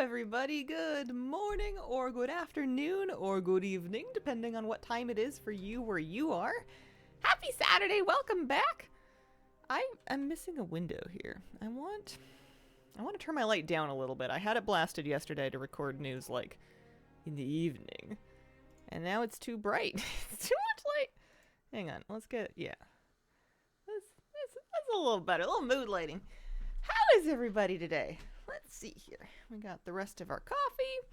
everybody. Good morning, or good afternoon, or good evening, depending on what time it is for you where you are. Happy Saturday. Welcome back. I am missing a window here. I want to turn my light down a little bit. I had it blasted yesterday to record news, like, in the evening. And now it's too bright. It's too much light. Hang on. Let's get, yeah. That's a little better. A little mood lighting. How is everybody today? Let's see here. We got the rest of our coffee.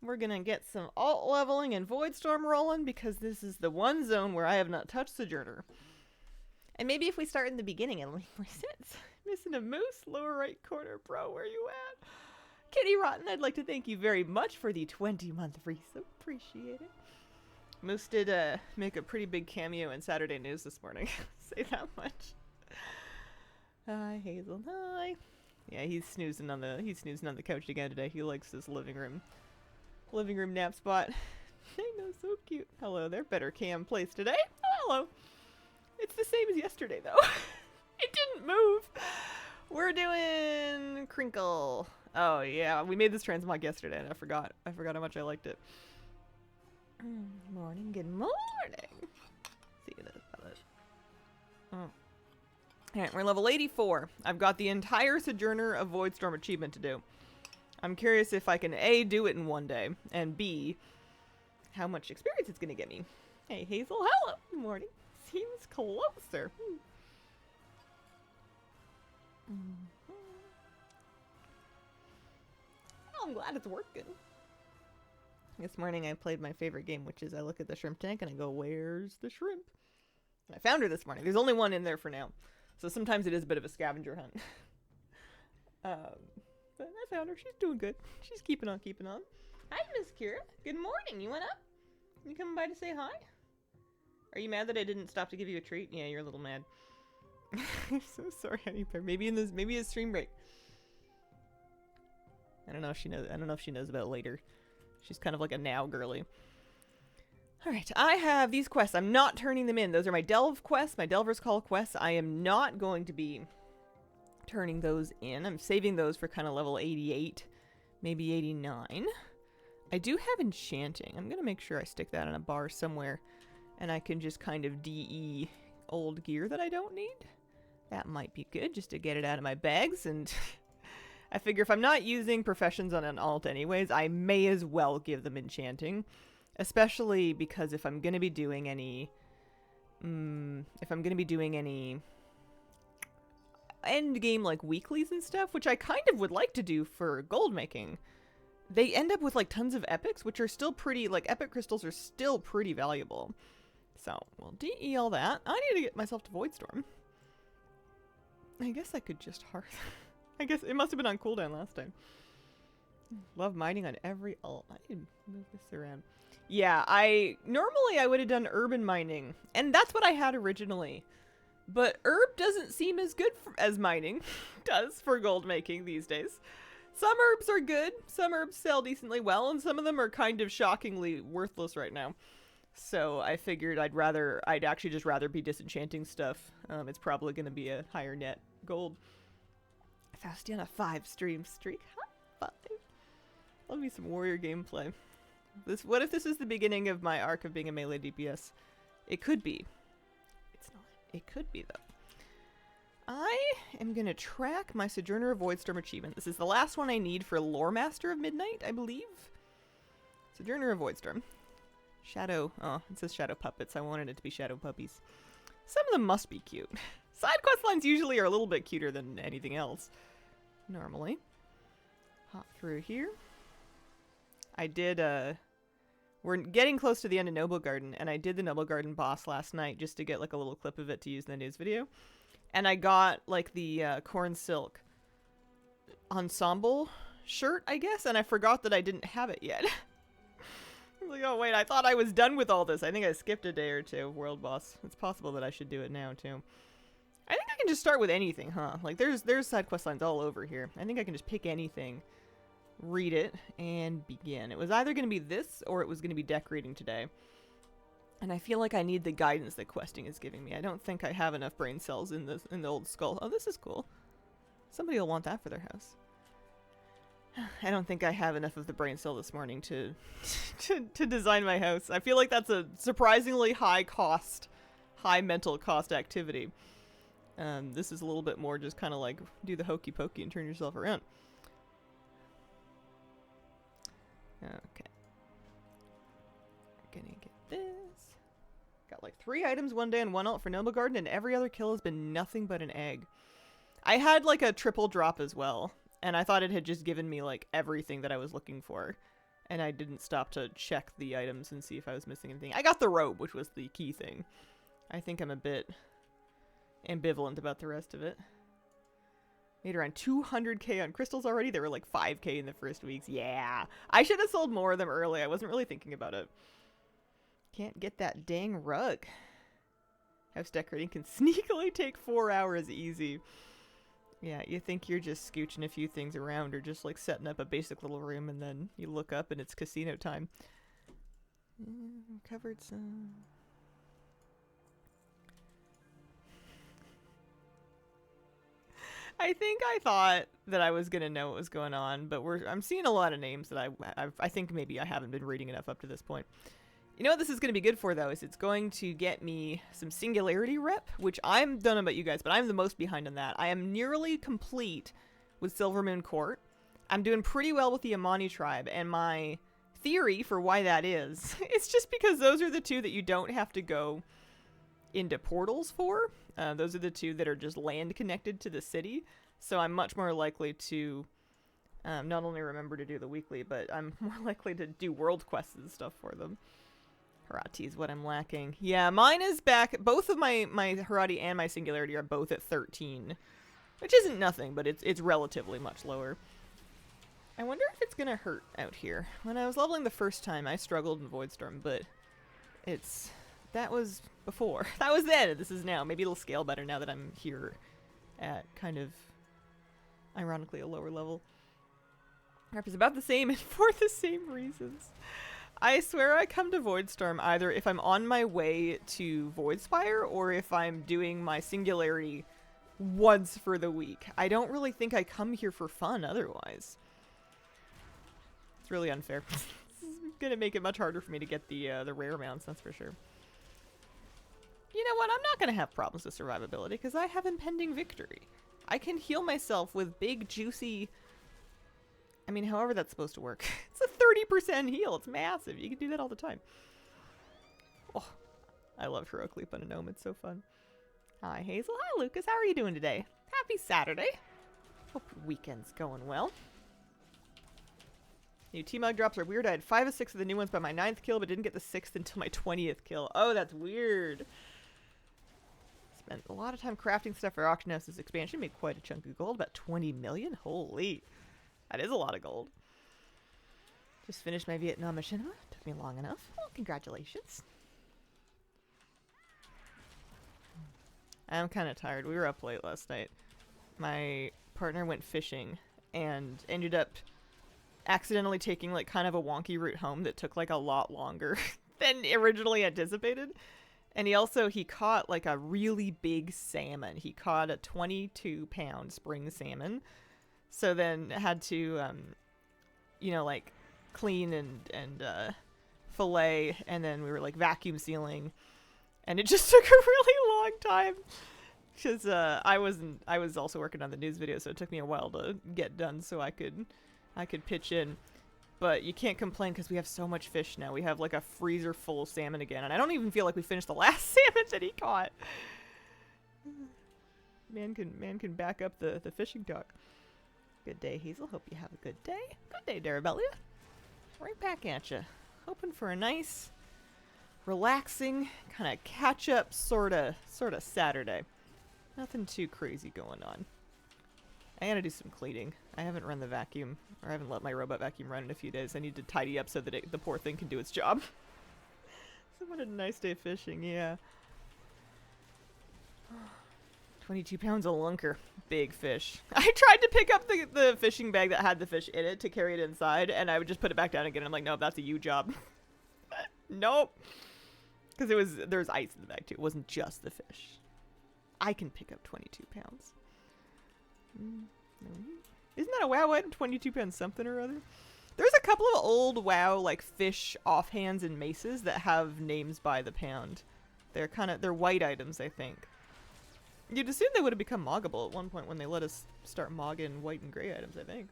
We're going to get some alt leveling and Voidstorm rolling because this is the one zone where I have not touched Sojourner. And maybe if we start in the beginning and leave my sense. Missing a moose, lower right corner, bro, where you at? Kitty Rotten, I'd like to thank you very much for the 20-month resub. Appreciate it. Moose did make a pretty big cameo in Saturday News this morning. Say that much. Hi, Hazel. Hi. Yeah, he's snoozing on the couch again today. He likes this living room nap spot. I know, so cute. Hello there. Better cam place today. Oh, hello. It's the same as yesterday though. It didn't move. We're doing Crinkle. Oh yeah, we made this transmog yesterday and I forgot how much I liked it. Morning, good morning. See this. Oh. Alright, we're level 84. I've got the entire Sojourner of Voidstorm achievement to do. I'm curious if I can A, do it in one day, and B, how much experience it's going to get me. Hey, Hazel, hello! Good morning. Seems closer. Oh, I'm glad it's working. This morning I played my favorite game, which is I look at the shrimp tank and I go, where's the shrimp? And I found her this morning. There's only one in there for now. So sometimes it is a bit of a scavenger hunt. But I found her. She's doing good. She's keeping on. Hi, Miss Kira. Good morning. You went up? You coming by to say hi? Are you mad that I didn't stop to give you a treat? Yeah, you're a little mad. I'm so sorry, honey bear. Maybe a stream break. I don't know if she knows about it later. She's kind of like a now girly. Alright, I have these quests. I'm not turning them in. Those are my Delve quests, my Delver's Call quests. I am not going to be turning those in. I'm saving those for kind of level 88, maybe 89. I do have Enchanting. I'm going to make sure I stick that in a bar somewhere, and I can just kind of DE old gear that I don't need. That might be good, just to get it out of my bags, and I figure if I'm not using professions on an alt anyways, I may as well give them Enchanting. Especially because if I'm going to be doing any end game like weeklies and stuff, which I kind of would like to do for gold making, they end up with like tons of epics, which are still pretty, like epic crystals are still pretty valuable. So we'll DE all that. I need to get myself to Voidstorm. I guess I could just hearth. I guess it must have been on cooldown last time. Love mining on every alt. I need to move this around. Yeah, normally I would have done urban mining, and that's what I had originally. But herb doesn't seem as good as mining does for gold making these days. Some herbs are good, some herbs sell decently well, and some of them are kind of shockingly worthless right now. So I figured I'd actually just rather be disenchanting stuff. It's probably going to be a higher net gold. Fast on a 5-stream streak. High 5. Love me some warrior gameplay. What if this is the beginning of my arc of being a melee DPS? It could be. It's not. It could be, though. I am going to track my Sojourner of Voidstorm achievement. This is the last one I need for Lore Master of Midnight, I believe. Sojourner of Voidstorm. Shadow. Oh, it says Shadow Puppets. I wanted it to be Shadow Puppies. Some of them must be cute. Side quest lines usually are a little bit cuter than anything else. Normally. Hop through here. I did, we're getting close to the end of Noble Garden, and I did the Noble Garden boss last night just to get, like, a little clip of it to use in the news video. And I got, like, the, Corn Silk ensemble shirt, I guess, and I forgot that I didn't have it yet. I was like, oh, wait, I thought I was done with all this. I think I skipped a day or two, World Boss. It's possible that I should do it now, too. I think I can just start with anything, huh? Like, there's side quest lines all over here. I think I can just pick anything, read it, and begin. It was either going to be this, or it was going to be decorating today. And I feel like I need the guidance that questing is giving me. I don't think I have enough brain cells in the old skull. Oh, this is cool. Somebody will want that for their house. I don't think I have enough of the brain cell this morning to to design my house. I feel like that's a surprisingly high mental cost activity. This is a little bit more just kind of like do the hokey pokey and turn yourself around. Okay. Gonna get this. Got like 3 items one day and 1 ult for Noble Garden, and every other kill has been nothing but an egg. I had like a triple drop as well, and I thought it had just given me like everything that I was looking for. And I didn't stop to check the items and see if I was missing anything. I got the robe, which was the key thing. I think I'm a bit ambivalent about the rest of it. Made around 200k on crystals already. There were like 5k in the first weeks. Yeah. I should have sold more of them early. I wasn't really thinking about it. Can't get that dang rug. House decorating can sneakily take 4 hours easy. Yeah, you think you're just scooching a few things around or just like setting up a basic little room, and then you look up and it's casino time. Covered some... I think I thought that I was gonna know what was going on, but I'm seeing a lot of names that I think maybe I haven't been reading enough up to this point. You know what this is going to be good for, though, is it's going to get me some Singularity rep, which I don't know about you guys, but I'm the most behind on that. I am nearly complete with Silvermoon Court. I'm doing pretty well with the Amani tribe, and my theory for why that is, it's just because those are the 2 that you don't have to go into portals for. Those are the 2 that are just land connected to the city, so I'm much more likely to not only remember to do the weekly, but I'm more likely to do world quests and stuff for them. Harati is what I'm lacking. Yeah, mine is back. Both of my Harati and my Singularity are both at 13, which isn't nothing, but it's relatively much lower. I wonder if it's gonna hurt out here. When I was leveling the first time, I struggled in Voidstorm, but that was before. That was then. This is now. Maybe it'll scale better now that I'm here at kind of ironically a lower level. Rep is about the same and for the same reasons. I swear I come to Voidstorm either if I'm on my way to Voidspire or if I'm doing my Singularity once for the week. I don't really think I come here for fun otherwise. It's really unfair. This is gonna make it much harder for me to get the rare mounts, that's for sure. You know what? I'm not gonna have problems with survivability because I have impending victory. I can heal myself with big, juicy... I mean, however that's supposed to work. It's a 30% heal. It's massive. You can do that all the time. Oh, I love Heroic Leap on a gnome. It's so fun. Hi, Hazel. Hi, Lucas. How are you doing today? Happy Saturday. Hope your weekend's going well. New T-Mug drops are weird. I had 5 of 6 of the new ones by my 9th kill, but didn't get the 6th until my 20th kill. Oh, that's weird. Spent a lot of time crafting stuff for Auction House's expansion. Made quite a chunk of gold. About 20 million? Holy. That is a lot of gold. Just finished my Vietnam mission. Huh? Took me long enough. Well, congratulations. I'm kind of tired. We were up late last night. My partner went fishing and ended up accidentally taking like kind of a wonky route home that took like a lot longer than originally anticipated. And he caught like a really big salmon. He caught a 22-pound spring salmon. So then had to, you know, like clean and fillet, and then we were like vacuum sealing, and it just took a really long time because I was also working on the news video, so it took me a while to get done so I could pitch in. But you can't complain because we have so much fish now. We have like a freezer full of salmon again, and I don't even feel like we finished the last salmon that he caught. Man can back up the fishing talk. Good day, Hazel. Hope you have a good day. Good day, Darabellia. Right back at you. Hoping for a nice, relaxing, kind of catch-up sort of Saturday. Nothing too crazy going on. I gotta do some cleaning. I haven't run the vacuum, or I haven't let my robot vacuum run in a few days. I need to tidy up so that the poor thing can do its job. So what a nice day fishing, yeah. 22 pounds of lunker. Big fish. I tried to pick up the fishing bag that had the fish in it to carry it inside, and I would just put it back down again. I'm like, nope, that's a you job. Nope. Because there's ice in the bag too. It wasn't just the fish. I can pick up 22 pounds. Isn't that a WoW item? 22 pounds something or other? There's a couple of old WoW, like, fish offhands and maces that have names by the pound. They're white items, I think. You'd assume they would have become moggable at one point when they let us start mogging white and gray items, I think.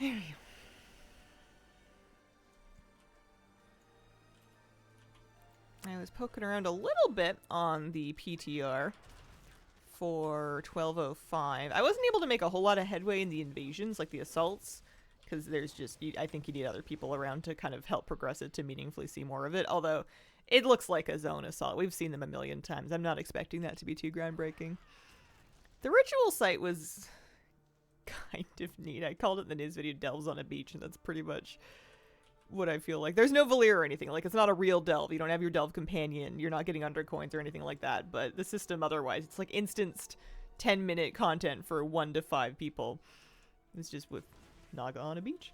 There you go. I was poking around a little bit on the PTR for 1205. I wasn't able to make a whole lot of headway in the invasions, like the assaults, because there's just, I think you need other people around to kind of help progress it to meaningfully see more of it, although it looks like a zone assault. We've seen them a million times. I'm not expecting that to be too groundbreaking. The ritual site was kind of neat. I called it in the news video Delves on a Beach, and that's pretty much what I feel like. There's no Valir or anything. Like, it's not a real delve. You don't have your delve companion. You're not getting undercoins or anything like that. But the system otherwise, it's like instanced 10-minute content for 1 to 5 people. It's just with Naga on a beach.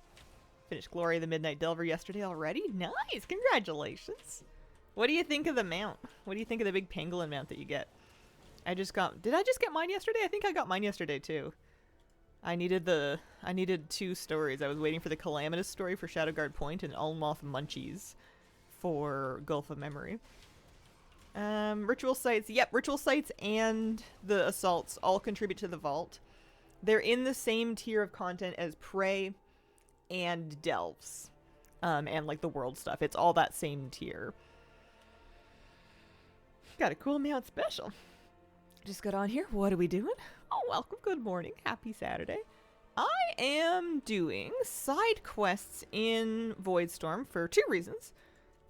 Finished Glory of the Midnight Delver yesterday already. Nice! Congratulations! What do you think of the mount? What do you think of the big pangolin mount that you get? Did I just get mine yesterday? I think I got mine yesterday too. I needed 2 stories. I was waiting for the Calamitous story for Shadowguard Point and Ulmoth Munchies for Gulf of Memory. Ritual sites. Yep, ritual sites and the assaults all contribute to the vault. They're in the same tier of content as Prey and Delves. And like the world stuff. It's all that same tier. Got a cool mount special. Just got on here. What are we doing? Oh, welcome. Good morning. Happy Saturday. I am doing side quests in Voidstorm for 2 reasons.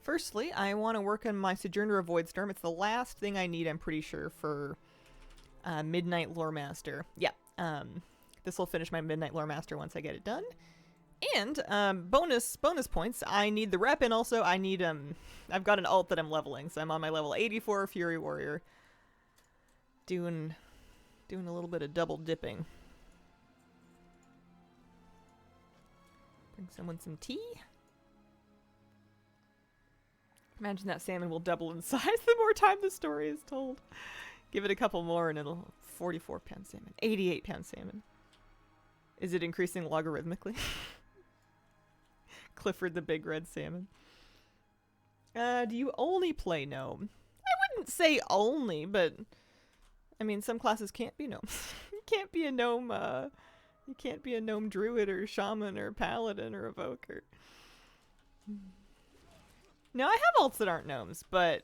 Firstly, I want to work on my Sojourner of Voidstorm. It's the last thing I need, I'm pretty sure, for Midnight Lore Master. Yeah, this will finish my Midnight Lore Master once I get it done. And bonus points, I need the rep, and also I need, I've got an alt that I'm leveling, so I'm on my level 84 Fury Warrior. Doing a little bit of double dipping. Bring someone some tea. Imagine that salmon will double in size the more time the story is told. Give it a couple more and it'll 44-pound salmon. 88-pound salmon. Is it increasing logarithmically? Clifford the big red salmon. Do you only play gnome? I wouldn't say only, but I mean, some classes can't be gnomes. You can't be a gnome, you can't be a gnome druid or shaman or paladin or evoker. No, I have alts that aren't gnomes, but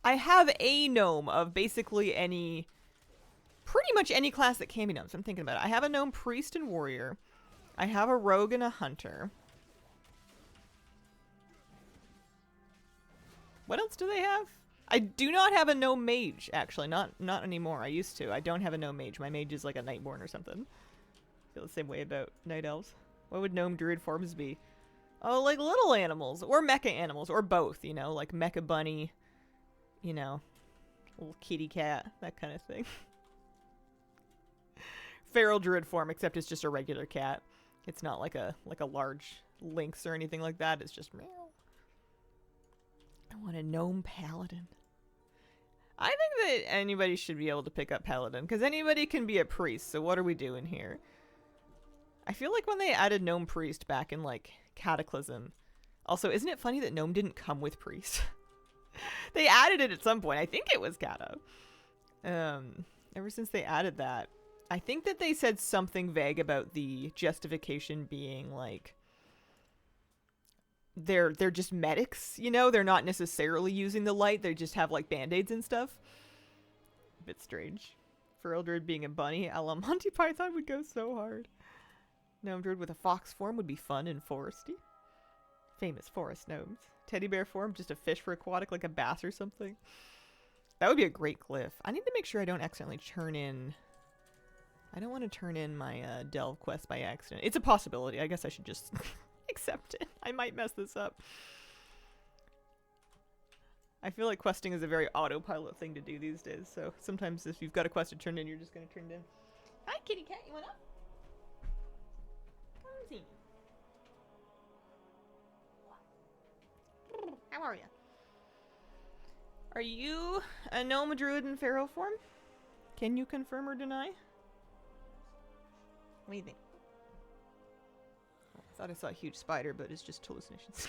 I have a gnome of basically pretty much any class that can be gnomes. I'm thinking about it. I have a gnome priest and warrior. I have a rogue and a hunter. What else do they have? I do not have a gnome mage, actually. Not anymore. I used to. I don't have a gnome mage. My mage is like a nightborn or something. I feel the same way about night elves. What would gnome druid forms be? Oh, like little animals. Or mecha animals. Or both, you know? Like mecha bunny. You know. Little kitty cat. That kind of thing. Feral druid form, except it's just a regular cat. It's not like a large lynx or anything like that. It's just meow. I want a gnome paladin. I think that anybody should be able to pick up paladin, because anybody can be a priest, so what are we doing here? I feel like when they added gnome priest back in, like, Cataclysm... Also, isn't it funny that gnome didn't come with priest? They added it at some point. I think it was Cata. Ever since they added that, I think that they said something vague about the justification being, like... They're just medics, you know? They're not necessarily using the light. They just have, like, band-aids and stuff. A bit strange. For Eldred being a bunny, a la Monty Python would go so hard. Gnome druid with a fox form would be fun and foresty. Famous forest gnomes. Teddy bear form, just a fish for aquatic, like a bass or something. That would be a great glyph. I need to make sure I don't accidentally turn in... I don't want to turn in my delve quest by accident. It's a possibility. I guess I should just... accept it. I might mess this up. I feel like questing is a very autopilot thing to do these days, so sometimes if you've got a quest to turn in, you're just going to turn it in. Hi, kitty cat. You want up? Come see me. How are you? Are you a gnome, druid, in pharaoh form? Can you confirm or deny? What do you think? I thought I saw a huge spider, but it's just hallucinations.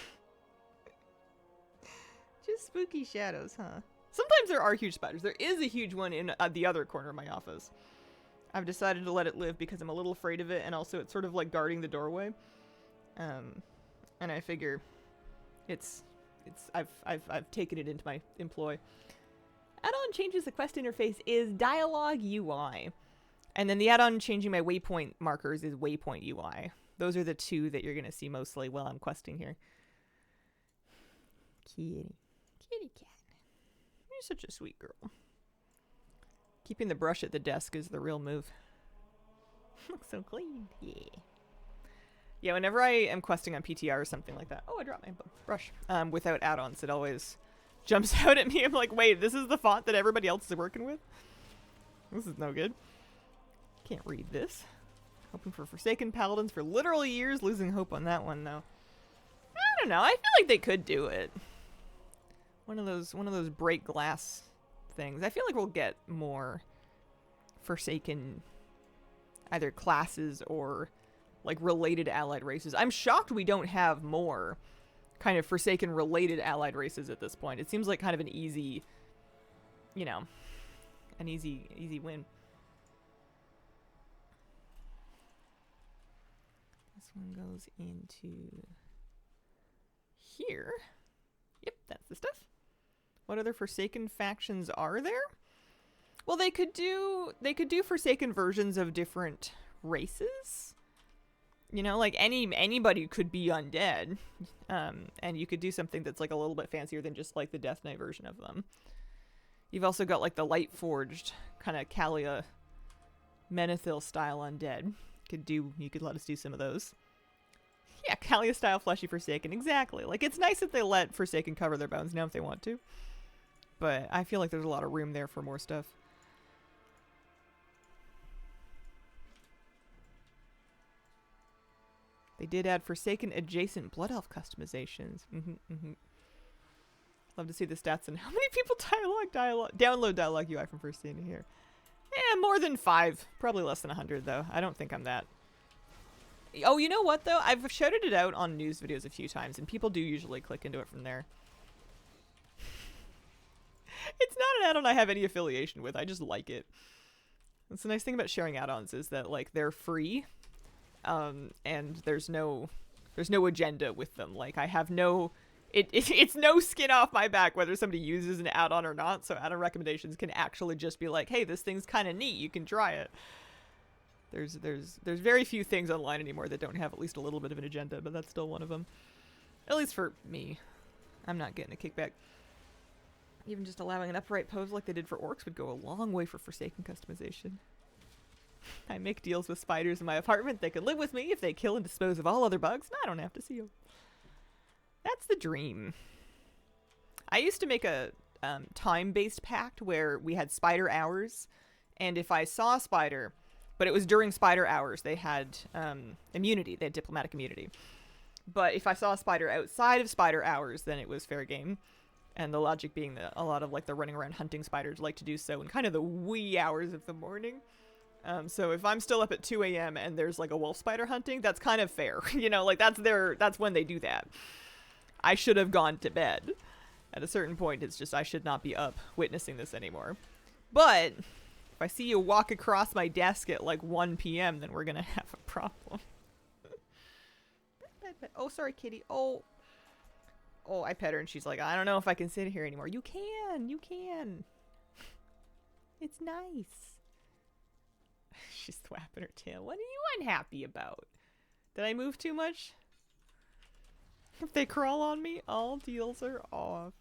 Just spooky shadows, huh? Sometimes there are huge spiders. There is a huge one in the other corner of my office. I've decided to let it live because I'm a little afraid of it, and also it's sort of like guarding the doorway. And I figure I've taken it into my employ. Add-on changes the quest interface is dialogue UI. And then the add-on changing my waypoint markers is waypoint UI. Those are the two that you're going to see mostly while I'm questing here. Kitty. Kitty cat. You're such a sweet girl. Keeping the brush at the desk is the real move. Looks so clean. Yeah. Yeah, whenever I am questing on PTR or something like that. Oh, I dropped my brush. Without add-ons, it always jumps out at me. I'm like, wait, this is the font that everybody else is working with? This is no good. Can't read this. Hoping for Forsaken Paladins for literal years. Losing hope on that one, though. I don't know. I feel like they could do it. One of those break glass things. I feel like we'll get more Forsaken either classes or like related allied races. I'm shocked we don't have more kind of Forsaken related allied races at this point. It seems like kind of an easy, you know, an easy win. This one goes into here. Yep, that's the stuff. What other Forsaken factions are there? Well, they could do Forsaken versions of different races. You know, like anybody could be undead. And you could do something that's like a little bit fancier than just like the Death Knight version of them. You've also got like the Light Forged kind of Kalia Menethil style undead. You could let us do some of those. Yeah, Kalia style fleshy Forsaken, exactly. Like it's nice that they let Forsaken cover their bones now if they want to. But I feel like there's a lot of room there for more stuff. They did add Forsaken adjacent Blood Elf customizations. Love to see the stats and how many people download dialogue UI from first seeing it here. Eh, more than 5. Probably less than 100 though. I don't think I'm that. Oh, you know what though? I've shouted it out on news videos a few times and people do usually click into it from there. It's not an add-on I have any affiliation with. I just like it. That's the nice thing about sharing add-ons is that like they're free. And there's no agenda with them. Like I have it's no skin off my back whether somebody uses an add-on or not. So add-on recommendations can actually just be like, hey, this thing's kind of neat. You can try it. There's very few things online anymore that don't have at least a little bit of an agenda, but that's still one of them. At least for me. I'm not getting a kickback. Even just allowing an upright pose like they did for orcs would go a long way for Forsaken customization. I make deals with spiders in my apartment. They can live with me if they kill and dispose of all other bugs. I don't have to see them. That's the dream. I used to make a time-based pact where we had spider hours. And if I saw a spider, but it was during spider hours, they had immunity. They had diplomatic immunity. But if I saw a spider outside of spider hours, then it was fair game. And the logic being that a lot of like the running around hunting spiders like to do so in kind of the wee hours of the morning. So if I'm still up at 2 a.m. and there's like a wolf spider hunting, that's kind of fair. You know, like that's when they do that. I should have gone to bed. At a certain point, it's just I should not be up witnessing this anymore. But if I see you walk across my desk at like 1 p.m., then we're going to have a problem. Oh, sorry, kitty. Oh, I pet her and she's like, I don't know if I can sit here anymore. You can. It's nice. She's thwapping her tail. What are you unhappy about? Did I move too much? If they crawl on me, all deals are off.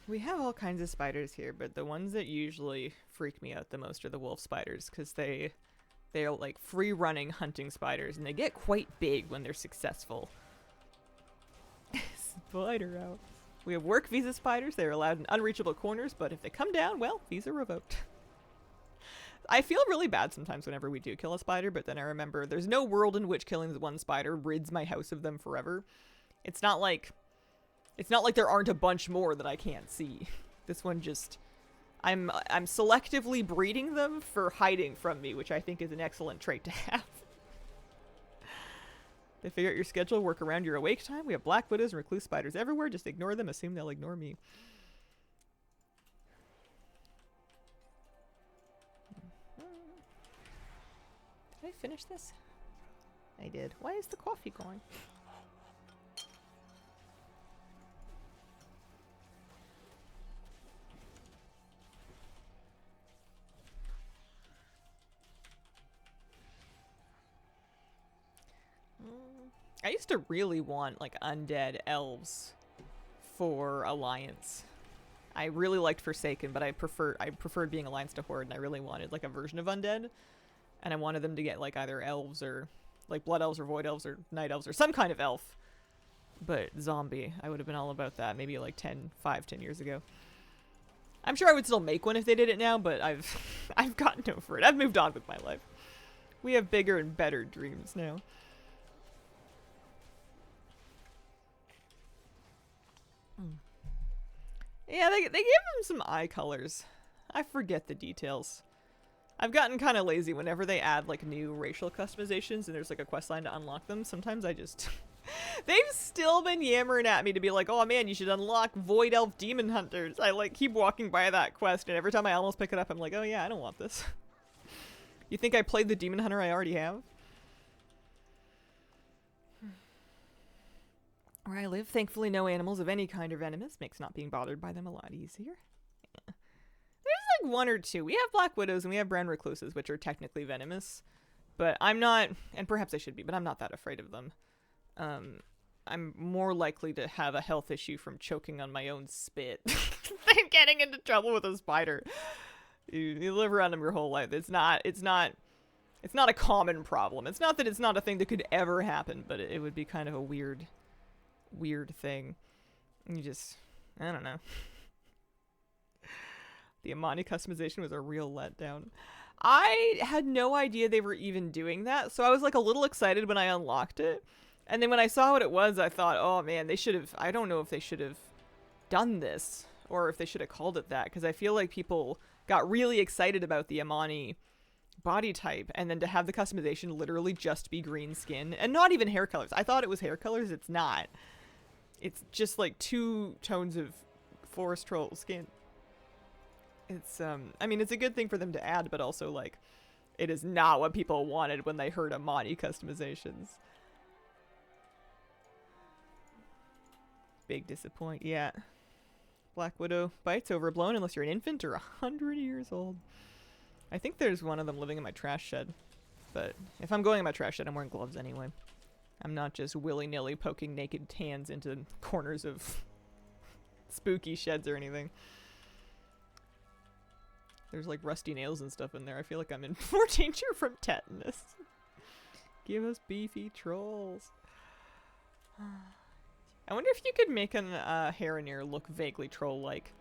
We have all kinds of spiders here, but the ones that usually freak me out the most are the wolf spiders, because they're like free-running hunting spiders, and they get quite big when they're successful. Spider out. We have work visa spiders. They're allowed in unreachable corners, but if they come down, well, visa revoked. I feel really bad sometimes whenever we do kill a spider, but then I remember there's no world in which killing one spider rids my house of them forever. It's not like It's not like there aren't a bunch more that I can't see. This one just... I'm selectively breeding them for hiding from me, which I think is an excellent trait to have. They figure out your schedule, work around your awake time. We have black widows and recluse spiders everywhere. Just ignore them, assume they'll ignore me. Did I finish this? I did. Why is the coffee going? I used to really want, like, undead elves for Alliance. I really liked Forsaken, but I preferred being Alliance to Horde, and I really wanted, like, a version of undead. And I wanted them to get, like, either elves or, like, blood elves or void elves or night elves or some kind of elf. But zombie, I would have been all about that maybe, like, 10 years ago. I'm sure I would still make one if they did it now, but I've gotten over it. I've moved on with my life. We have bigger and better dreams now. Yeah, they give them some eye colors. I forget the details. I've gotten kind of lazy whenever they add, like, new racial customizations and there's, like, a quest line to unlock them. Sometimes I just... They've still been yammering at me to be like, oh man, you should unlock Void Elf Demon Hunters. I, like, keep walking by that quest and every time I almost pick it up, I'm like, oh yeah, I don't want this. You think I played the Demon Hunter I already have? Where I live, thankfully no animals of any kind are venomous. Makes not being bothered by them a lot easier. Yeah. There's like one or two. We have black widows and we have brown recluses, which are technically venomous. But I'm not, and perhaps I should be, but I'm not that afraid of them. I'm more likely to have a health issue from choking on my own spit than getting into trouble with a spider. You live around them your whole life. It's not a common problem. It's not that it's not a thing that could ever happen, but it would be kind of a weird thing. You just, I don't know. The Amani customization was a real letdown. I had no idea they were even doing that, so I was like a little excited when I unlocked it. And then when I saw what it was, I thought, oh man, they should have, I don't know if they should have done this or if they should have called it that, because I feel like people got really excited about the Amani body type, and then to have the customization literally just be green skin and not even hair colors. I thought it was hair colors. It's not. It's just like 2 tones of forest troll skin. It's I mean, it's a good thing for them to add, but also like it is not what people wanted when they heard Amani customizations. Big disappoint. Yeah. Black Widow bites overblown unless you're an infant or 100 years old. I think there's one of them living in my trash shed. But if I'm going in my trash shed, I'm wearing gloves anyway. I'm not just willy-nilly poking naked hands into corners of spooky sheds or anything. There's like rusty nails and stuff in there. I feel like I'm in more danger from tetanus. Give us beefy trolls. I wonder if you could make an Harroneer look vaguely troll-like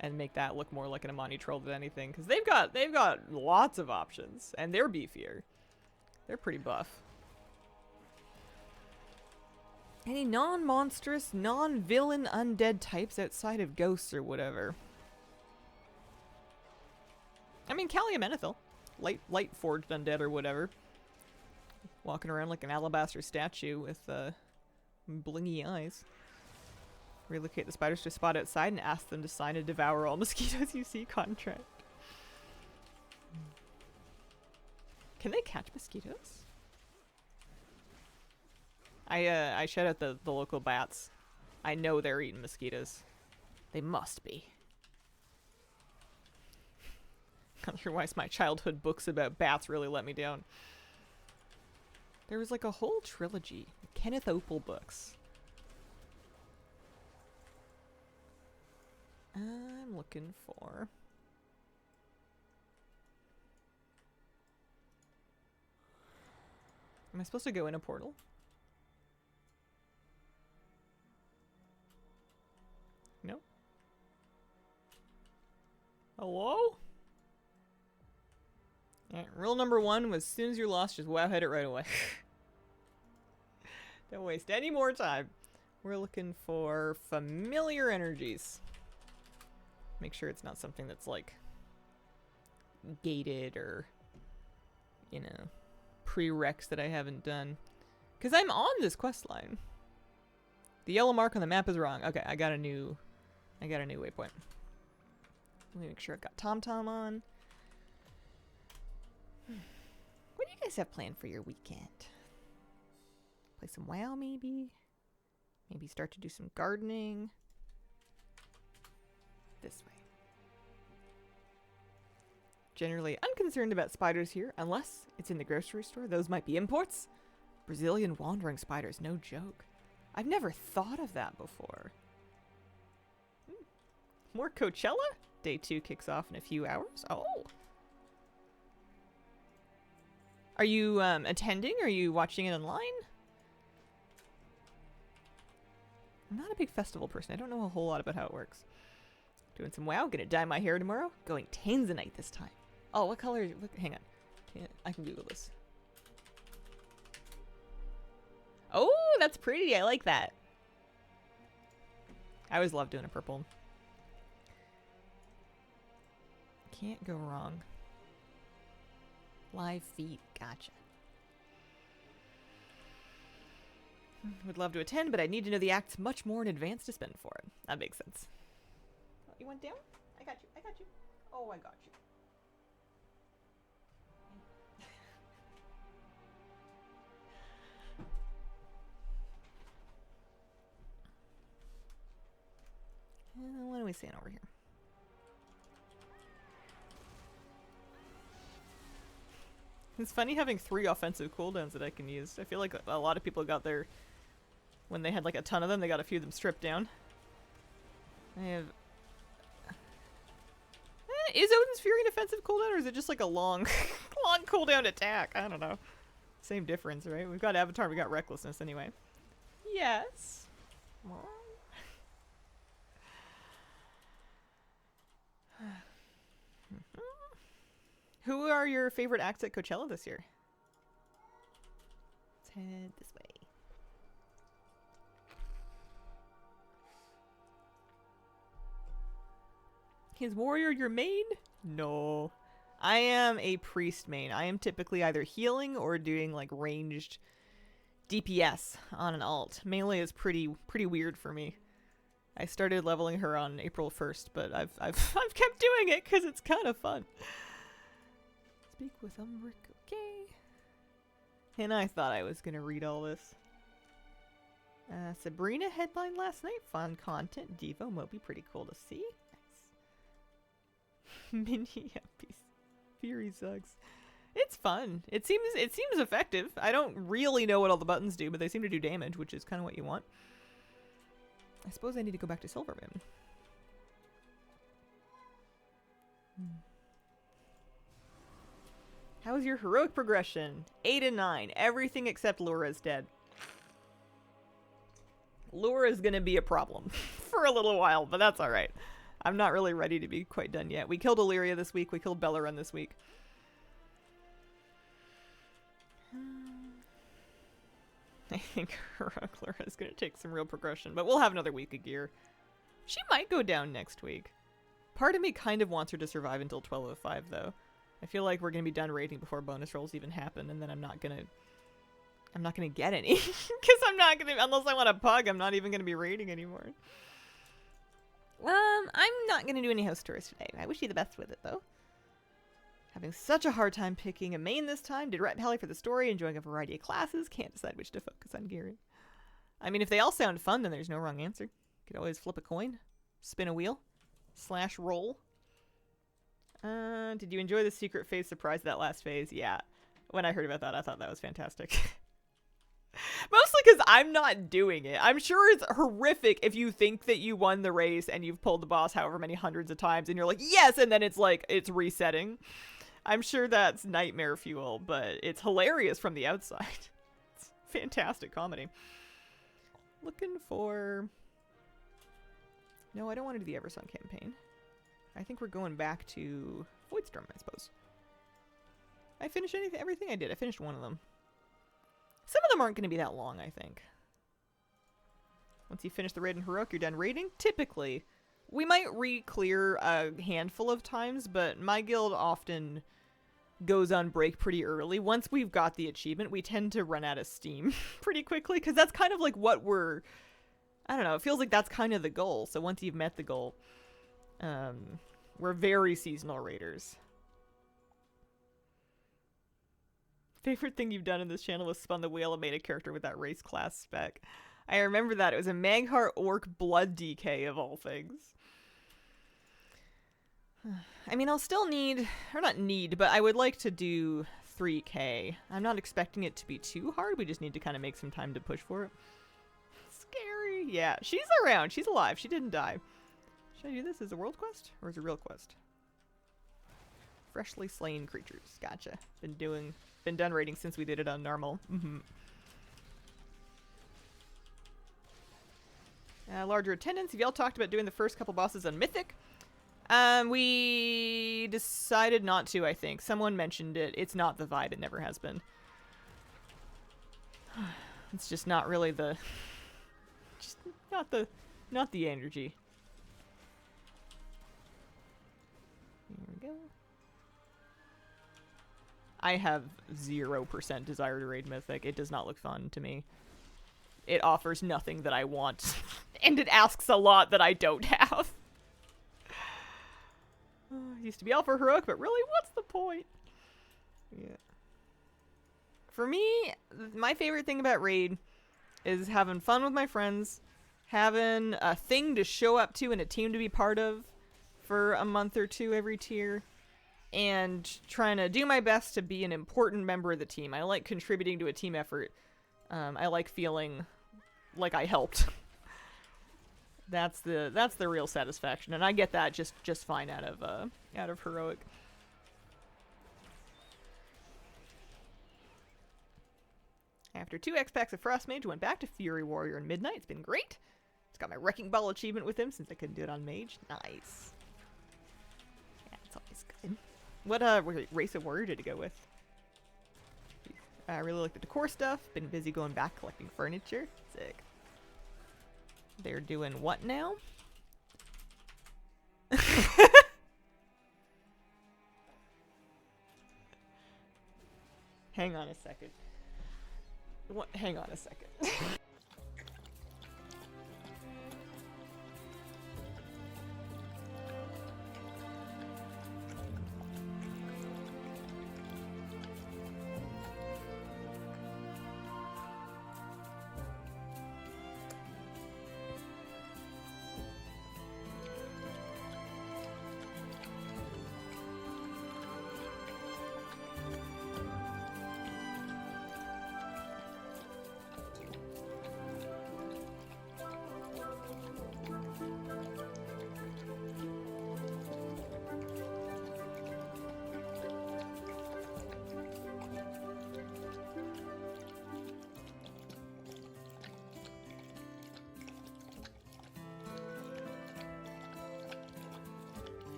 and make that look more like an Amani troll than anything, because they've got lots of options and they're beefier. They're pretty buff. Any non-monstrous, non-villain undead types outside of ghosts or whatever? I mean, Calumenethil, light forged undead or whatever, walking around like an alabaster statue with blingy eyes. Relocate the spiders to a spot outside and ask them to sign a devour all mosquitoes you see contract. Can they catch mosquitoes? I shout out the local bats. I know they're eating mosquitoes. They must be. Otherwise my childhood books about bats really let me down. There was like a whole trilogy. Kenneth Opal books. I'm looking for... Am I supposed to go in a portal? No? Hello? Alright, rule number 1 was as soon as you're lost, just wow hit it right away. Don't waste any more time. We're looking for familiar energies. Make sure it's not something that's like gated or, you know, prereqs that I haven't done. Because I'm on this quest line. The yellow mark on the map is wrong. Okay, I got a new waypoint. Let me make sure I've got TomTom on. What do you guys have planned for your weekend? Play some WoW, maybe? Maybe start to do some gardening. This way. Generally unconcerned about spiders here, unless it's in the grocery store. Those might be imports. Brazilian wandering spiders, no joke. I've never thought of that before. More Coachella? Day 2 kicks off in a few hours. Oh. Are you attending? Are you watching it online? I'm not a big festival person. I don't know a whole lot about how it works. Doing some WoW. Gonna dye my hair tomorrow. Going Tanzanite this time. Oh, what color is it? Hang on. I can Google this. Oh, that's pretty. I like that. I always love doing a purple. Can't go wrong. Live feed. Gotcha. Would love to attend, but I need to know the acts much more in advance to spend for it. That makes sense. Oh, you went down? I got you. I got you. Oh, I got you. What are we saying over here? It's funny having 3 offensive cooldowns that I can use. I feel like a lot of people got their... When they had like a ton of them, they got a few of them stripped down. I have... Is Odin's Fury an offensive cooldown, or is it just like a long, long cooldown attack? I don't know. Same difference, right? We've got Avatar, we got Recklessness anyway. Yes. Who are your favorite acts at Coachella this year? Let's head this way. Is warrior your main? No. I am a priest main. I am typically either healing or doing like ranged DPS on an alt. Melee is pretty weird for me. I started leveling her on April 1st, but I've kept doing it because it's kind of fun. Speak with Umbrick, okay. And I thought I was gonna read all this. Sabrina headline last night. Fun content. Devo Moby, pretty cool to see. Nice. Mini Yuppies. Fury sucks. It's fun. It seems effective. I don't really know what all the buttons do, but they seem to do damage, which is kind of what you want. I suppose I need to go back to Silverman. How is your heroic progression? 8 and 9. Everything except Lura's dead. Lura's gonna be a problem for a little while, but that's alright. I'm not really ready to be quite done yet. We killed Illyria this week. We killed Bellarun this week. I think heroic Lura is gonna take some real progression, but we'll have another week of gear. She might go down next week. Part of me kind of wants her to survive until 12:05, though. I feel like we're gonna be done raiding before bonus rolls even happen, and then I'm not gonna get any because I'm not gonna, unless I want a pug. I'm not even gonna be raiding anymore. I'm not gonna do any house tours today. I wish you the best with it, though. Having such a hard time picking a main this time. Did Rat Pally for the story, enjoying a variety of classes. Can't decide which to focus on gearing. I mean, if they all sound fun, then there's no wrong answer. Could always flip a coin, spin a wheel, / roll. Did you enjoy the secret phase surprise that last phase? Yeah. When I heard about that, I thought that was fantastic. Mostly because I'm not doing it. I'm sure it's horrific if you think that you won the race and you've pulled the boss however many hundreds of times and you're like, yes, and then it's like, it's resetting. I'm sure that's nightmare fuel, but it's hilarious from the outside. It's fantastic comedy. Looking for... No, I don't want to do the Eversun campaign. I think we're going back to Voidstorm, I suppose. I finished everything I did. I finished one of them. Some of them aren't going to be that long, I think. Once you finish the raid in Heroic, you're done raiding. Typically. We might re-clear a handful of times, but my guild often goes on break pretty early. Once we've got the achievement, we tend to run out of steam pretty quickly, because that's kind of like what we're... I don't know, it feels like that's kind of the goal. So once you've met the goal, we're very seasonal raiders. Favorite thing you've done in this channel was spun the wheel and made a character with that race class spec. I remember that. It was a Magheart Orc Blood DK of all things. I mean, I'll still need, or not need, but I would like to do 3K. I'm not expecting it to be too hard. We just need to kind of make some time to push for it. Scary. Yeah, she's around. She's alive. She didn't die. Should I do this as a world quest or as a real quest? Freshly slain creatures. Gotcha. Been done raiding since we did it on normal. Larger attendance. Have y'all talked about doing the first couple bosses on Mythic? We decided not to, I think. Someone mentioned it. It's not the vibe. It never has been. It's just not really the... Just not the energy. Here we go. I have 0% desire to raid Mythic. It does not look fun to me. It offers nothing that I want. And it asks a lot that I don't have. Used to be all for Heroic, but really, what's the point? Yeah. For me, my favorite thing about raid is having fun with my friends, having a thing to show up to and a team to be part of for a month or two every tier, and trying to do my best to be an important member of the team. I like contributing to a team effort. I like feeling like I helped. That's the real satisfaction, and I get that just fine out of Heroic. After 2 X-Packs of Frostmage, went back to Fury Warrior in Midnight. It's been great. It's got my Wrecking Ball achievement with him since I couldn't do it on Mage. Nice. Yeah, it's always good. What race of warrior did it go with? I really like the decor stuff. Been busy going back collecting furniture. Sick. They're doing what now? Hang on a second. What? Hang on a second.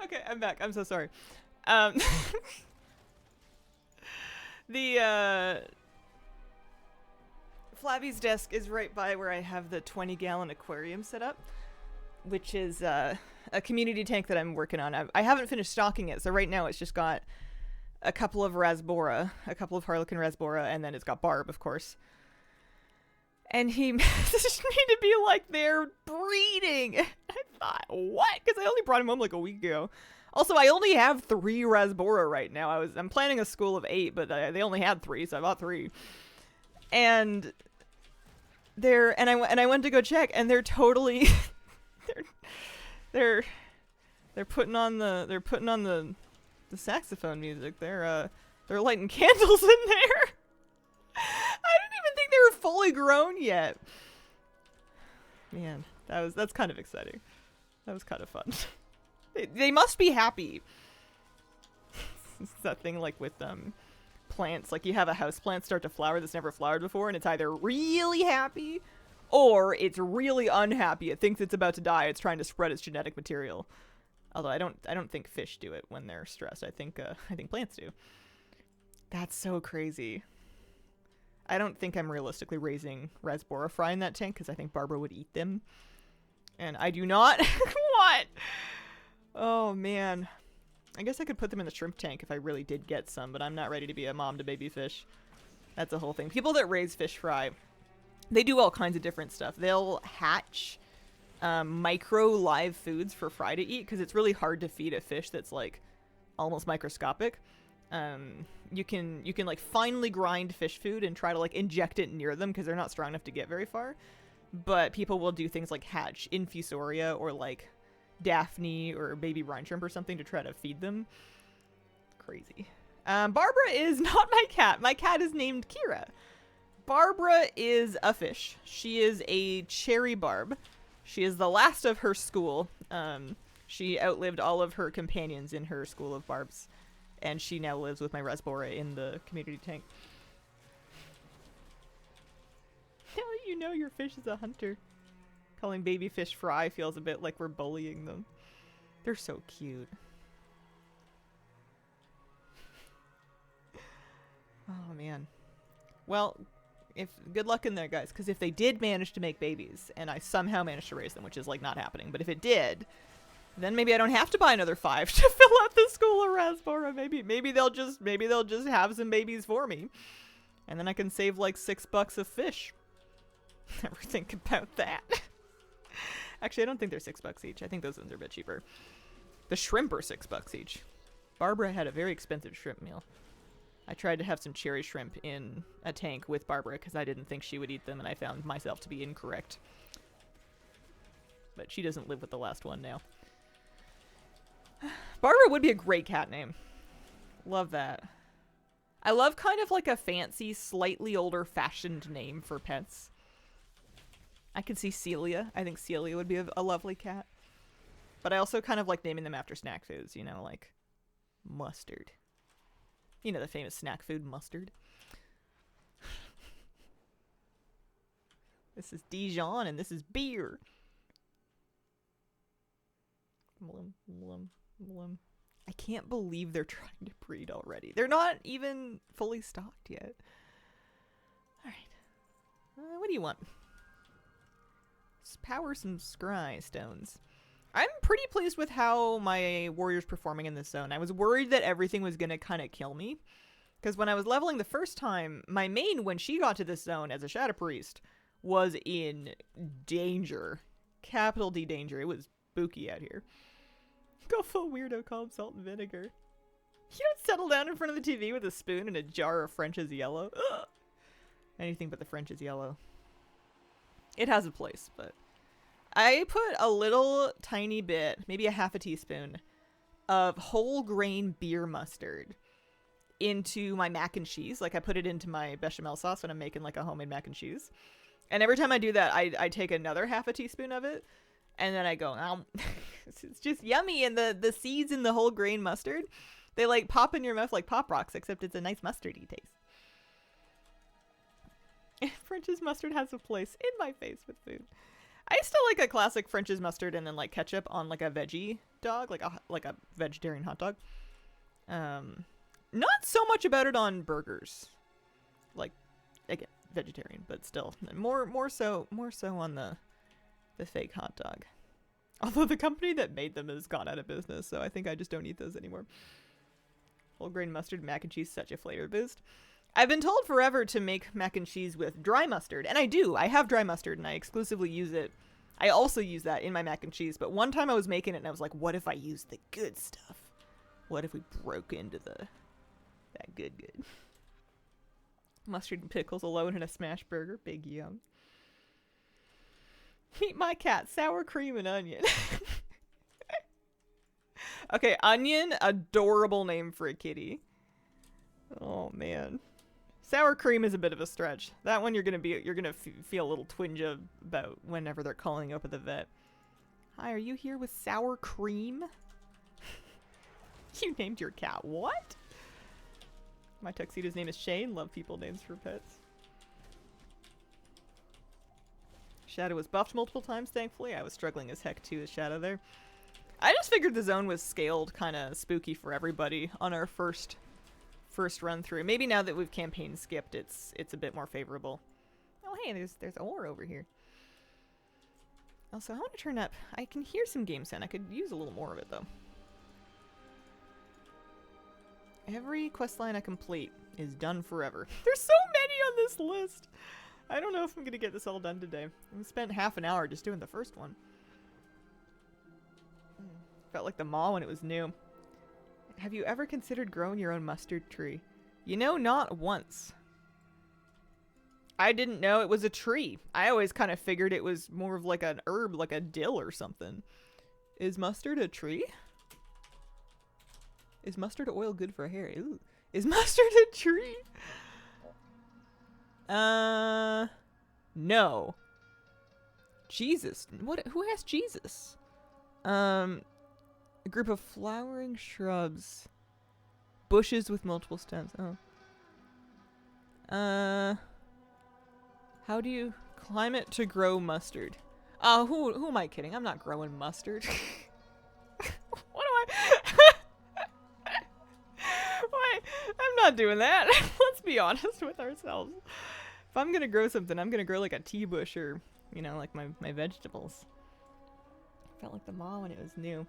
Okay, I'm back. I'm so sorry. The Flabby's desk is right by where I have the 20-gallon aquarium set up, which is a community tank that I'm working on. I haven't finished stocking it, so right now it's just got a couple of Rasbora, a couple of Harlequin Rasbora, and then it's got Barb, of course. And he messaged me to be like, they're breeding. I thought, what? Because I only brought him home like a week ago. Also, I only have 3 Rasbora right now. I'm planning a school of 8, but they only had 3, so I bought 3. And I went to go check, and they're totally they're putting on the saxophone music. They're lighting candles in there. I didn't even think they were fully grown yet. Man, that's kind of exciting. That was kind of fun. They must be happy. It's that thing like with plants, like you have a house plant start to flower that's never flowered before, and it's either really happy Or it's really unhappy. It thinks it's about to die. It's trying to spread its genetic material. Although I don't think fish do it when they're stressed. I think plants do. That's so crazy. I don't think I'm realistically raising Rasbora fry in that tank because I think Barbara would eat them. And I do not. What? Oh, man. I guess I could put them in the shrimp tank if I really did get some, but I'm not ready to be a mom to baby fish. That's a whole thing. People that raise fish fry, they do all kinds of different stuff. They'll hatch micro live foods for fry to eat because it's really hard to feed a fish that's like almost microscopic. You can like finely grind fish food and try to like inject it near them because they're not strong enough to get very far. But people will do things like hatch infusoria or like Daphne or baby brine shrimp or something to try to feed them. Crazy. Barbara is not my cat. My cat is named Kira. Barbara is a fish. She is a cherry barb. She is the last of her school. She outlived all of her companions in her school of barbs. And she now lives with my Rasbora in the community tank. Now that you know your fish is a hunter. Calling baby fish fry feels a bit like we're bullying them. They're so cute. Oh, man. Well, good luck in there, guys, because if they did manage to make babies, and I somehow managed to raise them, which is, like, not happening, but if it did, then maybe I don't have to buy another 5 to fill out the school of Rasbora. Maybe they'll just have some babies for me, and then I can save, like, $6 of fish. Never think about that. Actually, I don't think they're $6 each. I think those ones are a bit cheaper. The shrimp are $6 each. Barbara had a very expensive shrimp meal. I tried to have some cherry shrimp in a tank with Barbara because I didn't think she would eat them, and I found myself to be incorrect. But she doesn't live with the last one now. Barbara would be a great cat name. Love that. I love kind of like a fancy, slightly older fashioned name for pets. I could see Celia. I think Celia would be a lovely cat. But I also kind of like naming them after snack foods, you know, like mustard. You know, the famous snack food mustard. This is Dijon and this is beer. Blum, blum, blum. I can't believe they're trying to breed already. They're not even fully stocked yet. Alright. What do you want? Let's power some scry stones. I'm pretty pleased with how my warrior's performing in this zone. I was worried that everything was going to kind of kill me. Because when I was leveling the first time, my main, when she got to this zone as a Shadow Priest, was in danger. Capital D danger. It was spooky out here. Go full weirdo, call him salt and vinegar. You don't settle down in front of the TV with a spoon and a jar of French's yellow. Ugh. Anything but the French's yellow. It has a place, but... I put a little tiny bit, maybe a half a teaspoon, of whole grain beer mustard into my mac and cheese. Like I put it into my bechamel sauce when I'm making like a homemade mac and cheese. And every time I do that, I take another half a teaspoon of it. And then I go, it's just yummy. And the seeds in the whole grain mustard, they like pop in your mouth like Pop Rocks, except it's a nice mustardy taste. French's mustard has a place in my face with food. I still like a classic French's mustard and then like ketchup on like a veggie dog, like a vegetarian hot dog. Not so much about it on burgers, like again vegetarian, but still more so on the fake hot dog. Although the company that made them has gone out of business, so I think I just don't eat those anymore. Whole grain mustard mac and cheese, such a flavor boost. I've been told forever to make mac and cheese with dry mustard, and I do. I have dry mustard, and I exclusively use it. I also use that in my mac and cheese, but one time I was making it, and I was like, what if I used the good stuff? What if we broke into that good? Mustard and pickles alone in a smash burger. Big yum. Meet my cat, sour cream and onion. Okay, Onion, adorable name for a kitty. Oh, man. Sour cream is a bit of a stretch. That one you're gonna feel a little twinge about whenever they're calling you up at the vet. Hi, are you here with sour cream? You named your cat what? My tuxedo's name is Shane. Love people names for pets. Shadow was buffed multiple times, thankfully. I was struggling as heck too as Shadow there. I just figured the zone was scaled kind of spooky for everybody on our first run through. Maybe now that we've campaign skipped, it's a bit more favorable. Oh hey, there's ore over here. Also, I want to turn up. I can hear some game sound. I could use a little more of it though. Every questline I complete is done forever. There's so many on this list. I don't know if I'm gonna get this all done today. I spent half an hour just doing the first one. Felt like the mall when it was new. Have you ever considered growing your own mustard tree? You know, not once. I didn't know it was a tree. I always kind of figured it was more of like an herb, like a dill or something. Is mustard a tree? Is mustard oil good for hair? Ooh. Is mustard a tree? No. Jesus. What? Who has Jesus? A group of flowering shrubs. Bushes with multiple stems. Oh. How do you climb it to grow mustard? Oh, who am I kidding? I'm not growing mustard. What am I? Why? I'm not doing that. Let's be honest with ourselves. If I'm gonna grow something, I'm gonna grow like a tea bush or, you know, like my vegetables. Felt like the mall when it was new.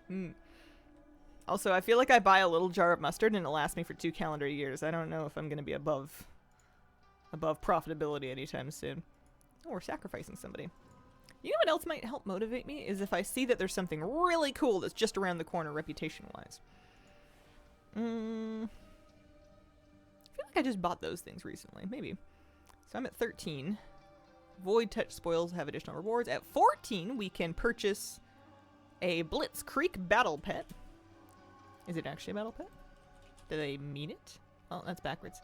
Also, I feel like I buy a little jar of mustard and it lasts me for 2 calendar years. I don't know if I'm gonna be above profitability anytime soon. Oh, we're sacrificing somebody. You know what else might help motivate me? Is if I see that there's something really cool that's just around the corner reputation-wise. I feel like I just bought those things recently. Maybe. So I'm at 13. Void Touch Spoils have additional rewards. At 14, we can purchase a Blitz Creek Battle Pet. Is it actually a battle pet? Do they mean it? Oh, that's backwards.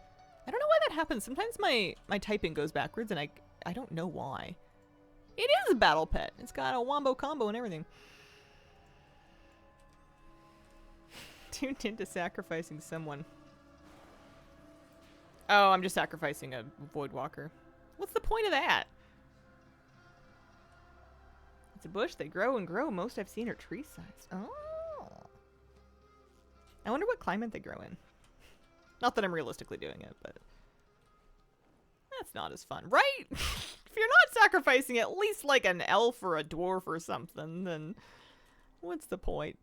I don't know why that happens. Sometimes my typing goes backwards and I don't know why. It is a battle pet. It's got a wombo combo and everything. Tuned into sacrificing someone. Oh, I'm just sacrificing a Void Walker. What's the point of that? It's a bush. They grow and grow. Most I've seen are tree-sized. Oh. I wonder what climate they grow in. Not that I'm realistically doing it, but that's not as fun, right? If you're not sacrificing at least like an elf or a dwarf or something, then what's the point?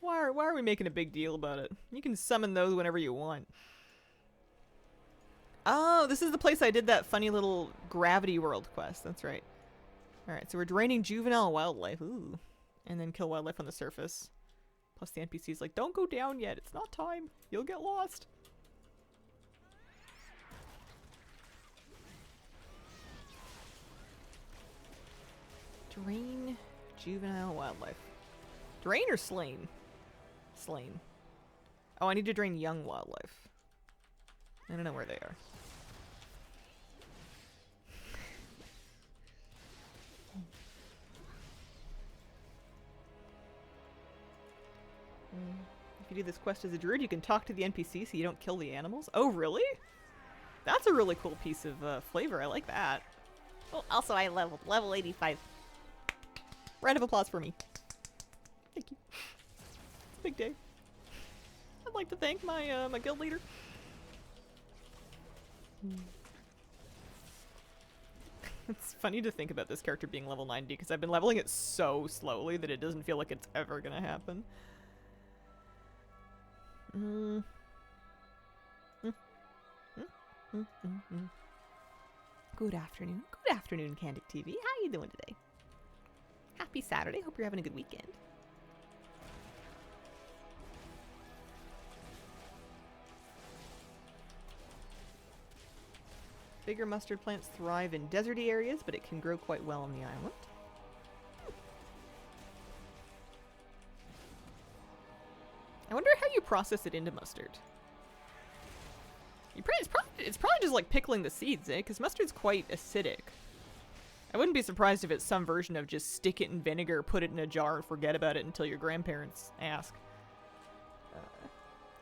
Why are we making a big deal about it? You can summon those whenever you want. Oh, this is the place I did that funny little gravity world quest. That's right. Alright, so we're draining juvenile wildlife. Ooh. And then kill wildlife on the surface. Plus the NPC's like, don't go down yet. It's not time. You'll get lost. Drain juvenile wildlife. Drain or slain? Slain. Oh, I need to drain young wildlife. I don't know where they are. If you do this quest as a druid, you can talk to the NPC so you don't kill the animals. Oh, really? That's a really cool piece of flavor. I like that. Oh, also I leveled. Level 85. Round of applause for me. Thank you. It's a big day. I'd like to thank my my guild leader. It's funny to think about this character being level 90 because I've been leveling it so slowly that it doesn't feel like it's ever gonna happen. Good afternoon. Good afternoon, Candid TV. How you doing today? Happy Saturday. Hope you're having a good weekend. Bigger mustard plants thrive in deserty areas, but it can grow quite well on the island. I wonder how you process it into mustard. It's probably just like pickling the seeds, eh? Because mustard's quite acidic. I wouldn't be surprised if it's some version of just stick it in vinegar, put it in a jar, and forget about it until your grandparents ask.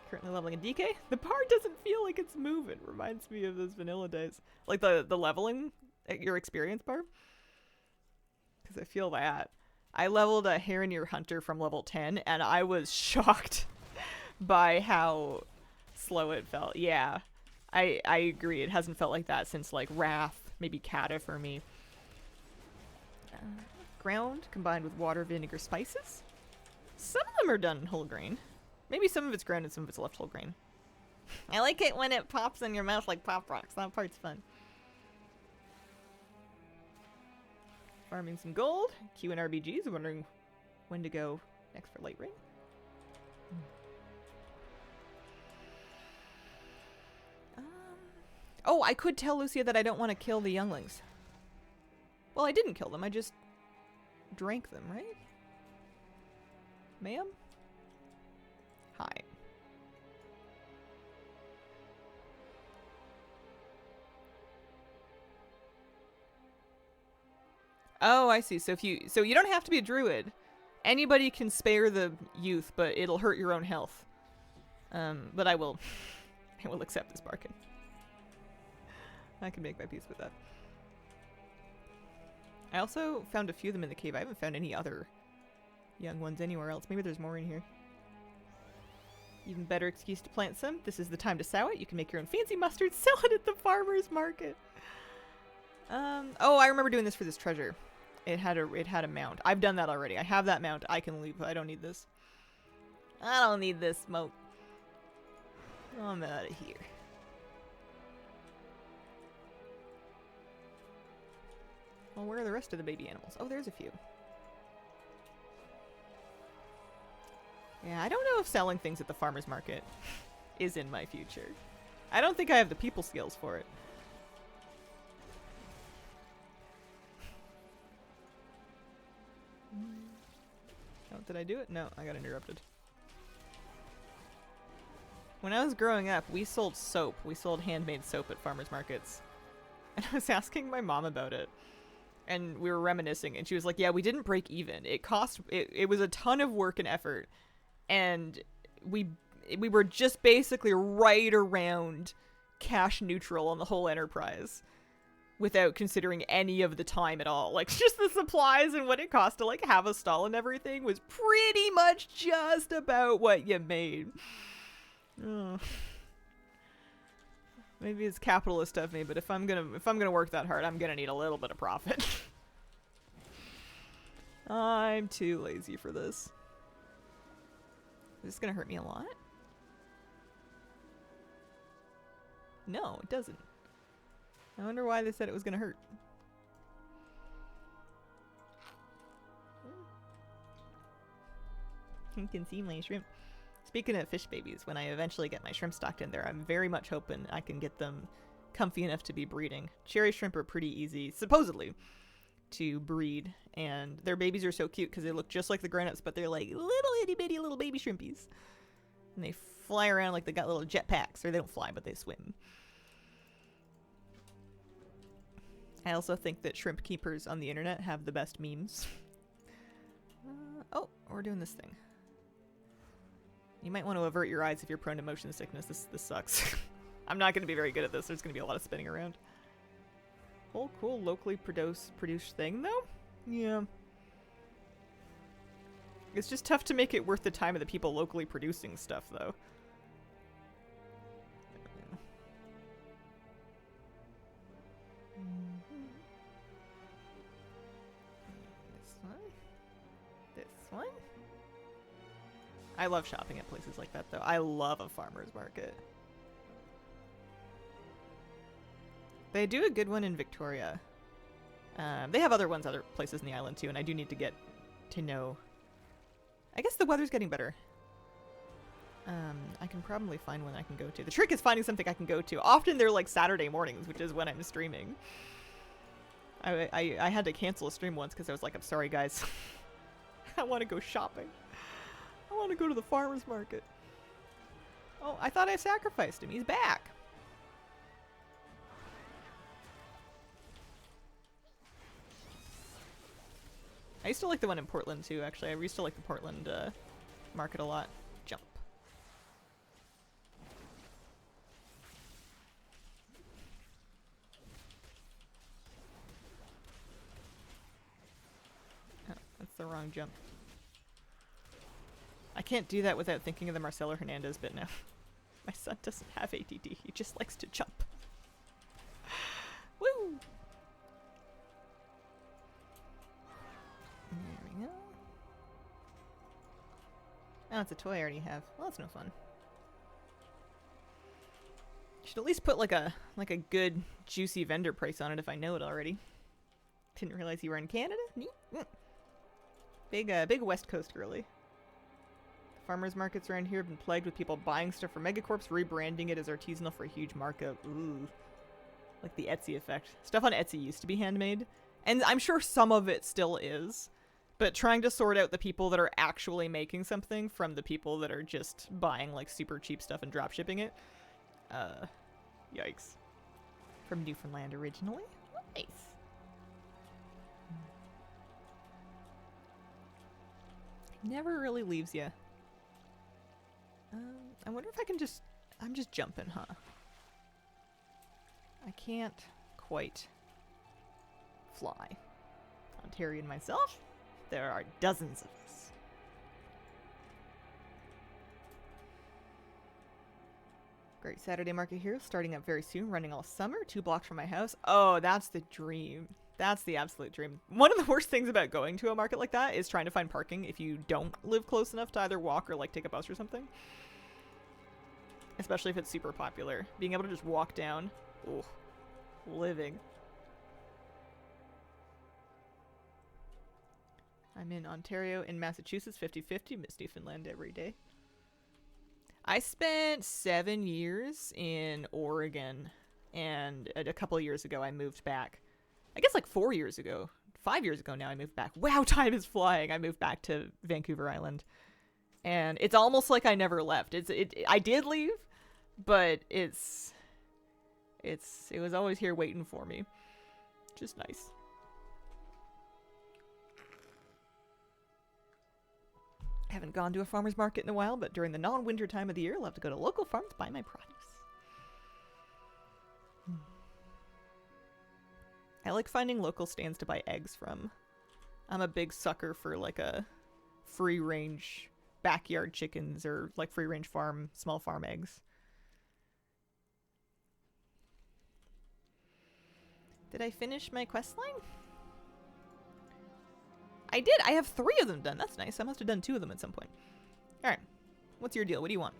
Currently leveling a DK. The bar doesn't feel like it's moving. Reminds me of those vanilla days. Like the leveling, your experience bar. because I feel that. I leveled a Heron Hunter from level 10, and I was shocked by how slow it felt. Yeah, I agree. It hasn't felt like that since, like, Wrath, maybe Kata for me. Ground combined with water, vinegar, spices. Some of them are done whole grain. Maybe some of it's ground and some of it's left whole grain. I like it when it pops in your mouth like Pop Rocks. That part's fun. Farming some gold. Q and RBGs. Wondering when to go next for Light Ring. Oh, I could tell Lucia that I don't want to kill the younglings. Well, I didn't kill them. I just drank them, right? Ma'am? Hi. Oh, I see. So you don't have to be a druid. Anybody can spare the youth, but it'll hurt your own health. But I will accept this bargain. I can make my peace with that. I also found a few of them in the cave. I haven't found any other young ones anywhere else. Maybe there's more in here. Even better excuse to plant some. This is the time to sow it. You can make your own fancy mustard, sell it at the farmer's market. Oh, I remember doing this for this treasure. It had a mount. I've done that already. I have that mount. I can leave. I don't need this. I don't need this smoke. I'm out of here. Well, where are the rest of the baby animals? Oh, there's a few. Yeah, I don't know if selling things at the farmer's market is in my future. I don't think I have the people skills for it. Oh, did I do it? No, I got interrupted. When I was growing up, we sold soap. We sold handmade soap at farmers markets. And I was asking my mom about it. And we were reminiscing, and she was like, yeah, we didn't break even. It was a ton of work and effort. And we were just basically right around cash neutral on the whole enterprise without considering any of the time at all. Like, just the supplies and what it cost to, like, have a stall and everything was pretty much just about what you made. Oh. Maybe it's capitalist of me, but if I'm gonna work that hard, I'm gonna need a little bit of profit. I'm too lazy for this. Is this gonna hurt me a lot? No, it doesn't. I wonder why they said it was gonna hurt. You can see my shrimp. Speaking of fish babies, when I eventually get my shrimp stocked in there, I'm very much hoping I can get them comfy enough to be breeding. Cherry shrimp are pretty easy, supposedly, to breed, and their babies are so cute because they look just like the grown-ups, but they're like little itty-bitty little baby shrimpies. And they fly around like they got little jetpacks, or they don't fly, but they swim. I also think that shrimp keepers on the internet have the best memes. Oh, we're doing this thing. You might want to avert your eyes if you're prone to motion sickness. This sucks. I'm not going to be very good at this. There's going to be a lot of spinning around. Whole cool locally produced thing, though? Yeah. It's just tough to make it worth the time of the people locally producing stuff, though. This one? This one? I love shopping at places like that, though. I love a farmer's market. They do a good one in Victoria. They have other ones other places in the island, too, and I do need to get to know. I guess the weather's getting better. I can probably find one I can go to. The trick is finding something I can go to. Often they're like Saturday mornings, which is when I'm streaming. I had to cancel a stream once because I was like, I'm sorry, guys. I want to go shopping. I want to go to the farmer's market. Oh, I thought I sacrificed him. He's back. I used to like the one in Portland, too, actually. I used to like the Portland market a lot. Jump. That's the wrong jump. I can't do that without thinking of the Marcelo Hernandez bit now. My son doesn't have ADD. He just likes to jump. Woo! There we go. Oh, it's a toy I already have. Well, that's no fun. Should at least put like a good juicy vendor price on it if I know it already. Didn't realize you were in Canada. Neat. Big West Coast girly. Farmers markets around here have been plagued with people buying stuff from Megacorps, rebranding it as artisanal for a huge markup. Ooh. Like the Etsy effect. Stuff on Etsy used to be handmade. And I'm sure some of it still is. But trying to sort out the people that are actually making something from the people that are just buying like super cheap stuff and drop shipping it. Yikes. From Newfoundland originally. Nice. Never really leaves you. I wonder if I can just... I'm just jumping, huh? I can't quite fly. Ontarian myself, there are dozens of us. Great Saturday market here, starting up very soon, running all summer, 2 blocks from my house. Oh, that's the dream. That's the absolute dream. One of the worst things about going to a market like that is trying to find parking if you don't live close enough to either walk or like take a bus or something. Especially if it's super popular. Being able to just walk down. Ooh. Living. I'm in Ontario and Massachusetts, 50-50. Miss Newfoundland every day. I spent 7 years in Oregon, and a couple of years ago I moved back. I guess like 4 years ago. 5 years ago now I moved back. Wow, time is flying. I moved back to Vancouver Island. And it's almost like I never left. I did leave, but it was always here waiting for me. Just nice. Haven't gone to a farmer's market in a while, but during the non-winter time of the year, I'll have to go to local farms to buy my produce. I like finding local stands to buy eggs from. I'm a big sucker for like a free-range backyard chickens or like free-range farm, small farm eggs. Did I finish my quest line? I did. I have 3 of them done. That's nice. I must have done 2 of them at some point. All right. What's your deal? What do you want?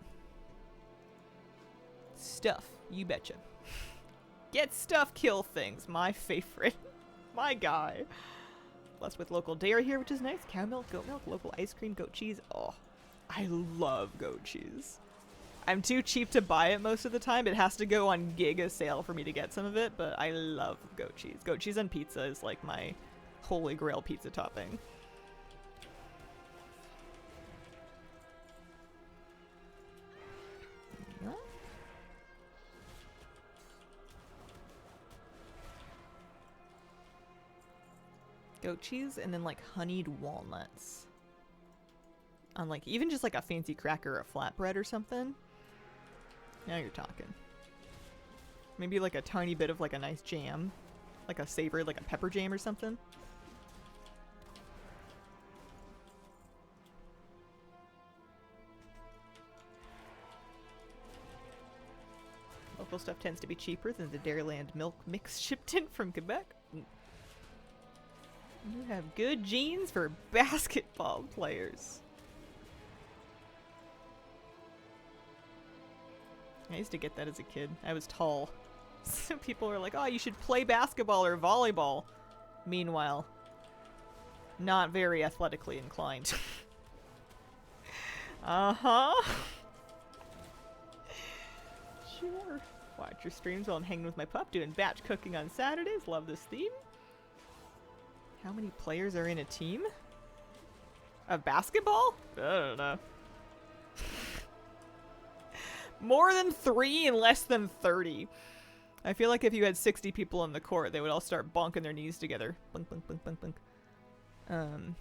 Stuff. You betcha. Get stuff, kill things. My favorite. My guy. Blessed with local dairy here, which is nice. Cow milk, goat milk, local ice cream, goat cheese. Oh, I love goat cheese. I'm too cheap to buy it most of the time. It has to go on giga sale for me to get some of it, but I love goat cheese. Goat cheese on pizza is like my holy grail pizza topping. Goat cheese and then like honeyed walnuts on like even just like a fancy cracker or a flatbread or something. Now you're talking. Maybe like a tiny bit of like a nice jam, like a savory, like a pepper jam or something. Local stuff tends to be cheaper than the Dairyland milk mix shipped in from Quebec. You have good genes for basketball players. I used to get that as a kid. I was tall. So people were like, oh, you should play basketball or volleyball. Meanwhile, not very athletically inclined. Uh-huh. Sure. Watch your streams while I'm hanging with my pup, doing batch cooking on Saturdays. Love this theme. How many players are in a team? Of basketball? I don't know. More than 3 and less than 30. I feel like if you had 60 people on the court, they would all start bonking their knees together. Bunk, bunk, bunk, bunk, bunk.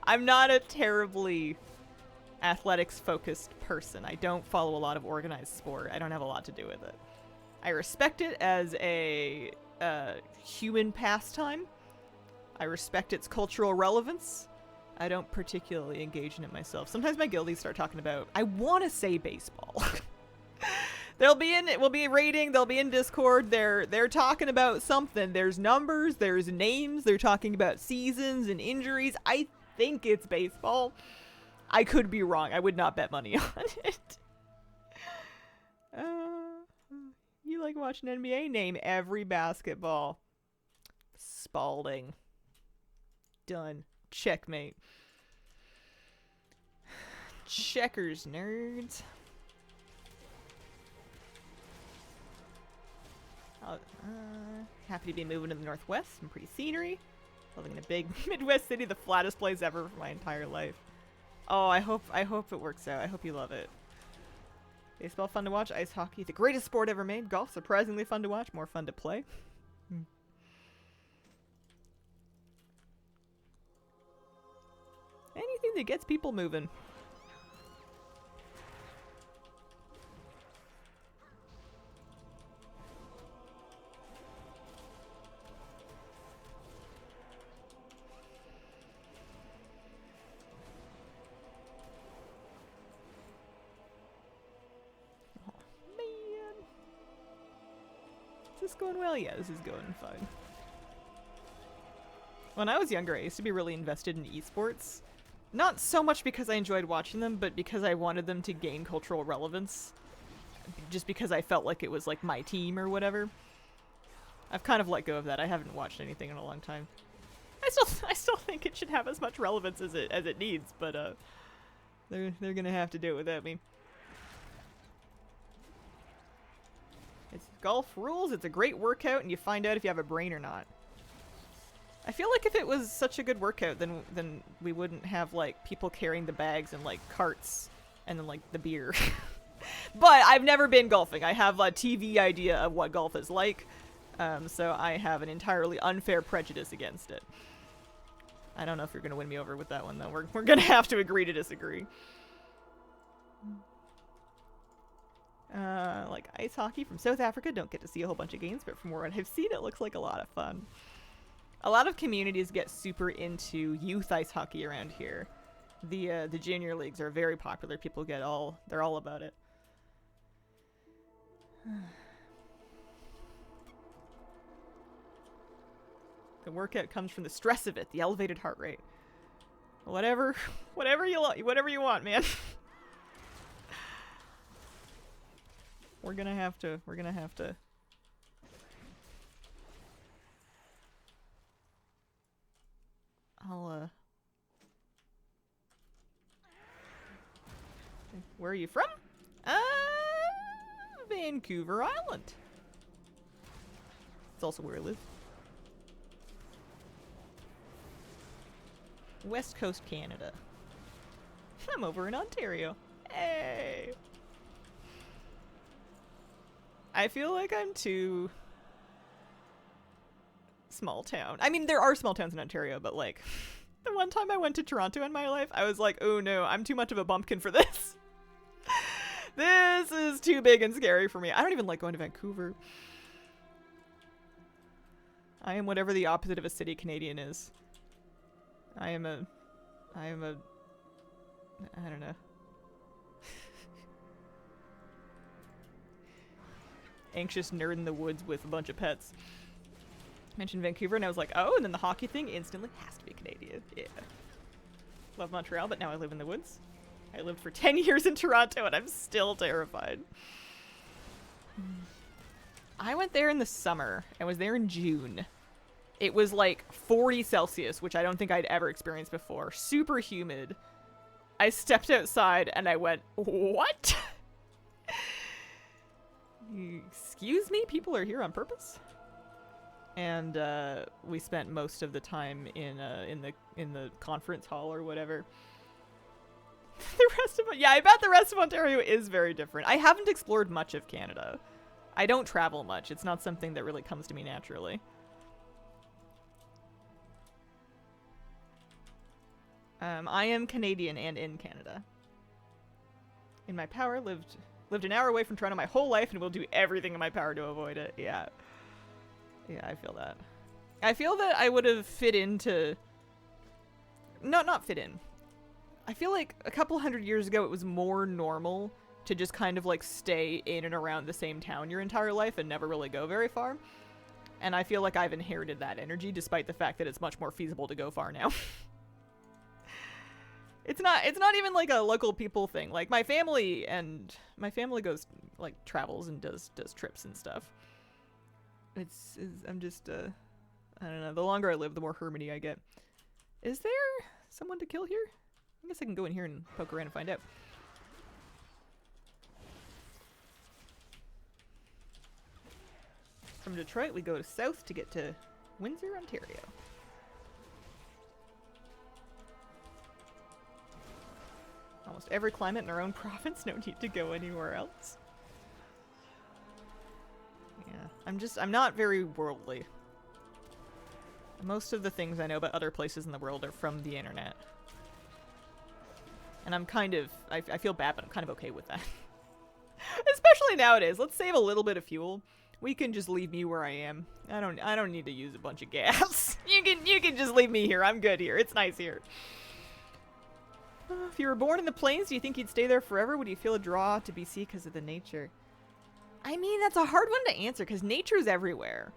I'm not a terribly athletics-focused person. I don't follow a lot of organized sport. I don't have a lot to do with it. I respect it as a human pastime, I respect its cultural relevance. I don't particularly engage in it myself. Sometimes my guildies start talking about, I want to say baseball. They'll be in it. We'll be raiding. They'll be in Discord. They're talking about something. There's numbers. There's names. They're talking about seasons and injuries. I think it's baseball. I could be wrong. I would not bet money on it. You like watching NBA? Name every basketball. Spalding. Done. Checkmate. Checkers, nerds. Happy to be moving to the Northwest. Some pretty scenery. Living in a big Midwest city, the flattest place ever for my entire life. Oh, I hope it works out. I hope you love it. Baseball fun to watch. Ice hockey, the greatest sport ever made. Golf, surprisingly fun to watch. More fun to play. Anything that gets people moving. Is this going well? Yeah, this is going fine. When I was younger, I used to be really invested in esports. Not so much because I enjoyed watching them, but because I wanted them to gain cultural relevance. Just because I felt like it was like my team or whatever. I've kind of let go of that. I haven't watched anything in a long time. I still think it should have as much relevance as it needs, but they're gonna have to do it without me. It's golf rules. It's a great workout, and you find out if you have a brain or not. I feel like if it was such a good workout, then we wouldn't have like people carrying the bags and like carts and then like the beer. But I've never been golfing. I have a TV idea of what golf is like, so I have an entirely unfair prejudice against it. I don't know if you're gonna win me over with that one though. We're gonna have to agree to disagree. Like ice hockey from South Africa. Don't get to see a whole bunch of games, but from what I've seen, it looks like a lot of fun. A lot of communities get super into youth ice hockey around here. The junior leagues are very popular. People they're all about it. The workout comes from the stress of it, the elevated heart rate. Whatever you want, man. We're gonna have to. Where are you from? Vancouver Island. It's also where I live. West Coast Canada. I'm over in Ontario. Hey! I feel like I'm too small town. I mean, there are small towns in Ontario, but like, the one time I went to Toronto in my life, I was like, oh no, I'm too much of a bumpkin for this. This is too big and scary for me. I don't even like going to Vancouver. I am whatever the opposite of a city Canadian is. I am a, I don't know. Anxious nerd in the woods with a bunch of pets. Mentioned Vancouver and I was like, oh, and then the hockey thing instantly has to be Canadian. Yeah. Love Montreal, but now I live in the woods. I lived for 10 years in Toronto and I'm still terrified. I went there in the summer. I was there in June. It was like 40 Celsius, which I don't think I'd ever experienced before. Super humid. I stepped outside and I went, what? Excuse me? People are here on purpose? And we spent most of the time in the conference hall or whatever. The rest of I bet the rest of Ontario is very different. I haven't explored much of Canada. I don't travel much. It's not something that really comes to me naturally. I am Canadian and in Canada. In my power, lived an hour away from Toronto my whole life and will do everything in my power to avoid it. Yeah. Yeah, I feel that. I feel that I would have fit into... No, not fit in. I feel like a couple hundred years ago it was more normal to just kind of like stay in and around the same town your entire life and never really go very far. And I feel like I've inherited that energy despite the fact that it's much more feasible to go far now. It's not even like a local people thing. Like my family goes like travels and does trips and stuff. I'm just I don't know. The longer I live, the more hermity I get. Is there someone to kill here? I guess I can go in here and poke around and find out. From Detroit, we go south to get to Windsor, Ontario. Almost every climate in our own province, no need to go anywhere else. Yeah, I'm not very worldly. Most of the things I know about other places in the world are from the internet. And I'm kind of, I feel bad, but I'm kind of okay with that. Especially nowadays. Let's save a little bit of fuel. We can just leave me where I am. I don't need to use a bunch of gas. You can just leave me here. I'm good here. It's nice here. If you were born in the plains, do you think you'd stay there forever? Would you feel a draw to BC because of the nature? I mean, that's a hard one to answer because nature's everywhere.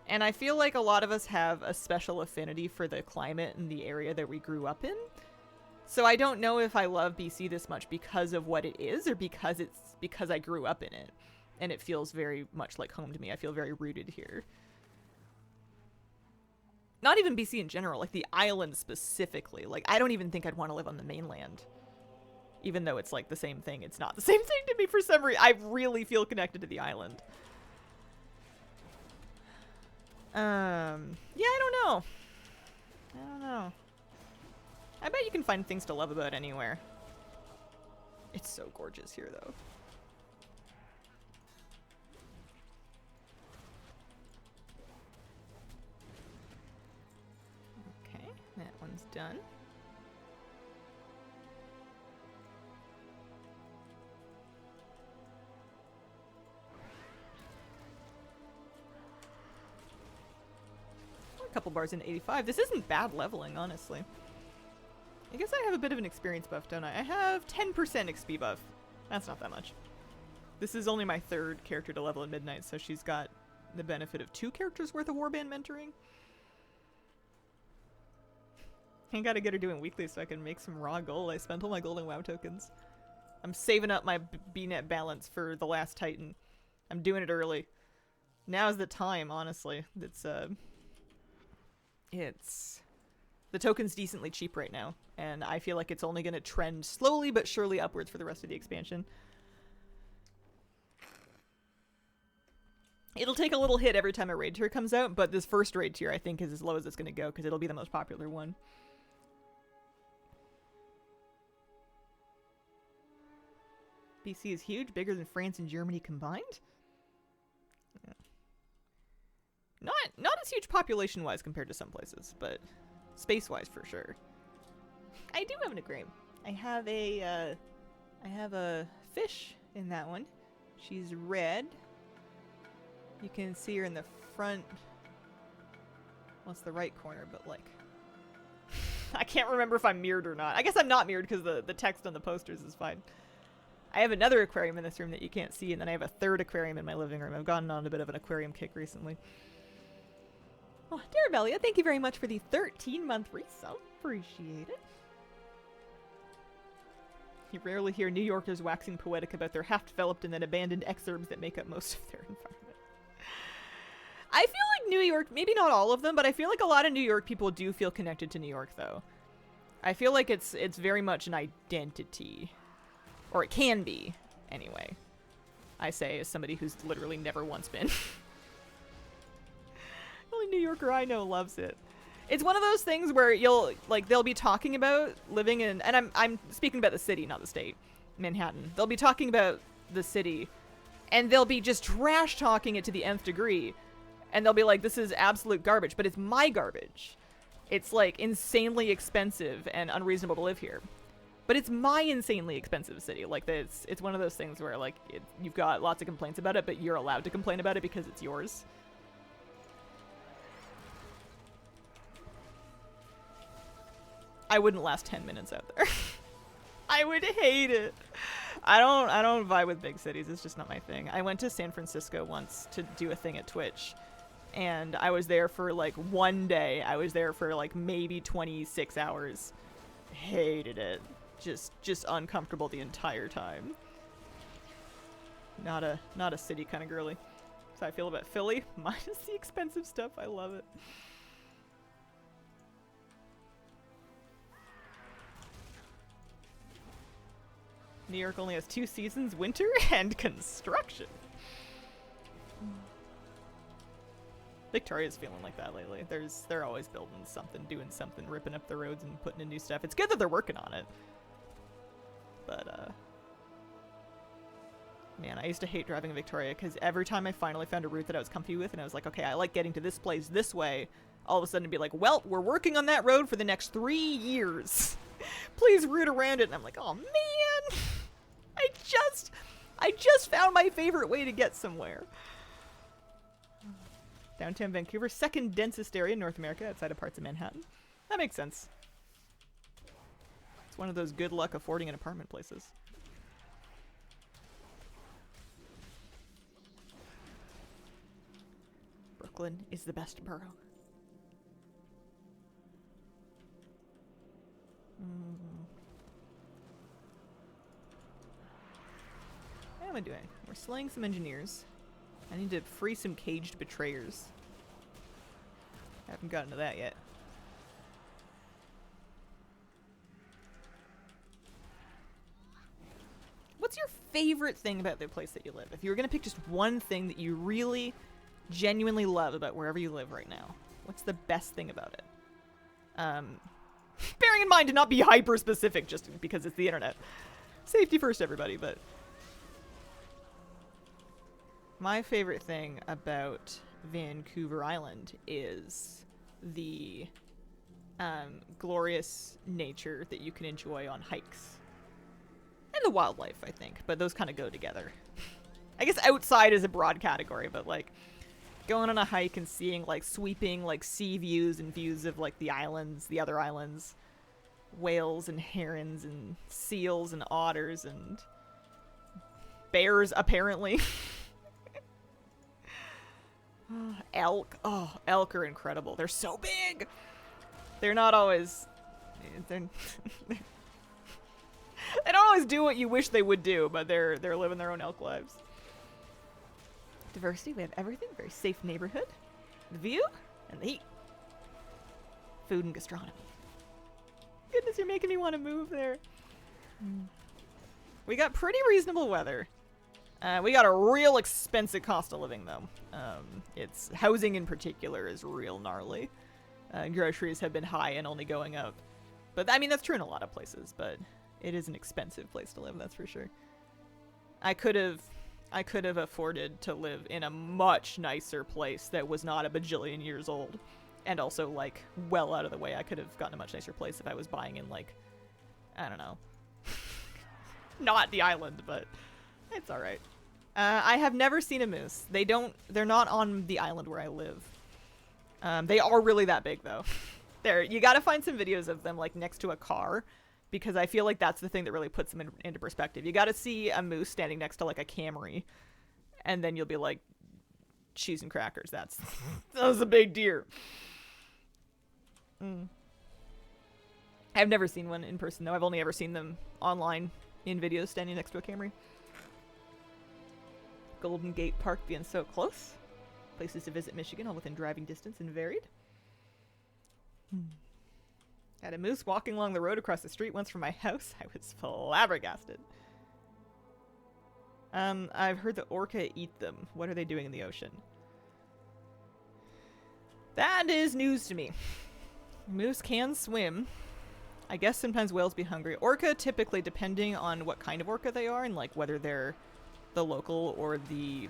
And I feel like a lot of us have a special affinity for the climate and the area that we grew up in. So I don't know if I love BC this much because of what it is or because I grew up in it. And it feels very much like home to me. I feel very rooted here. Not even BC in general, like the island specifically. Like, I don't even think I'd want to live on the mainland. Even though it's like the same thing. It's not the same thing to me for some reason. I really feel connected to the island. Yeah, I don't know. I bet you can find things to love about anywhere. It's so gorgeous here, though. Okay, that one's done. A couple bars in 85. This isn't bad leveling, honestly. I guess I have a bit of an experience buff, don't I? I have 10% XP buff. That's not that much. This is only my third character to level at midnight, so she's got the benefit of 2 characters worth of warband mentoring. I gotta get her doing weekly so I can make some raw gold. I spent all my golden WoW tokens. I'm saving up my B-net balance for the last Titan. I'm doing it early. Now's the time, honestly. The token's decently cheap right now, and I feel like it's only going to trend slowly but surely upwards for the rest of the expansion. It'll take a little hit every time a raid tier comes out, but this first raid tier I think is as low as it's going to go because it'll be the most popular one. BC is huge, bigger than France and Germany combined? Yeah. Not as huge population-wise compared to some places, but space-wise for sure. I do have an aquarium. I have a fish in that one. She's red. You can see her in the front. Well, it's the right corner, but like... I can't remember if I'm mirrored or not. I guess I'm not mirrored because the text on the posters is fine. I have another aquarium in this room that you can't see, and then I have a third aquarium in my living room. I've gotten on a bit of an aquarium kick recently. Oh, Darabelia, thank you very much for the 13-month resub. Appreciate it. You rarely hear New Yorkers waxing poetic about their half-developed and then abandoned exurbs that make up most of their environment. I feel like New York, maybe not all of them, but I feel like a lot of New York people do feel connected to New York, though. I feel like it's very much an identity. Or it can be, anyway. I say as somebody who's literally never once been. The only New Yorker I know loves it. It's one of those things where they'll be talking about living in, and I'm speaking about the city, not the state, Manhattan. They'll be talking about the city, and they'll be just trash talking it to the nth degree. And they'll be like, this is absolute garbage, but it's my garbage. It's like insanely expensive and unreasonable to live here. But it's my insanely expensive city. Like, it's one of those things where, like, you've got lots of complaints about it, but you're allowed to complain about it because it's yours. I wouldn't last 10 minutes out there. I would hate it. I don't vibe with big cities. It's just not my thing. I went to San Francisco once to do a thing at Twitch, and I was there for like one day. I was there for like maybe 26 hours. Hated it. Just uncomfortable the entire time. Not a city kind of girly. That's how I feel about Philly. Minus the expensive stuff. I love it. New York only has 2 seasons, winter and construction. Victoria's feeling like that lately. They're always building something, doing something, ripping up the roads and putting in new stuff. It's good that they're working on it. But, man, I used to hate driving in Victoria because every time I finally found a route that I was comfy with and I was like, okay, I like getting to this place this way, all of a sudden it'd be like, well, we're working on that road for the next 3 years. Please route around it. And I'm like, oh, man. I just found my favorite way to get somewhere. Downtown Vancouver, second densest area in North America outside of parts of Manhattan. That makes sense. It's one of those good luck affording an apartment places. Brooklyn is the best borough. What am I doing? We're slaying some engineers. I need to free some caged betrayers. Haven't gotten to that yet. What's your favorite thing about the place that you live? If you were going to pick just one thing that you really, genuinely love about wherever you live right now, what's the best thing about it? Bearing in mind to not be hyper-specific just because it's the internet. Safety first, everybody, but... My favorite thing about Vancouver Island is the glorious nature that you can enjoy on hikes. And the wildlife, I think, but those kind of go together. I guess outside is a broad category, but like going on a hike and seeing like sweeping like sea views and views of like the islands, the other islands, whales and herons and seals and otters and bears apparently. Elk. Oh, elk are incredible. They're so big. They're not always... they don't always do what you wish they would do, but they're living their own elk lives. Diversity. We have everything. Very safe neighborhood. The view and the heat. Food and gastronomy. Goodness, you're making me want to move there. We got pretty reasonable weather. We got a real expensive cost of living, though. It's housing in particular is real gnarly. Groceries have been high and only going up. But, I mean, that's true in a lot of places, but it is an expensive place to live, that's for sure. I could have afforded to live in a much nicer place that was not a bajillion years old. And also, like, well out of the way. I could have gotten a much nicer place if I was buying in, like, I don't know. Not the island, but it's alright. I have never seen a moose. They're not on the island where I live. They are really that big, though. You gotta find some videos of them, like, next to a car, because I feel like that's the thing that really puts them into perspective. You gotta see a moose standing next to, like, a Camry, and then you'll be like, cheese and crackers, that was a big deer. I've never seen one in person, though. I've only ever seen them online in videos standing next to a Camry. Golden Gate Park being so close. Places to visit Michigan, all within driving distance and varied. Had a moose walking along the road across the street once from my house. I was flabbergasted. I've heard the orca eat them. What are they doing in the ocean? That is news to me. Moose can swim. I guess sometimes whales be hungry. Orca typically, depending on what kind of orca they are and like whether they're the local or the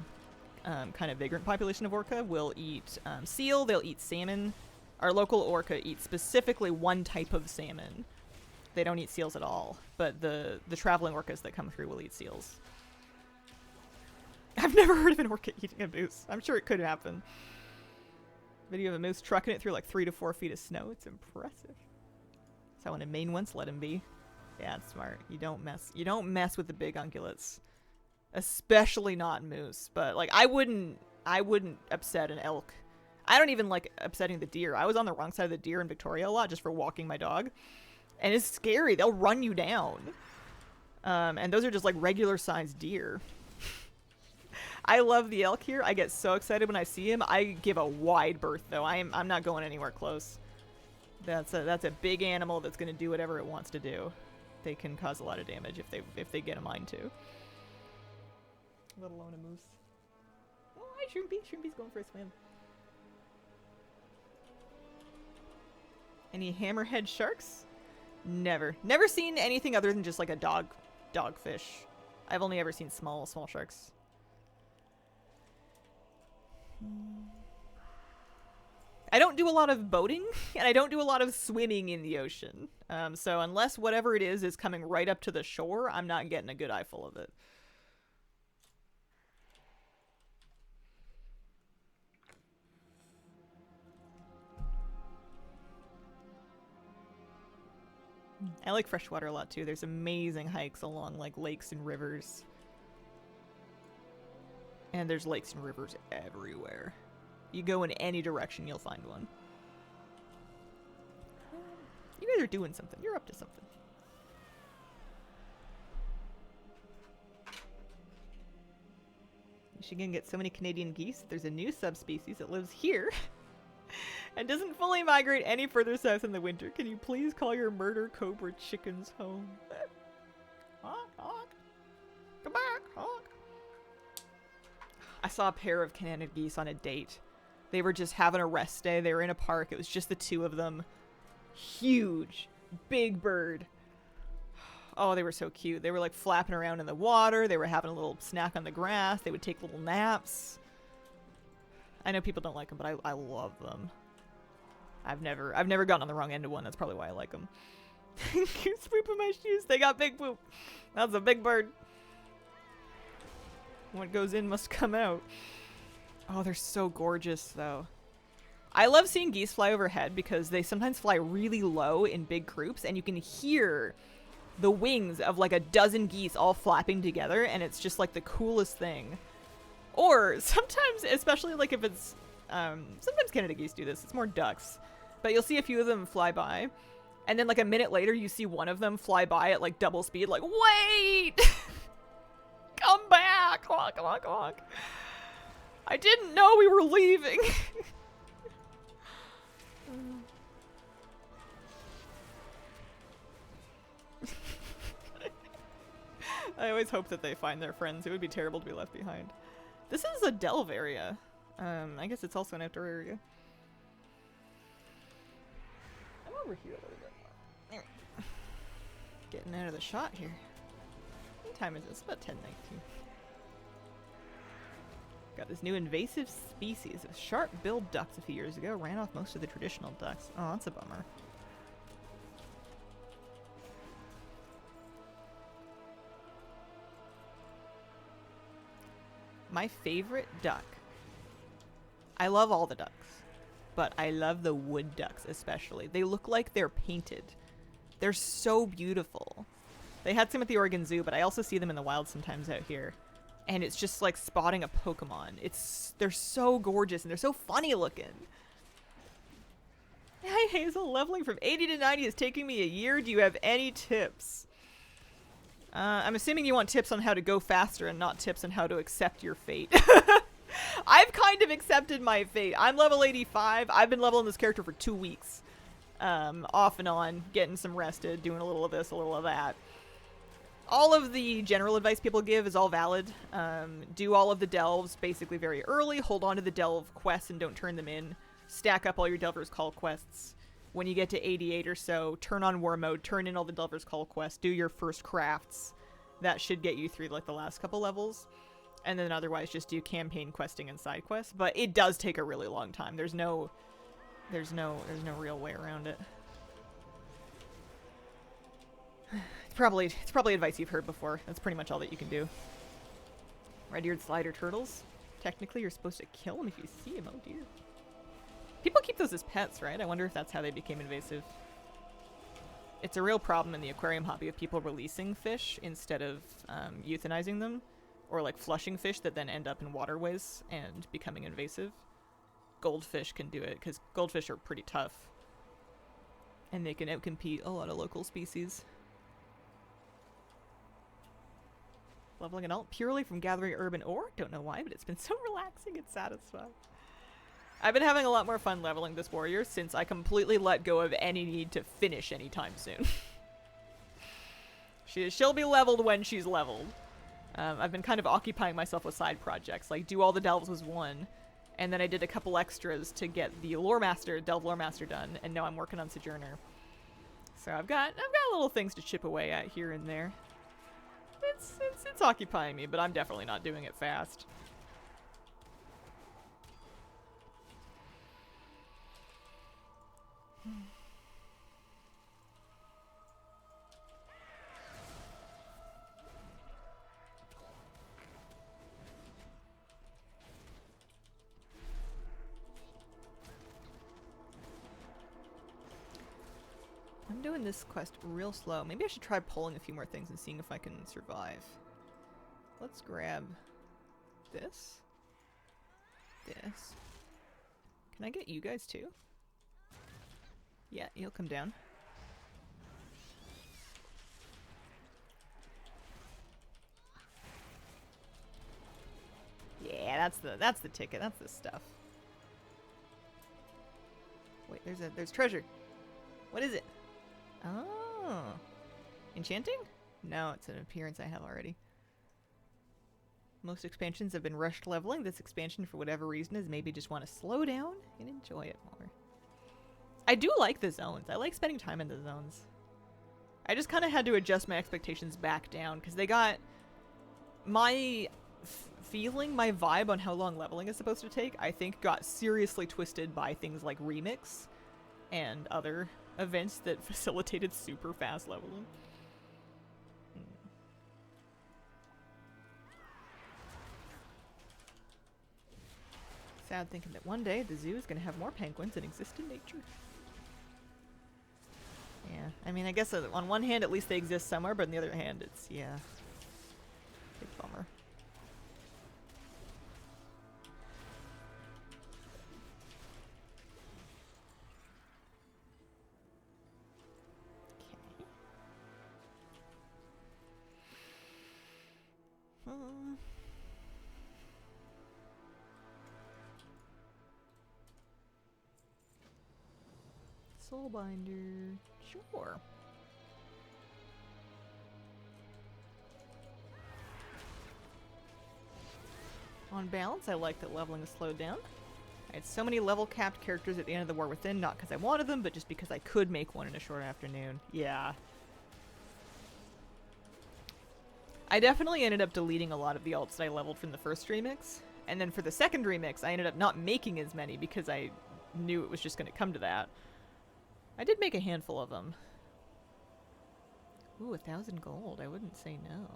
kind of vagrant population of orca, will eat seal, they'll eat salmon. Our local orca eats specifically one type of salmon. They don't eat seals at all, but the traveling orcas that come through will eat seals. I've never heard of an orca eating a moose. I'm sure it could happen. Video of a moose trucking it through like 3 to 4 feet of snow. It's impressive. So when a main once, let him be. Yeah, it's smart. You don't mess with the big ungulates. Especially not moose. But like I wouldn't upset an elk. I don't even like upsetting the deer. I was on the wrong side of the deer in Victoria a lot just for walking my dog. And it's scary. They'll run you down. And those are just like regular sized deer. I love the elk here. I get so excited when I see him. I give a wide berth though. I'm not going anywhere close. That's a big animal that's going to do whatever it wants to do. They can cause a lot of damage if they get a mind to. Let alone a moose. Oh, hi Shrimpy. Shrimpy's going for a swim. Any hammerhead sharks? Never seen anything other than just like a dogfish. I've only ever seen small sharks. I don't do a lot of boating, and I don't do a lot of swimming in the ocean. So unless whatever it is coming right up to the shore, I'm not getting a good eyeful of it. I like freshwater a lot too. There's amazing hikes along like lakes and rivers. And there's lakes and rivers everywhere. You go in any direction, you'll find one. You guys are doing something. You're up to something. Michigan gets so many Canadian geese. There's a new subspecies that lives here and doesn't fully migrate any further south in the winter. Can you please call your murder cobra chickens home? Honk, honk. Come back, honk. I saw a pair of Canadian geese on a date. They were just having a rest day. They were in a park. It was just the two of them. Huge. Big bird. Oh, they were so cute. They were like flapping around in the water. They were having a little snack on the grass. They would take little naps. I know people don't like them, but I love them. I've never gotten on the wrong end of one. That's probably why I like them. Goose poop in my shoes. They got big poop. That's a big bird. What goes in must come out. Oh, they're so gorgeous, though. I love seeing geese fly overhead because they sometimes fly really low in big groups, and you can hear the wings of like a dozen geese all flapping together, and it's just like the coolest thing. Or sometimes, especially like if it's, sometimes Canada geese do this, it's more ducks, but you'll see a few of them fly by, and then like a minute later you see one of them fly by at like double speed, like, wait! Come back! Honk, honk, honk. I didn't know we were leaving. I always hope that they find their friends. It would be terrible to be left behind. This is a delve area. I guess it's also an outdoor area. I'm over here a little bit. Anyway. Getting out of the shot here. What time is it? It's about 10:19. Got this new invasive species of sharp-billed ducks a few years ago. Ran off most of the traditional ducks. Oh, that's a bummer. My favorite duck. I love all the ducks, but I love the wood ducks especially. They look like they're painted. They're so beautiful. They had some at the Oregon Zoo, but I also see them in the wild sometimes out here. And it's just like spotting a Pokemon. They're so gorgeous and they're so funny looking. Hi Hazel, leveling from 80 to 90 is taking me a year. Do you have any tips? I'm assuming you want tips on how to go faster and not tips on how to accept your fate. I've kind of accepted my fate. I'm level 85. I've been leveling this character for 2 weeks. Off and on, getting some rested, doing a little of this, a little of that. All of the general advice people give is all valid. Do all of the delves basically very early. Hold on to the delve quests and don't turn them in. Stack up all your Delver's Call quests. When you get to 88 or so, turn on war mode, turn in all the Delver's Call quests, do your first crafts. That should get you through like the last couple levels. And then otherwise just do campaign questing and side quests. But it does take a really long time. There's no real way around it. It's probably advice you've heard before. That's pretty much all that you can do. Red-eared slider turtles. Technically, you're supposed to kill them if you see them. Oh dear. People keep those as pets, right? I wonder if that's how they became invasive. it's a real problem in the aquarium hobby of people releasing fish instead of euthanizing them, or like flushing fish that then end up in waterways and becoming invasive. Goldfish can do it because goldfish are pretty tough and they can outcompete a lot of local species. Leveling adult purely from gathering urban ore. Don't know why, but it's been so relaxing and satisfying. I've been having a lot more fun leveling this warrior since I completely let go of any need to finish anytime soon. She'll be leveled when she's leveled. I've been kind of occupying myself with side projects, like do all the delves was one, and then I did a couple extras to get the Delve Lore Master done, and now I'm working on Sojourner. So I've got little things to chip away at here and there. It's occupying me, but I'm definitely not doing it fast. I'm doing this quest real slow. Maybe I should try pulling a few more things and seeing if I can survive. Let's grab this. This. Can I get you guys too? Yeah, you'll come down. Yeah, that's the ticket. That's the stuff. Wait, there's treasure. What is it? Oh. Enchanting? No, it's an appearance I have already. Most expansions have been rushed leveling. This expansion, for whatever reason, is maybe just want to slow down and enjoy it more. I do like the zones. I like spending time in the zones. I just kind of had to adjust my expectations back down because they got my feeling, my vibe on how long leveling is supposed to take, I think got seriously twisted by things like Remix and other events that facilitated super fast leveling. Sad thinking that one day the zoo is going to have more penguins than exist in nature. Yeah, I mean, I guess on one hand at least they exist somewhere, but on the other hand it's, yeah, big bummer. Soulbinder, sure. On balance, I like that leveling is slowed down. I had so many level capped characters at the end of the War Within, not because I wanted them, but just because I could make one in a short afternoon. Yeah. I definitely ended up deleting a lot of the alts that I leveled from the first remix. And then for the second remix, I ended up not making as many because I knew it was just going to come to that. I did make a handful of them. Ooh, 1,000 gold. I wouldn't say no.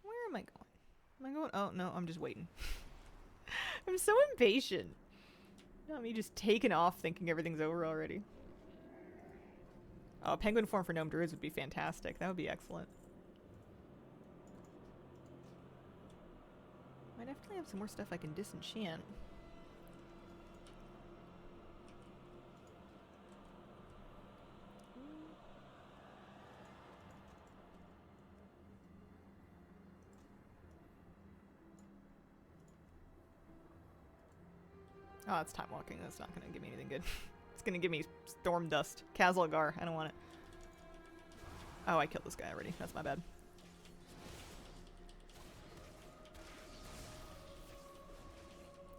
Where am I going? Am I going? Oh, no, I'm just waiting. I'm so impatient. Not me just taking off thinking everything's over already. Oh, penguin form for gnome druids would be fantastic. That would be excellent. I definitely have some more stuff I can disenchant. Oh, it's time walking. That's not going to give me anything good. It's going to give me storm dust. Kazalgar. I don't want it. Oh, I killed this guy already. That's my bad.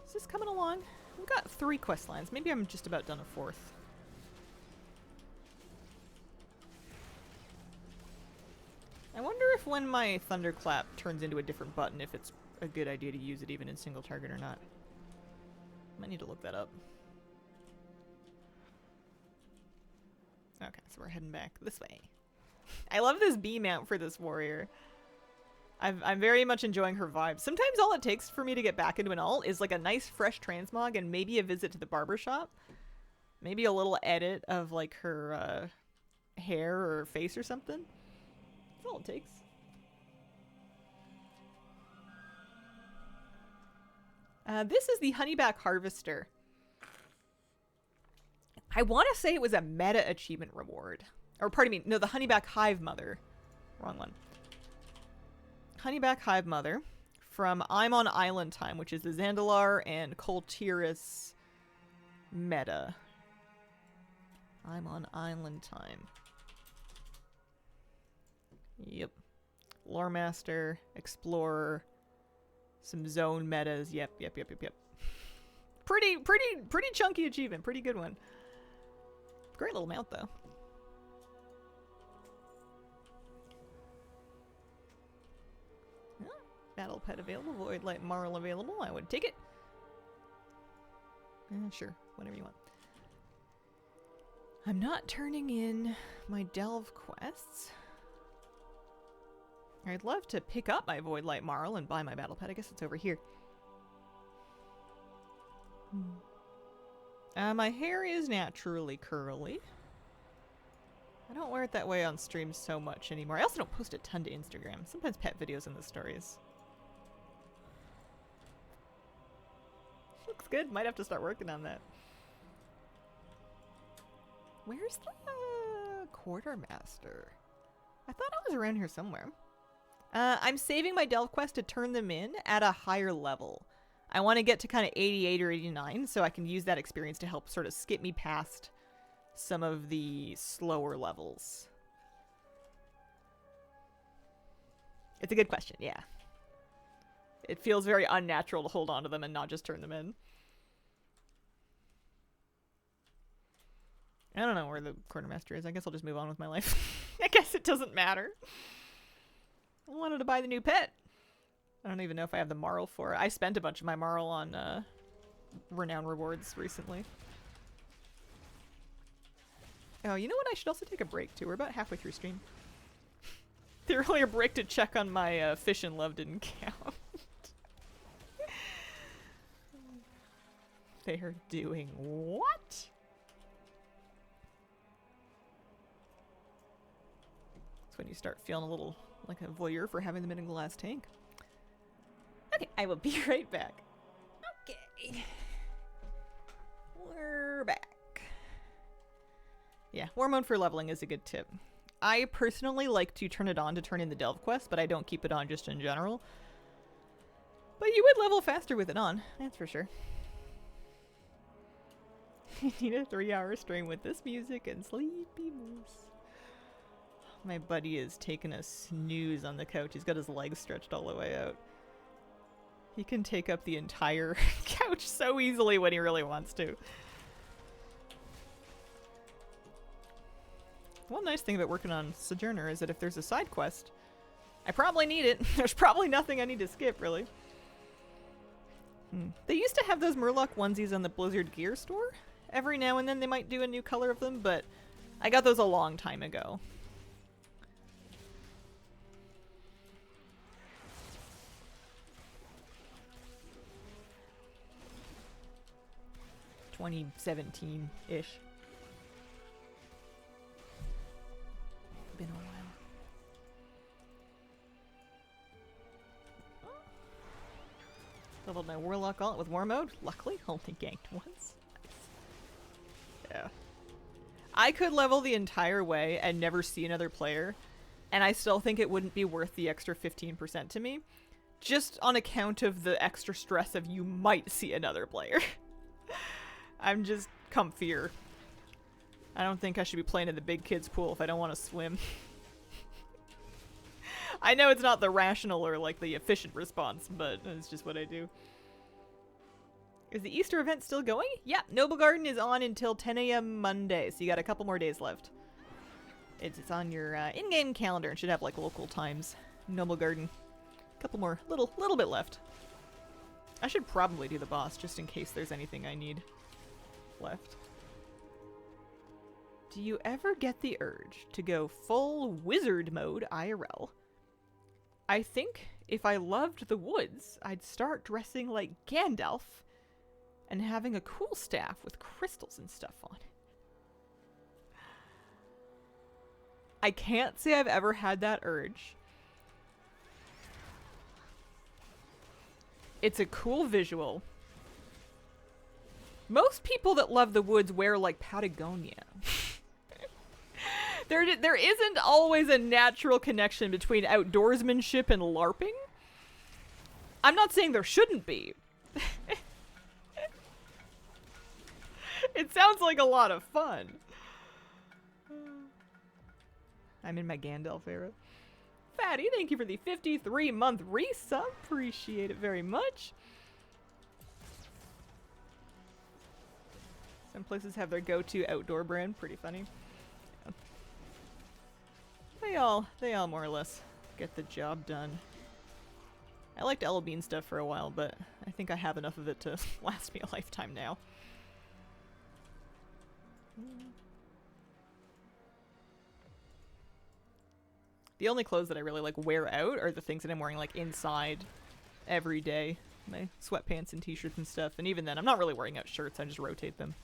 Is this coming along? We've got 3 quest lines. Maybe I'm just about done a 4th. I wonder if when my thunderclap turns into a different button, if it's a good idea to use it even in single target or not. Might need to look that up. Okay, so we're heading back this way. I love this bee mount for this warrior. I'm very much enjoying her vibe. Sometimes all it takes for me to get back into an alt is like a nice fresh transmog and maybe a visit to the barber shop. Maybe a little edit of like her hair or face or something. That's all it takes. This is the Honeyback Harvester. I want to say it was a meta achievement reward. Or pardon me, no, the Honeyback Hive Mother. Wrong one. Honeyback Hive Mother from I'm on Island Time, which is the Zandalar and Coltiris meta. I'm on Island Time. Yep. Lore Master, Explorer, some zone metas. Yep. Pretty chunky achievement. Pretty good one. Great little mount, though. Battle pet available. Void Light Marl available. I would take it. Sure. Whatever you want. I'm not turning in my Delve quests. I'd love to pick up my Void Light Marl and buy my battle pet. I guess it's over here. My hair is naturally curly. I don't wear it that way on stream so much anymore. I also don't post a ton to Instagram. Sometimes pet videos in the stories. Looks good. Might have to start working on that. Where's the quartermaster? I thought I was around here somewhere. I'm saving my Delve quest to turn them in at a higher level. I want to get to kind of 88 or 89 so I can use that experience to help sort of skip me past some of the slower levels. It's a good question, yeah. It feels very unnatural to hold on to them and not just turn them in. I don't know where the quartermaster is. I guess I'll just move on with my life. I guess it doesn't matter. I wanted to buy the new pet. I don't even know if I have the Marl for it. I spent a bunch of my Marl on renown rewards recently. Oh, you know what? I should also take a break too. We're about halfway through stream. The earlier break to check on my fish and love didn't count. They're doing what? That's when you start feeling a little like a voyeur for having them in a glass tank. Okay, I will be right back. Okay. We're back. Yeah, war mode for leveling is a good tip. I personally like to turn it on to turn in the Delve quest, but I don't keep it on just in general. But you would level faster with it on, that's for sure. You need a 3-hour stream with this music and Sleepy Moose. My buddy is taking a snooze on the couch. He's got his legs stretched all the way out. He can take up the entire couch so easily when he really wants to. One nice thing about working on Sojourner is that if there's a side quest, I probably need it. There's probably nothing I need to skip, really. They used to have those Murloc onesies on the Blizzard Gear store. Every now and then they might do a new color of them, but I got those a long time ago. ...2017-ish. Been a while. Leveled my Warlock Gauntlet with War Mode. Luckily, only ganked once. Yeah. I could level the entire way and never see another player, and I still think it wouldn't be worth the extra 15% to me, just on account of the extra stress of you might see another player. I'm just comfier. I don't think I should be playing in the big kids pool if I don't want to swim. I know it's not the rational or like the efficient response, but it's just what I do. Is the Easter event still going? Yeah, Noble Garden is on until 10 a.m. Monday, so you got a couple more days left. It's on your in-game calendar and should have like local times. Noble Garden. A couple more, little bit left. I should probably do the boss just in case there's anything I need left. Do you ever get the urge to go full wizard mode IRL? I think if I loved the woods, I'd start dressing like Gandalf and having a cool staff with crystals and stuff on it. I can't say I've ever had that urge. It's a cool visual. Most people that love the woods wear like Patagonia. There isn't always a natural connection between outdoorsmanship and LARPing. I'm not saying there shouldn't be. It sounds like a lot of fun. I'm in my Gandalf era. Fatty, thank you for the 53-month resub. Appreciate it very much. Some places have their go-to outdoor brand. Pretty funny. Yeah. They all more or less get the job done. I liked Ella Bean stuff for a while, but I think I have enough of it to last me a lifetime now. The only clothes that I really like wear out are the things that I'm wearing like inside every day. My sweatpants and t-shirts and stuff. And even then, I'm not really wearing out shirts. I just rotate them.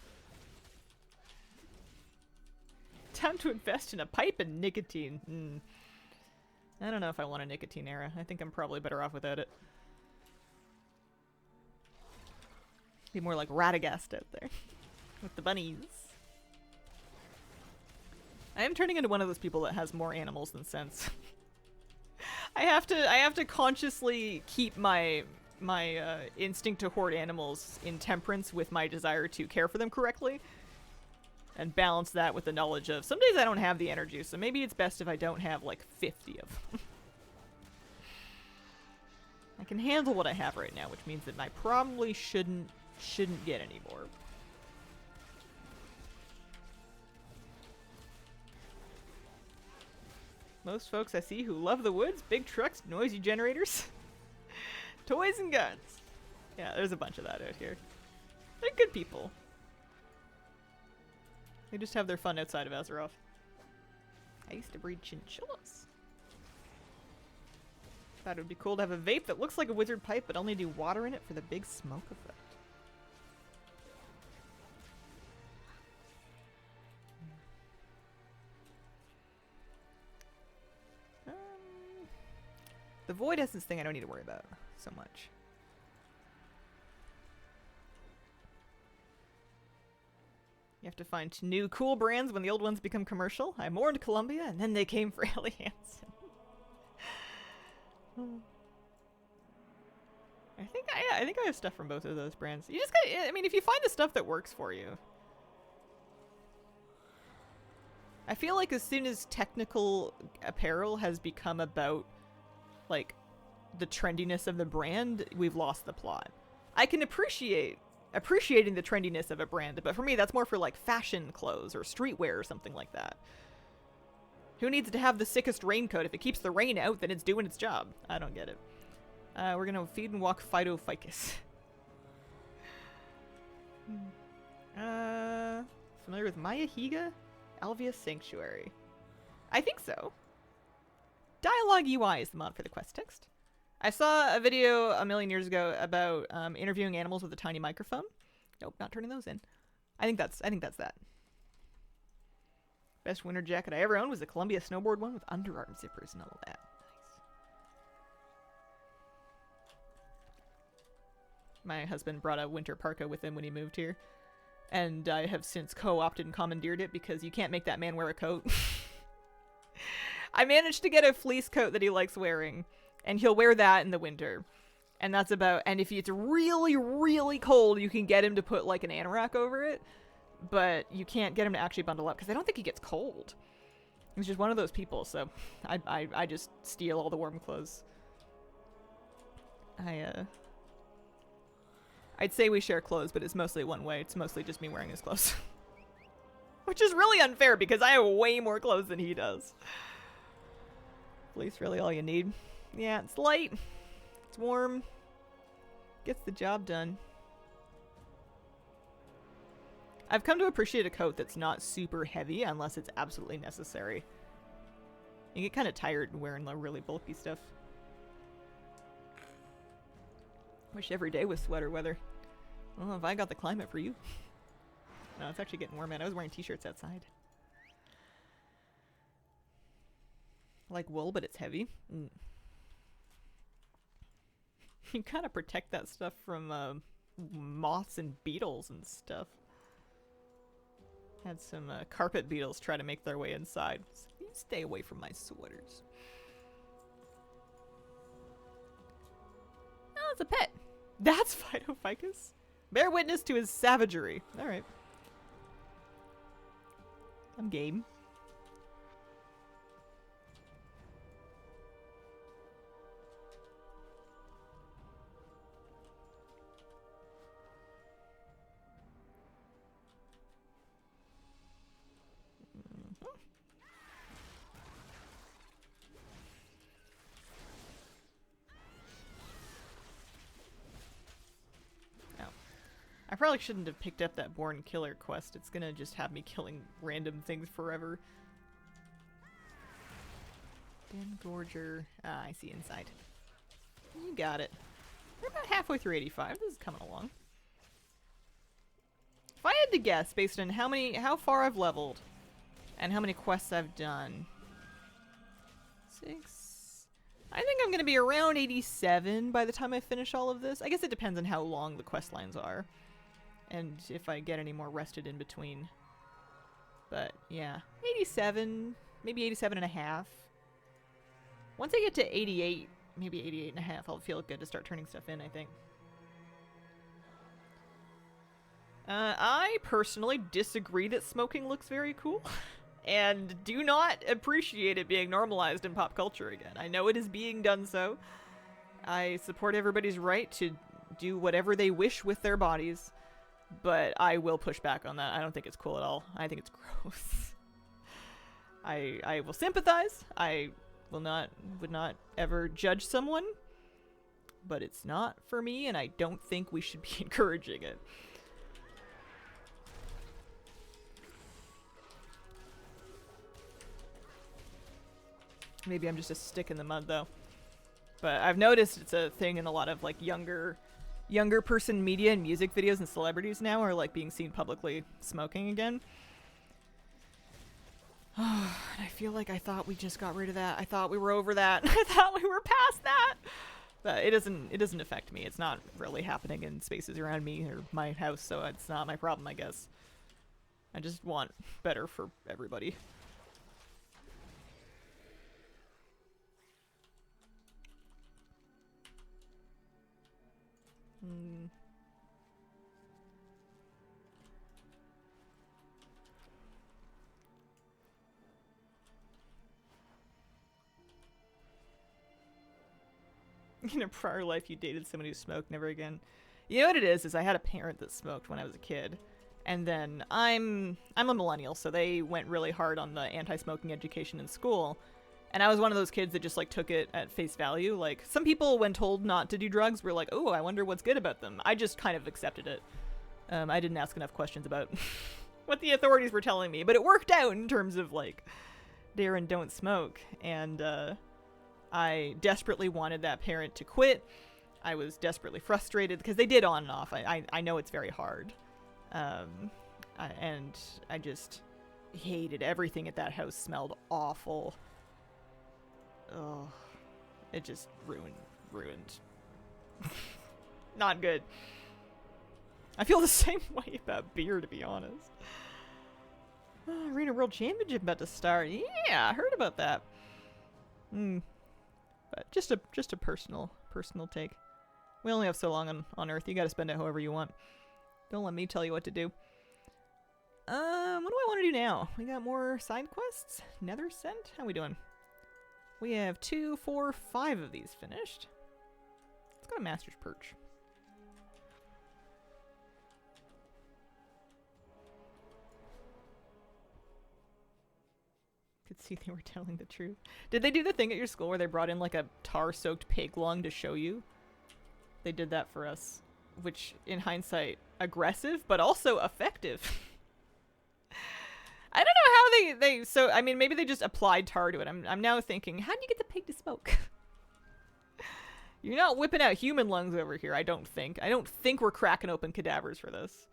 Time to invest in a pipe and nicotine. I don't know if I want a nicotine era. I think I'm probably better off without it. Be more like Radagast out there. With the bunnies. I am turning into one of those people that has more animals than sense. I have to consciously keep my instinct to hoard animals in temperance with my desire to care for them correctly. And balance that with the knowledge of some days I don't have the energy, so maybe it's best if I don't have like 50 of them. I can handle what I have right now, which means that I probably shouldn't get any more. Most folks I see who love the woods, big trucks, noisy generators, toys and guns. Yeah, there's a bunch of that out here. They're good people. They just have their fun outside of Azeroth. I used to breed chinchillas. Thought it would be cool to have a vape that looks like a wizard pipe but only do water in it for the big smoke effect. The Void Essence thing I don't need to worry about so much. You have to find new cool brands when the old ones become commercial. I mourned Columbia, and then they came for Ellie Hansen. I think I have stuff from both of those brands. You just gotta, I mean, if you find the stuff that works for you. I feel like as soon as technical apparel has become about, like, the trendiness of the brand, we've lost the plot. I can appreciating the trendiness of a brand, but for me that's more for like fashion clothes or streetwear or something like that. Who needs to have the sickest raincoat? If it keeps the rain out, then it's doing its job. I don't get it. We're gonna feed and walk Phytoficus. Familiar with Mayahiga? Alvius Sanctuary. I think so. Dialogue UI is the mod for the quest text. I saw a video a million years ago about interviewing animals with a tiny microphone. Nope, not turning those in. I think that's that. Best winter jacket I ever owned was the Columbia snowboard one with underarm zippers and all that. Nice. My husband brought a winter parka with him when he moved here, and I have since co-opted and commandeered it because you can't make that man wear a coat. I managed to get a fleece coat that he likes wearing. And he'll wear that in the winter. And that's about... And if it's really, really cold, you can get him to put, like, an anorak over it. But you can't get him to actually bundle up, because I don't think he gets cold. He's just one of those people, so I just steal all the warm clothes. I'd say we share clothes, but it's mostly one way. It's mostly just me wearing his clothes. Which is really unfair, because I have way more clothes than he does. Fleece really all you need. Yeah, it's light, it's warm, gets the job done. I've come to appreciate a coat that's not super heavy unless it's absolutely necessary. You get kind of tired wearing the really bulky stuff. Wish every day was sweater weather. I don't know if I got the climate for you. No, it's actually getting warm, man. I was wearing t-shirts outside. I like wool, but it's heavy. Mm. You gotta protect that stuff from moths and beetles and stuff. Had some carpet beetles try to make their way inside. So you stay away from my sweaters. Oh, it's a pet. That's Phytoficus. Bear witness to his savagery. Alright. I'm game. I probably shouldn't have picked up that Born Killer quest. It's gonna just have me killing random things forever. Den Gorger. Ah, I see inside. You got it. We're about halfway through 85. This is coming along. If I had to guess, based on how far I've leveled, and how many quests I've done, 6. I think I'm gonna be around 87 by the time I finish all of this. I guess it depends on how long the quest lines are. And if I get any more rested in between. But yeah, 87, maybe 87 and a half. Once I get to 88, maybe 88 and a half, I'll feel good to start turning stuff in, I think. I personally disagree that smoking looks very cool. And do not appreciate it being normalized in pop culture again. I know it is being done so. I support everybody's right to do whatever they wish with their bodies. But I will push back on that. I don't think it's cool at all. I think it's gross. I will sympathize. I would not ever judge someone. But it's not for me, and I don't think we should be encouraging it. Maybe I'm just a stick in the mud, though. But I've noticed it's a thing in a lot of, like, younger person media and music videos and celebrities now are like being seen publicly smoking again. And I feel like I thought we just got rid of that. I thought we were over that. I thought we were past that. But it doesn't affect me. It's not really happening in spaces around me or my house, so it's not my problem, I guess. I just want better for everybody. In a prior life, you dated somebody who smoked. Never again. You know what it is I had a parent that smoked when I was a kid. And then I'm a millennial, so they went really hard on the anti-smoking education in school. And I was one of those kids that just like took it at face value. Like some people, when told not to do drugs, were like, "Oh, I wonder what's good about them." I just kind of accepted it. I didn't ask enough questions about what the authorities were telling me, but it worked out in terms of like, Darren, don't smoke. And I desperately wanted that parent to quit. I was desperately frustrated because they did on and off. I know it's very hard. And I just hated everything at that house. Smelled awful. Oh, it just ruined. Not good. I feel the same way about beer, to be honest. Arena World Championship about to start. Yeah, I heard about that. But just a personal take. We only have so long on Earth. You got to spend it however you want. Don't let me tell you what to do. What do I want to do now? We got more side quests. Nether Scent. How we doing? We have 2, 4, 5 of these finished. Let's go to Master's Perch. Could see they were telling the truth. Did they do the thing at your school where they brought in like a tar-soaked pig lung to show you? They did that for us, which in hindsight, aggressive, but also effective. I don't know how they so I mean maybe they just applied tar to it. I'm now thinking, how do you get the pig to smoke? You're not whipping out human lungs over here, I don't think. I don't think we're cracking open cadavers for this.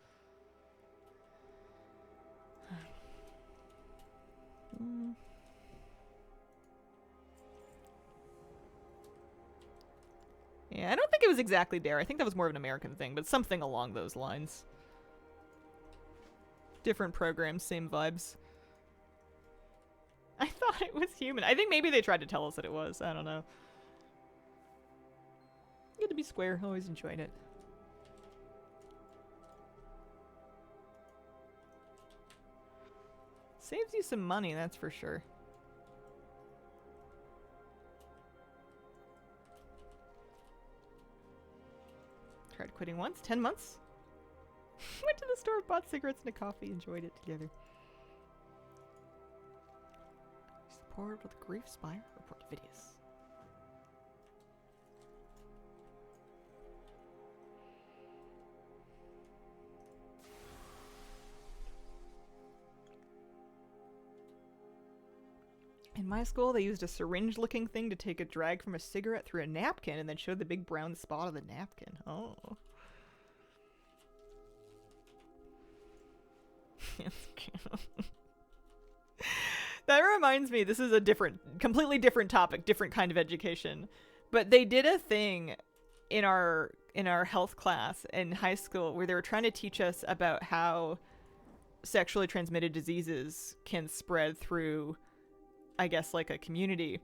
Yeah, I don't think it was exactly Dare. I think that was more of an American thing, but something along those lines. Different programs, same vibes. I thought it was human. I think maybe they tried to tell us that it was. I don't know. Good to be square. Always enjoyed it. Saves you some money, that's for sure. Tried quitting once. 10 months. Went to the store, bought cigarettes and a coffee, enjoyed it together. Support with Grief Spire. Report videos. In my school, they used a syringe-looking thing to take a drag from a cigarette through a napkin and then showed the big brown spot of the napkin. Oh. That reminds me, this is a completely different topic, different kind of education. But they did a thing in our health class in high school where they were trying to teach us about how sexually transmitted diseases can spread through, I guess, like a community.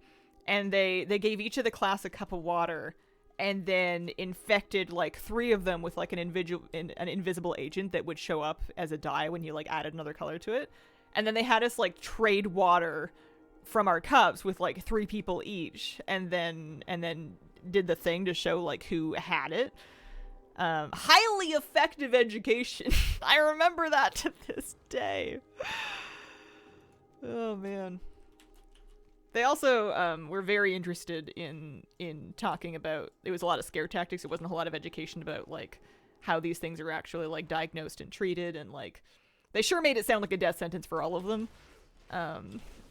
And they gave each of the class a cup of water and then infected like 3 of them with like an invisible agent that would show up as a dye when you like added another color to it. And then they had us like trade water from our cups with like 3 people each, and then did the thing to show like who had it. Highly effective education. I remember that to this day. Oh man. They also were very interested in talking about, it was a lot of scare tactics. It wasn't a whole lot of education about like how these things are actually like diagnosed and treated, and like they sure made it sound like a death sentence for all of them,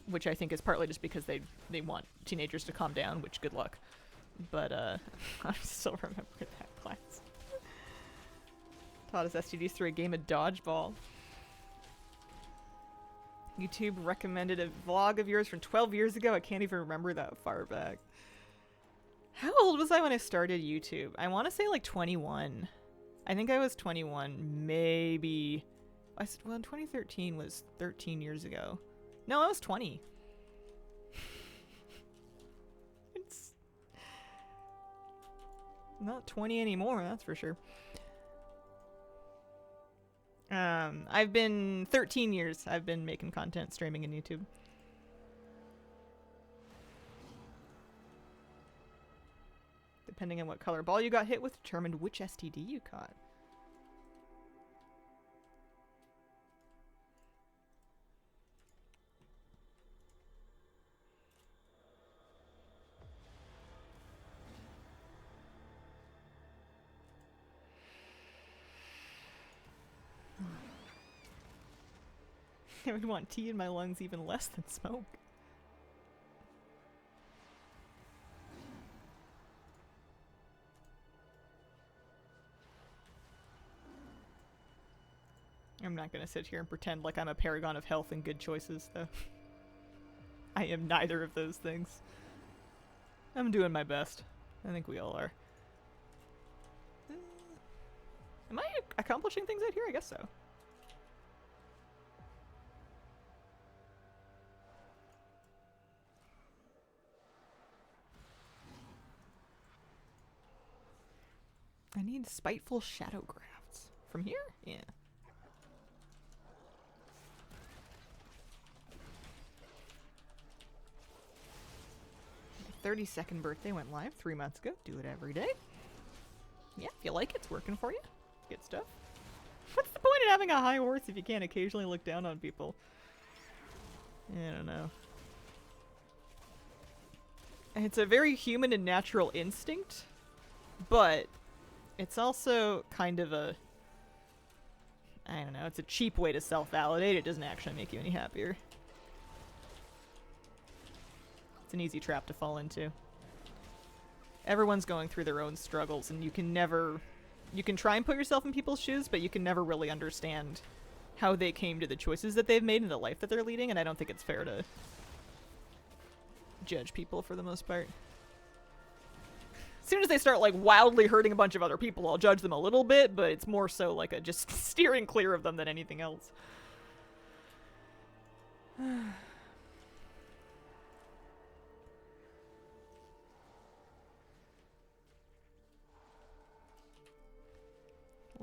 which I think is partly just because they want teenagers to calm down, which good luck. But I still remember that class. Taught us STDs through a game of dodgeball. YouTube recommended a vlog of yours from 12 years ago. I can't even remember that far back. How old was I when I started YouTube? I want to say like 21. I think I was 21, maybe. Well, 2013 was 13 years ago. No, I was 20. It's not 20 anymore, that's for sure. I've been 13 years. I've been making content, streaming in YouTube. Depending on what color ball you got hit with, determined which STD you caught. I would want tea in my lungs even less than smoke. I'm not gonna sit here and pretend like I'm a paragon of health and good choices, though. I am neither of those things. I'm doing my best. I think we all are. Am I accomplishing things out here? I guess so. I need spiteful shadow grafts. From here? Yeah. 32nd birthday went live 3 months ago. Do it every day. Yeah, if you like it, it's working for you. Good stuff. What's the point in having a high horse if you can't occasionally look down on people? I don't know. It's a very human and natural instinct, but it's also kind of a, I don't know, it's a cheap way to self-validate. It doesn't actually make you any happier. It's an easy trap to fall into. Everyone's going through their own struggles, and you can try and put yourself in people's shoes, but you can never really understand how they came to the choices that they've made and the life that they're leading, and I don't think it's fair to judge people for the most part. As soon as they start, like, wildly hurting a bunch of other people, I'll judge them a little bit, but it's more so like a just steering clear of them than anything else.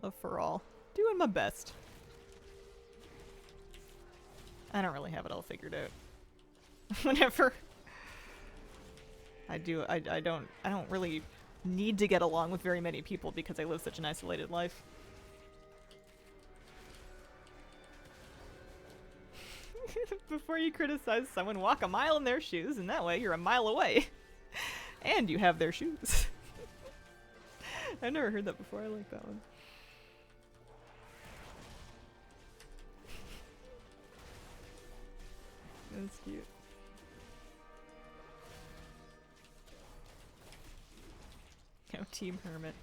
Love for all. Doing my best. I don't really have it all figured out. Whenever I don't really need to get along with very many people because I live such an isolated life. Before you criticize someone, walk a mile in their shoes, and that way you're a mile away. And you have their shoes. I've never heard that before. I like that one. That's cute. No, Team Hermit.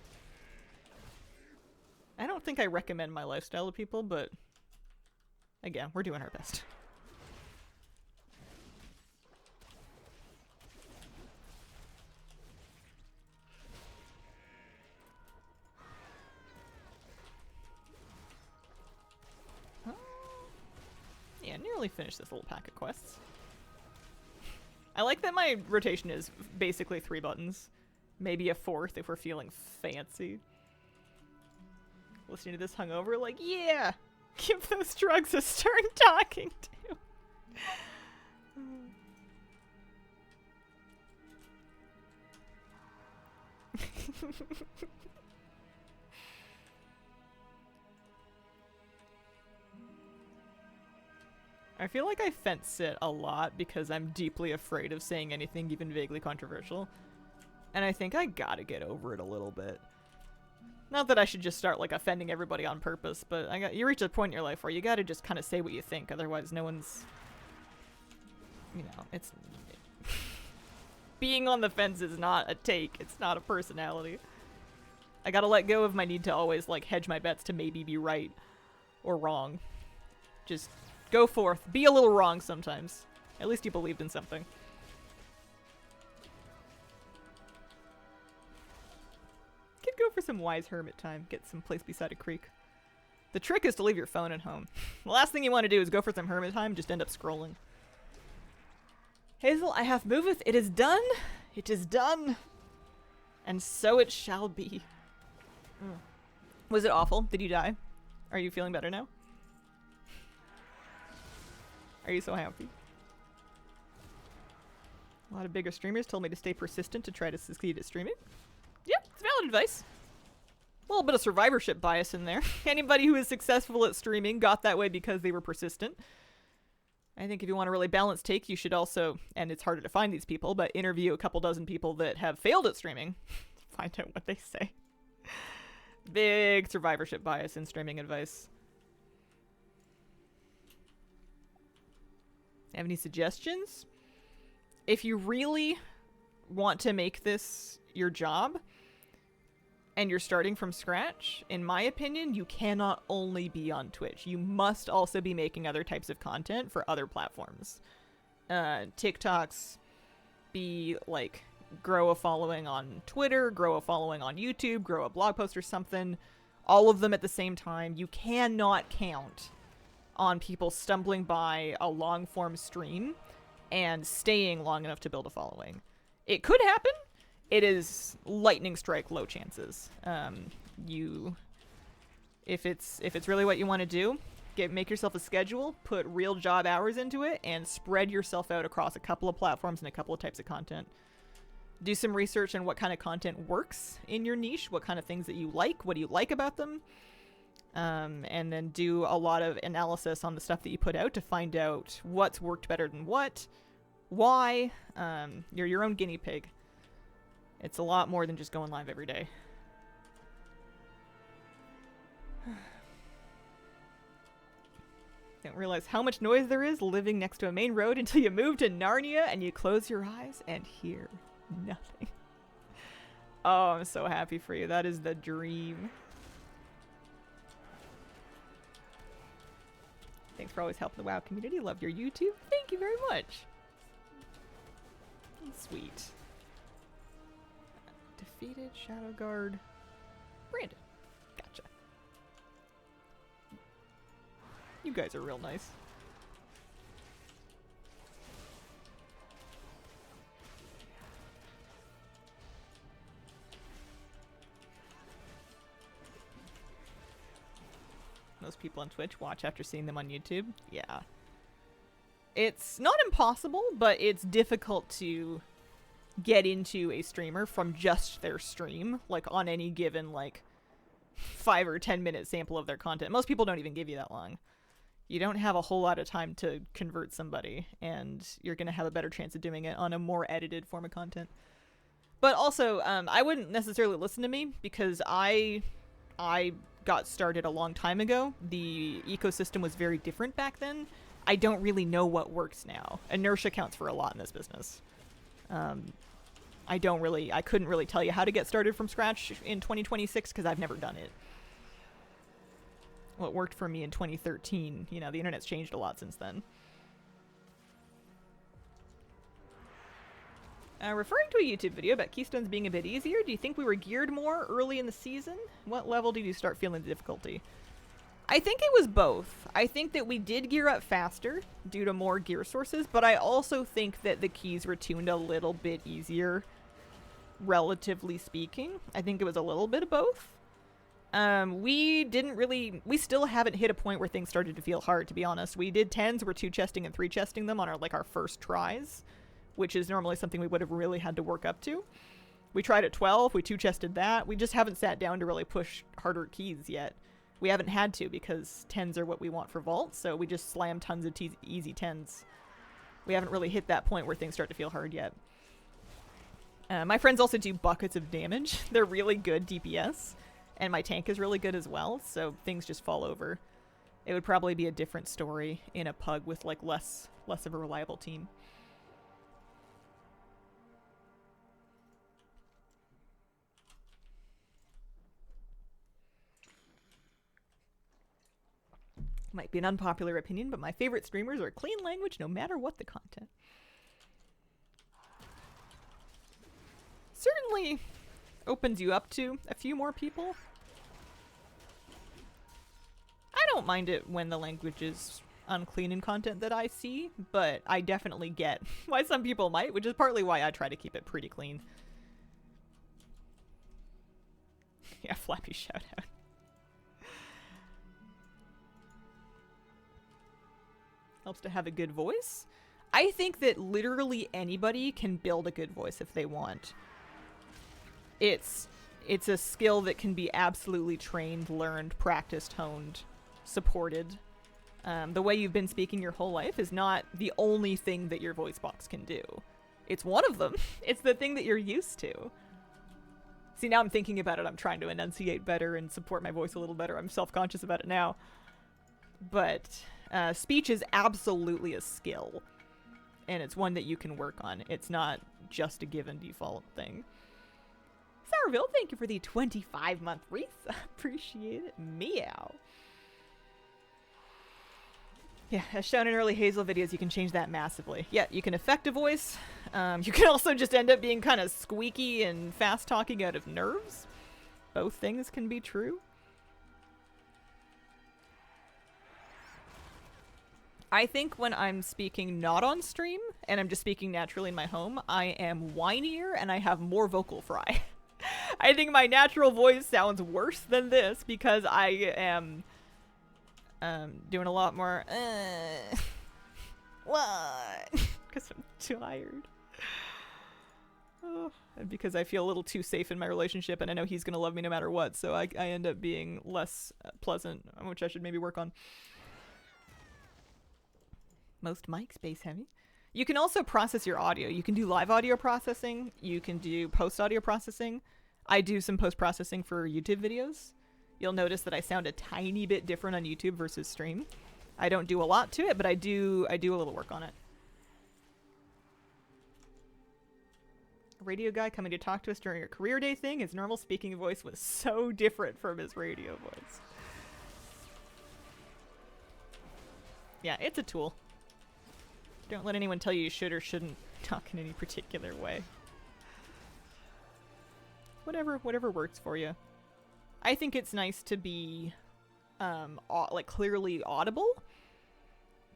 I don't think I recommend my lifestyle to people, but again, we're doing our best. Yeah, nearly finished this little pack of quests. I like that my rotation is basically 3 buttons. Maybe a 4th if we're feeling fancy. Listening to this hungover, like, yeah! Give those drugs a stern talking to. I feel like I fence sit a lot because I'm deeply afraid of saying anything even vaguely controversial. And I think I gotta get over it a little bit. Not that I should just start, like, offending everybody on purpose, but you reach a point in your life where you gotta just kind of say what you think, otherwise no one's... You know, it's... Being on the fence is not a take, it's not a personality. I gotta let go of my need to always, like, hedge my bets to maybe be right or wrong. Just go forth. Be a little wrong sometimes. At least you believed in something. Could go for some wise hermit time. Get some place beside a creek. The trick is to leave your phone at home. The last thing you want to do is go for some hermit time, just end up scrolling. Hazel, I have moveth. It is done. It is done. And so it shall be. Was it awful? Did you die? Are you feeling better now? Are you so happy? A lot of bigger streamers told me to stay persistent to try to succeed at streaming. Yep, it's valid advice. A little bit of survivorship bias in there. Anybody who is successful at streaming got that way because they were persistent. I think if you want a really balanced take, you should also, and it's harder to find these people, but interview a couple dozen people that have failed at streaming. Find out what they say. Big survivorship bias in streaming advice. Have any suggestions? If you really want to make this your job and you're starting from scratch, in my opinion, you cannot only be on Twitch. You must also be making other types of content for other platforms. TikToks, be like, grow a following on Twitter, grow a following on YouTube, grow a blog post or something. All of them at the same time. You cannot count on people stumbling by a long form stream and staying long enough to build a following. It could happen. It is lightning strike low chances. If it's really what you want to do, make yourself a schedule, put real job hours into it, and spread yourself out across a couple of platforms and a couple of types of content. Do some research on what kind of content works in your niche, what kind of things that you like, what do you like about them, and then do a lot of analysis on the stuff that you put out to find out what's worked better than what, why. You're your own guinea pig. It's a lot more than just going live every day. Don't realize how much noise there is living next to a main road until you move to Narnia and you close your eyes and hear nothing. Oh, I'm so happy for you. That is the dream. Thanks for always helping the WoW community. Love your YouTube. Thank you very much. Sweet. Defeated Shadow Guard. Brandon. Gotcha. You guys are real nice. Most people on Twitch watch after seeing them on YouTube. Yeah. It's not impossible, but it's difficult to get into a streamer from just their stream, like on any given like 5 or 10 minute sample of their content. Most people don't even give you that long. You don't have a whole lot of time to convert somebody, and you're going to have a better chance of doing it on a more edited form of content. But also, I wouldn't necessarily listen to me because I got started a long time ago. The ecosystem was very different back then. I don't really know what works now. Inertia counts for a lot in this business. I couldn't really tell you how to get started from scratch in 2026 because I've never done it. What worked for me in 2013, you know, the internet's changed a lot since then. Referring to a YouTube video about Keystones being a bit easier, do you think we were geared more early in the season? What level did you start feeling the difficulty? I think it was both. I think that we did gear up faster due to more gear sources, but I also think that the keys were tuned a little bit easier, relatively speaking. I think it was a little bit of both. We still haven't hit a point where things started to feel hard, to be honest. We did 10s, we're 2-chesting and 3-chesting them on our first tries, which is normally something we would have really had to work up to. We tried at 12, we 2-chested that. We just haven't sat down to really push harder keys yet. We haven't had to because 10s are what we want for Vault, so we just slam tons of easy 10s. We haven't really hit that point where things start to feel hard yet. My friends also do buckets of damage. They're really good DPS, and my tank is really good as well, so things just fall over. It would probably be a different story in a pug with like less of a reliable team. Might be an unpopular opinion, but my favorite streamers are clean language no matter what the content. Certainly opens you up to a few more people. I don't mind it when the language is unclean in content that I see, but I definitely get why some people might, which is partly why I try to keep it pretty clean. Yeah, Flappy shout out. Helps to have a good voice. I think that literally anybody can build a good voice if they want. It's a skill that can be absolutely trained, learned, practiced, honed, supported. The way you've been speaking your whole life is not the only thing that your voice box can do. It's one of them. It's the thing that you're used to. See, now I'm thinking about it. I'm trying to enunciate better and support my voice a little better. I'm self-conscious about it now. But speech is absolutely a skill, and it's one that you can work on. It's not just a given default thing. Sourville, thank you for the 25-month wreath. Appreciate it. Meow. Yeah, as shown in early Hazel videos, you can change that massively. Yeah, you can affect a voice. You can also just end up being kind of squeaky and fast-talking out of nerves. Both things can be true. I think when I'm speaking not on stream, and I'm just speaking naturally in my home, I am whinier and I have more vocal fry. I think my natural voice sounds worse than this because I am doing a lot more what? Because I'm tired. Oh, and because I feel a little too safe in my relationship and I know he's going to love me no matter what, so I end up being less pleasant, which I should maybe work on. Most mics base heavy. You can also process your audio. You can do live audio processing. You can do post audio processing. I do some post processing for YouTube videos. You'll notice that I sound a tiny bit different on YouTube versus stream. I don't do a lot to it, but I do a little work on it. radio guy coming to talk to us during a career day thing. His normal speaking voice was so different from his radio voice. Yeah, it's a tool. Don't let anyone tell you should or shouldn't talk in any particular way. Whatever works for you. I think it's nice to be like clearly audible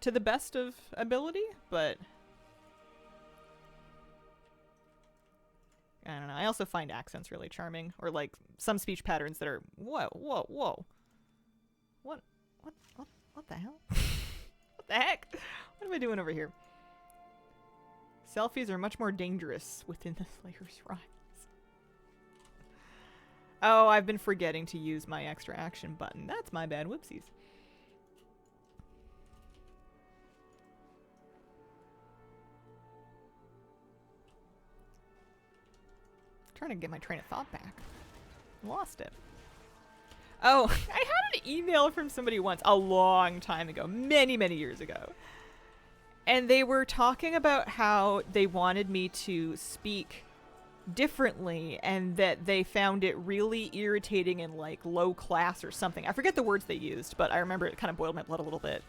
to the best of ability, but I don't know. I also find accents really charming, or like some speech patterns that are whoa. What the hell? What the heck? What am I doing over here? Selfies are much more dangerous within the Slayer's Rise. Oh, I've been forgetting to use my extra action button. That's my bad. Whoopsies. Trying to get my train of thought back. Lost it. Oh, I had an email from somebody once, a long time ago, many years ago. And they were talking about how they wanted me to speak differently and that they found it really irritating and like low class or something. I forget the words they used, but I remember it kind of boiled my blood a little bit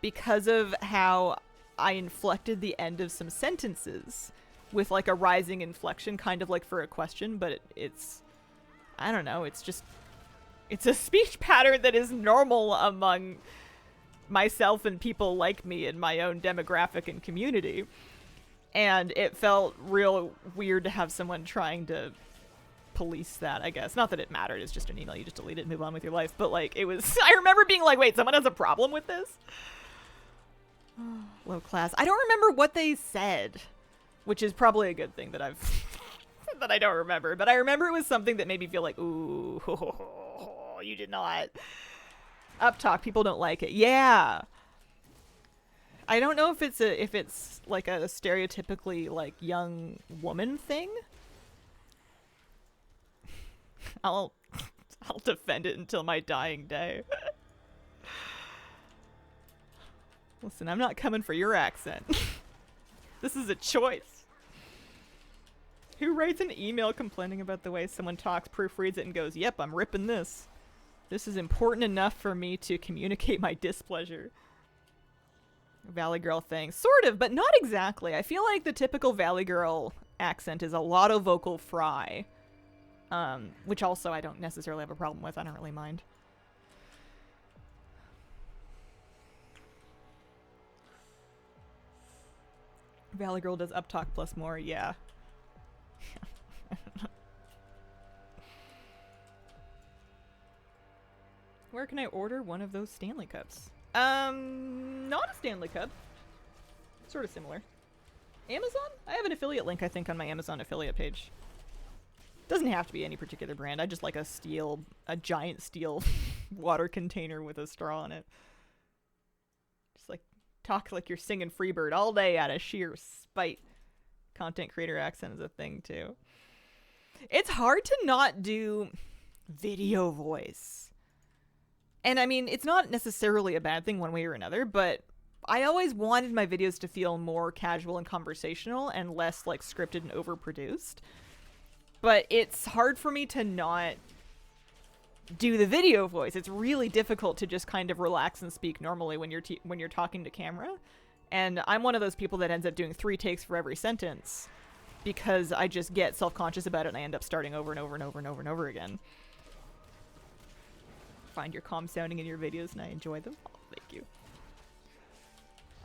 because of how I inflected the end of some sentences with like a rising inflection, kind of like for a question, but it's I don't know, it's a speech pattern that is normal among myself and people like me in my own demographic and community. And it felt real weird to have someone trying to police that, I guess. Not that it mattered, it's just an email, you just delete it and move on with your life. But like, it was, I remember being like, wait, someone has a problem with this? Low class. I don't remember what they said, which is probably a good thing that that I don't remember. But I remember it was something that made me feel like, ooh, you did not. Up talk, people don't like it. Yeah. I don't know if it's like a stereotypically like young woman thing. I'll defend it until my dying day. Listen, I'm not coming for your accent. This is a choice. Who writes an email complaining about the way someone talks, proofreads it, and goes, "Yep, I'm ripping this. This is important enough for me to communicate my displeasure." Valley Girl thing. Sort of, but not exactly. I feel like the typical Valley Girl accent is a lot of vocal fry. Which also I don't necessarily have a problem with. I don't really mind. Valley Girl does up talk plus more, yeah. Where can I order one of those Stanley Cups? Not a Stanley Cup. Sort of similar. Amazon? I have an affiliate link, I think, on my Amazon affiliate page. Doesn't have to be any particular brand. I just like a giant steel water container with a straw in it. Just like, talk like you're singing Freebird all day out of sheer spite. Content creator accent is a thing, too. It's hard to not do video voice. And I mean, it's not necessarily a bad thing one way or another, but I always wanted my videos to feel more casual and conversational and less like scripted and overproduced. But it's hard for me to not do the video voice. It's really difficult to just kind of relax and speak normally when you're talking to camera. And I'm one of those people that ends up doing 3 takes for every sentence because I just get self-conscious about it and I end up starting over and over and over and over and over again. Find your calm sounding in your videos and I enjoy them. Oh, thank you.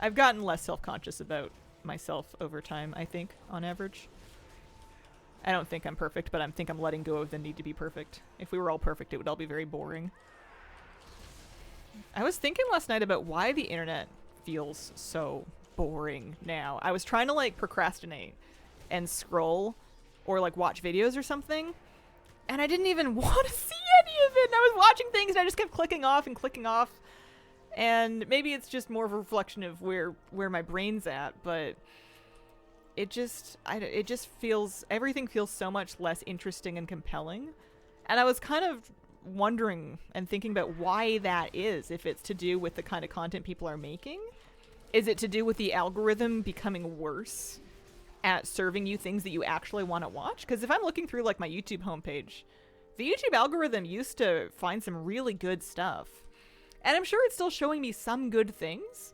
I've gotten less self-conscious about myself over time, I think, on average. I don't think I'm perfect, but I think I'm letting go of the need to be perfect. If we were all perfect, it would all be very boring. I was thinking last night about why the internet feels so boring now. I was trying to like procrastinate and scroll or like watch videos or something. And I didn't even want to see any of it. And I was watching things and I just kept clicking off and clicking off. And maybe it's just more of a reflection of where my brain's at, but it just feels, everything feels so much less interesting and compelling. And I was kind of wondering and thinking about why that is, if it's to do with the kind of content people are making. Is it to do with the algorithm becoming worse at serving you things that you actually want to watch. Because if I'm looking through like my YouTube homepage, the YouTube algorithm used to find some really good stuff. And I'm sure it's still showing me some good things,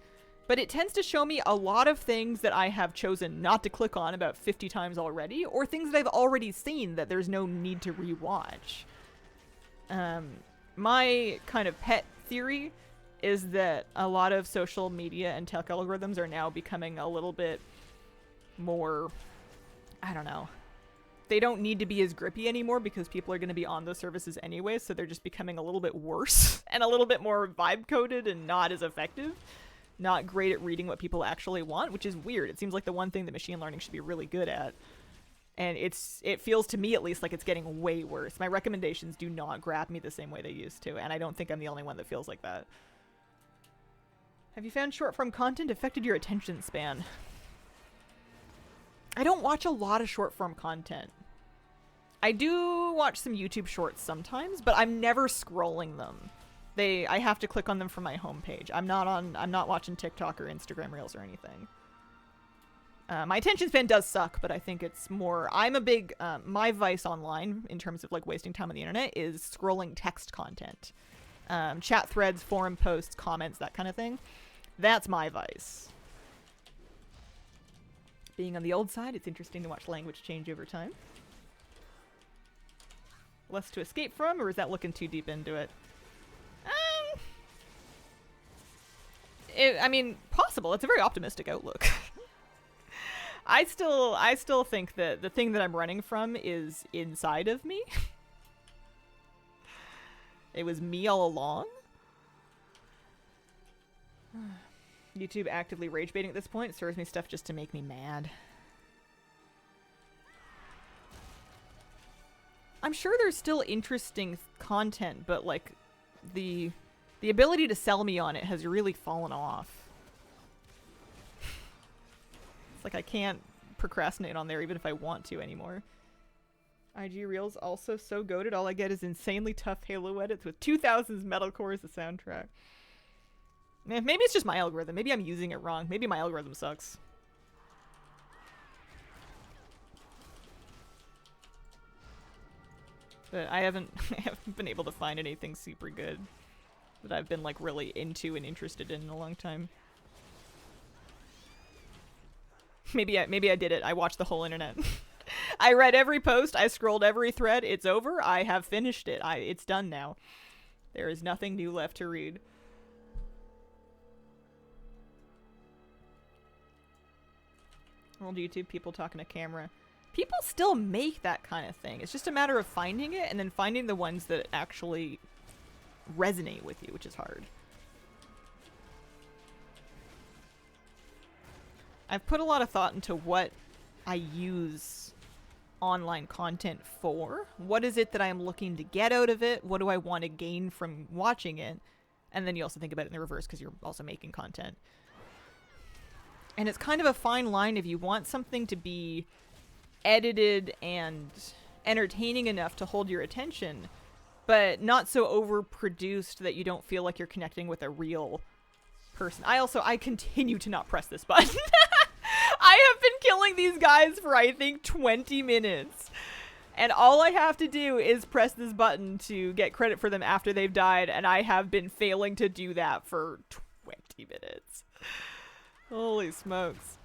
but it tends to show me a lot of things that I have chosen not to click on about 50 times already, or things that I've already seen that there's no need to rewatch. My kind of pet theory is that a lot of social media and tech algorithms are now becoming a little bit more, I don't know. They don't need to be as grippy anymore because people are going to be on those services anyway, so they're just becoming a little bit worse and a little bit more vibe coded and not as effective. Not great at reading what people actually want, which is weird. It seems like the one thing that machine learning should be really good at. And it feels to me at least like it's getting way worse. My recommendations do not grab me the same way they used to, and I don't think I'm the only one that feels like that. Have you found short form content affected your attention span? I don't watch a lot of short form content. I do watch some YouTube shorts sometimes, but I'm never scrolling them. I have to click on them from my homepage. I'm not watching TikTok or Instagram Reels or anything. My attention span does suck, but I think it's more, I'm a big, my vice online in terms of like wasting time on the internet is scrolling text content. Chat threads, forum posts, comments, that kind of thing. That's my vice. Being on the old side, it's interesting to watch language change over time. Less to escape from, or is that looking too deep into it? I mean, possible. It's a very optimistic outlook. I still think that the thing that I'm running from is inside of me. It was me all along. YouTube actively rage baiting at this point. It serves me stuff just to make me mad. I'm sure there's still interesting content, but like the ability to sell me on it has really fallen off. It's like I can't procrastinate on there even if I want to anymore. IG Reels also so goated. All I get is insanely tough Halo edits with 2000s metalcore as the soundtrack. Maybe it's just my algorithm. Maybe I'm using it wrong. Maybe my algorithm sucks. But I haven't been able to find anything super good that I've been like really into and interested in a long time. Maybe I did it. I watched the whole internet. I read every post. I scrolled every thread. It's over. I have finished it. It's done now. There is nothing new left to read. Old YouTube people talking to camera. People still make that kind of thing. It's just a matter of finding it and then finding the ones that actually resonate with you, which is hard. I've put a lot of thought into what I use online content for. What is it that I'm looking to get out of it? What do I want to gain from watching it? And then you also think about it in the reverse because you're also making content. And it's kind of a fine line if you want something to be edited and entertaining enough to hold your attention, but not so overproduced that you don't feel like you're connecting with a real person. I continue to not press this button. I have been killing these guys for I think 20 minutes. And all I have to do is press this button to get credit for them after they've died, and I have been failing to do that for 20 minutes. Holy smokes.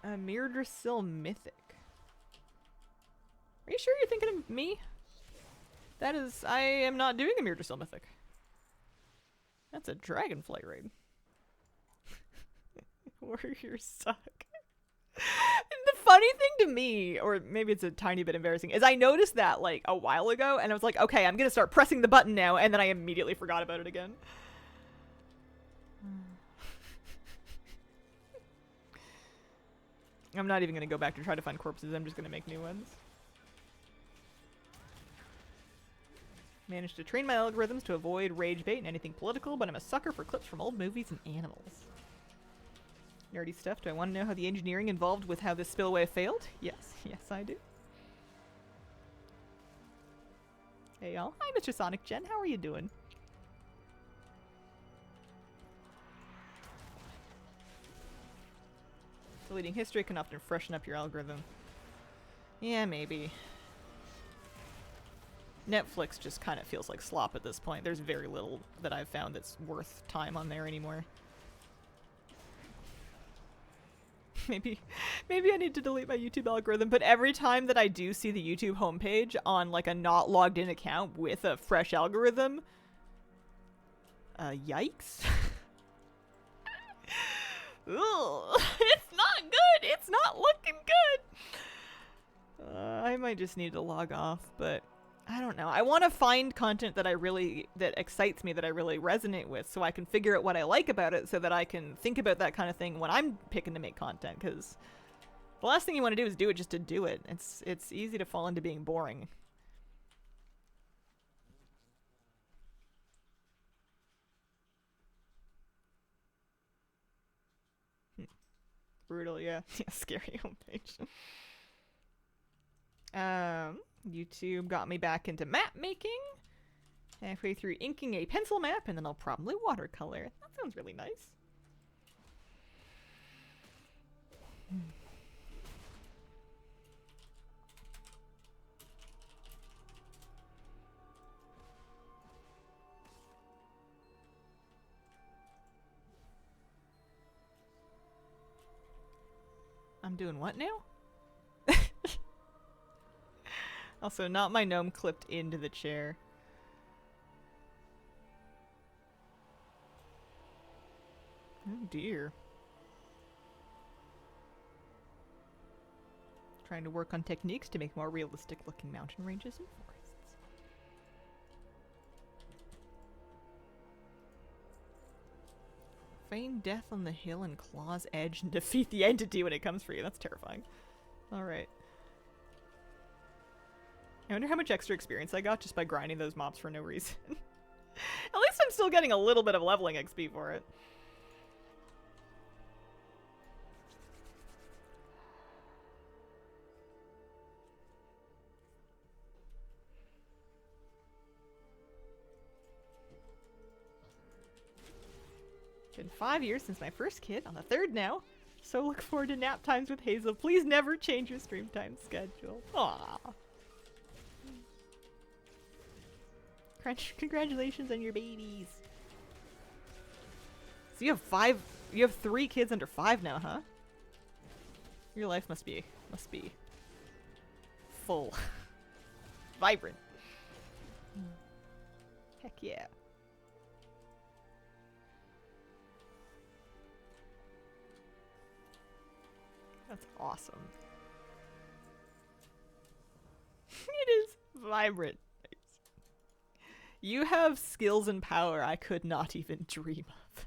A Mirdrasil Mythic. Are you sure you're thinking of me? That is, I am not doing a Mirdrasil Mythic. That's a Dragonflight raid. Warriors suck. The funny thing to me, or maybe it's a tiny bit embarrassing, is I noticed that like a while ago and I was like, okay, I'm gonna start pressing the button now, and then I immediately forgot about it again. I'm not even gonna go back to try to find corpses, I'm just gonna make new ones. Managed to train my algorithms to avoid rage bait and anything political, but I'm a sucker for clips from old movies and animals. Nerdy stuff. Do I want to know how the engineering involved with how this spillway failed? Yes. Yes, I do. Hey, y'all. Hi, Mr. Sonic Gen. How are you doing? Deleting history can often freshen up your algorithm. Yeah, maybe. Netflix just kind of feels like slop at this point. There's very little that I've found that's worth time on there anymore. Maybe I need to delete my YouTube algorithm, but every time that I do see the YouTube homepage on like a not logged in account with a fresh algorithm, yikes. Ugh, it's not good. It's not looking good. I might just need to log off, but I don't know. I want to find content that that excites me, that I really resonate with, so I can figure out what I like about it, so that I can think about that kind of thing when I'm picking to make content, because the last thing you want to do is do it just to do it. It's easy to fall into being boring. Brutal, yeah. Scary homepage. YouTube got me back into map making. Halfway through inking a pencil map, and then I'll probably watercolor. That sounds really nice. I'm doing what now? Also, not my gnome clipped into the chair. Oh dear. Trying to work on techniques to make more realistic looking mountain ranges and forests. Feign death on the hill and claw's edge and defeat the entity when it comes for you. That's terrifying. Alright. I wonder how much extra experience I got just by grinding those mobs for no reason. At least I'm still getting a little bit of leveling XP for it. Been 5 years since my first kid, on the 3rd now. So look forward to nap times with Hazel. Please never change your stream time schedule. Aww. Congratulations on your babies. So you have 3 kids under 5 now, huh? Your life must be full. Vibrant. Heck yeah. That's awesome. It is vibrant. You have skills and power I could not even dream of.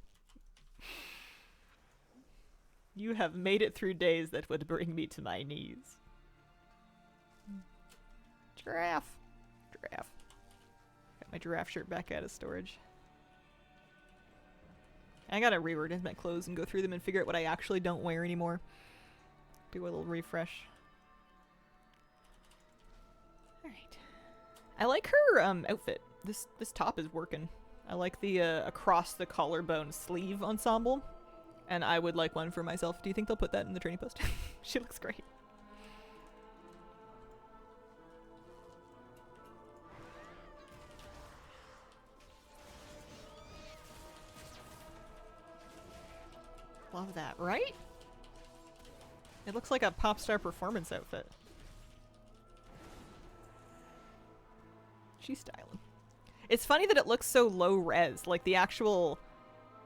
You have made it through days that would bring me to my knees. Giraffe. Giraffe. Got my giraffe shirt back out of storage. I gotta reorganize my clothes and go through them and figure out what I actually don't wear anymore. Do a little refresh. Alright. I like her outfit. This top is working. I like the across the collarbone sleeve ensemble. And I would like one for myself. Do you think they'll put that in the training post? She looks great. Love that, right? It looks like a pop star performance outfit. She's styling. It's funny that it looks so low res. Like the actual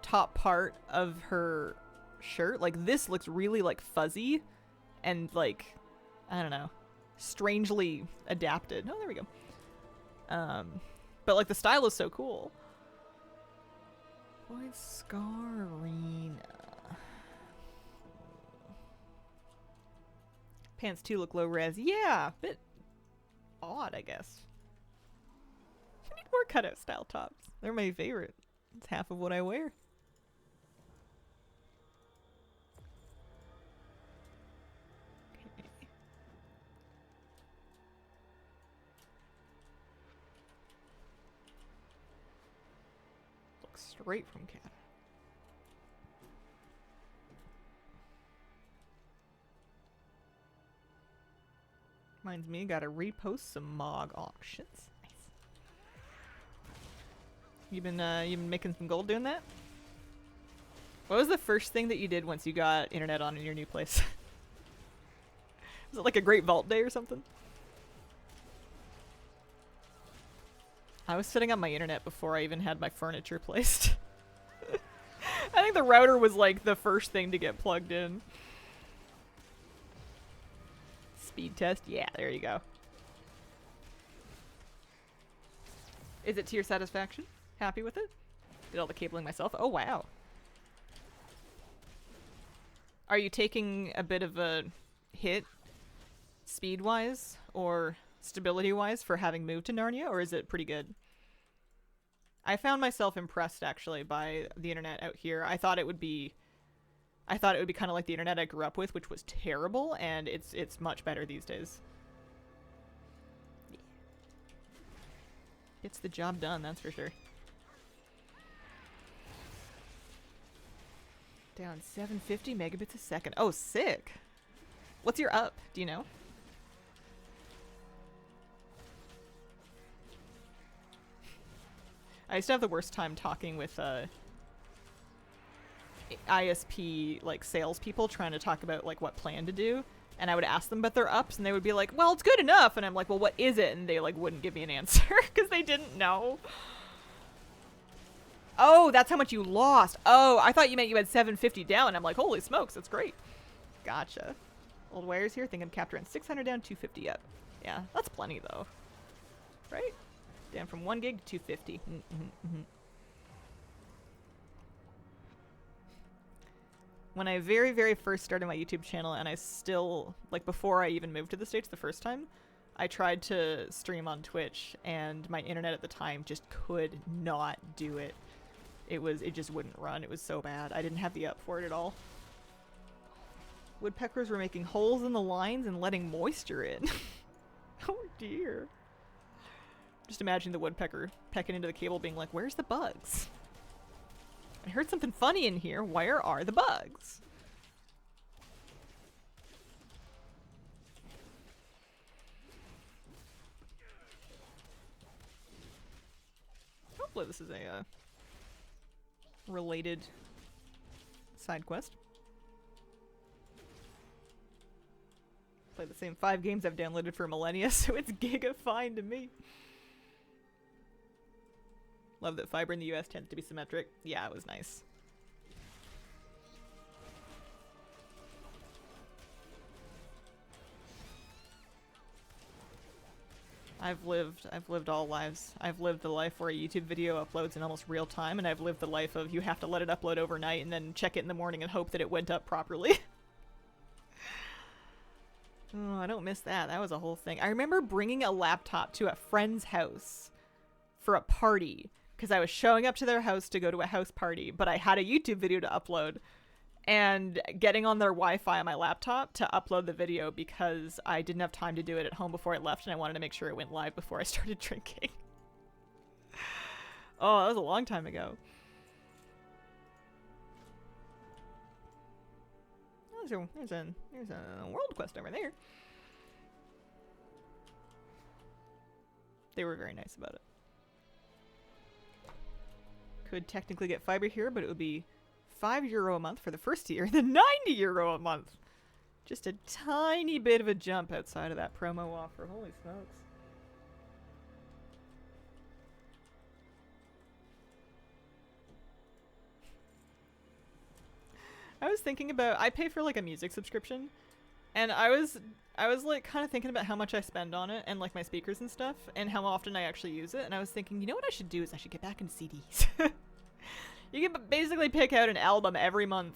top part of her shirt, like this looks really like fuzzy and like, I don't know, strangely adapted. Oh, there we go. But like the style is so cool. Voidstorm. Pants too look low res. Yeah, bit odd, I guess. I need more cutout style tops. They're my favorite. It's half of what I wear. Okay. Looks straight from cat. Reminds me, gotta repost some Mog auctions. Nice. You been making some gold doing that? What was the first thing that you did once you got internet on in your new place? Was it like a great vault day or something? I was setting up my internet before I even had my furniture placed. I think the router was like the first thing to get plugged in. Speed test? Yeah, there you go. Is it to your satisfaction? Happy with it? Did all the cabling myself? Oh, wow. Are you taking a bit of a hit speed-wise or stability-wise for having moved to Narnia, or is it pretty good? I found myself impressed, actually, by the internet out here. I thought it would be kind of like the internet I grew up with, which was terrible, and it's much better these days. Yeah. Gets the job done, that's for sure. Down 750 megabits a second. Oh, sick. What's your up? Do you know? I used to have the worst time talking with ISP like salespeople trying to talk about like what plan to do, and I would ask them about their ups, and they would be like, "Well, it's good enough," and I'm like, "Well, what is it?" And they like wouldn't give me an answer because they didn't know. Oh, that's how much you lost. Oh, I thought you meant you had 750 down. I'm like, holy smokes, that's great. Gotcha. Old wires here. Think I'm capturing 600 down, 250 up. Yeah, that's plenty though. Right? Down from 1 gig to 250. When I very, very first started my YouTube channel, and I still, like before I even moved to the States the first time, I tried to stream on Twitch, and my internet at the time just could not do it. It just wouldn't run. It was so bad. I didn't have the up for it at all. Woodpeckers were making holes in the lines and letting moisture in. Oh dear. Just imagine the woodpecker pecking into the cable being like, where's the bugs? I heard something funny in here. Where are the bugs? Hopefully this is a related side quest. Play the same 5 games I've downloaded for millennia, so it's giga fine to me. Love that fiber in the US tends to be symmetric. Yeah, it was nice. I've lived all lives. I've lived the life where a YouTube video uploads in almost real time, and I've lived the life of you have to let it upload overnight and then check it in the morning and hope that it went up properly. Oh, I don't miss that. That was a whole thing. I remember bringing a laptop to a friend's house for a party because I was showing up to their house to go to a house party, but I had a YouTube video to upload, and getting on their Wi-Fi on my laptop to upload the video because I didn't have time to do it at home before I left, and I wanted to make sure it went live before I started drinking. Oh, that was a long time ago. There's a world quest over there. They were very nice about it. Could technically get fiber here, but it would be €5 a month for the first year, then €90 a month. Just a tiny bit of a jump outside of that promo offer. Holy smokes. I was thinking about, I pay for like a music subscription, and I was like kind of thinking about how much I spend on it and like my speakers and stuff and how often I actually use it, and I was thinking, you know what I should do is I should get back into CDs. You can basically pick out an album every month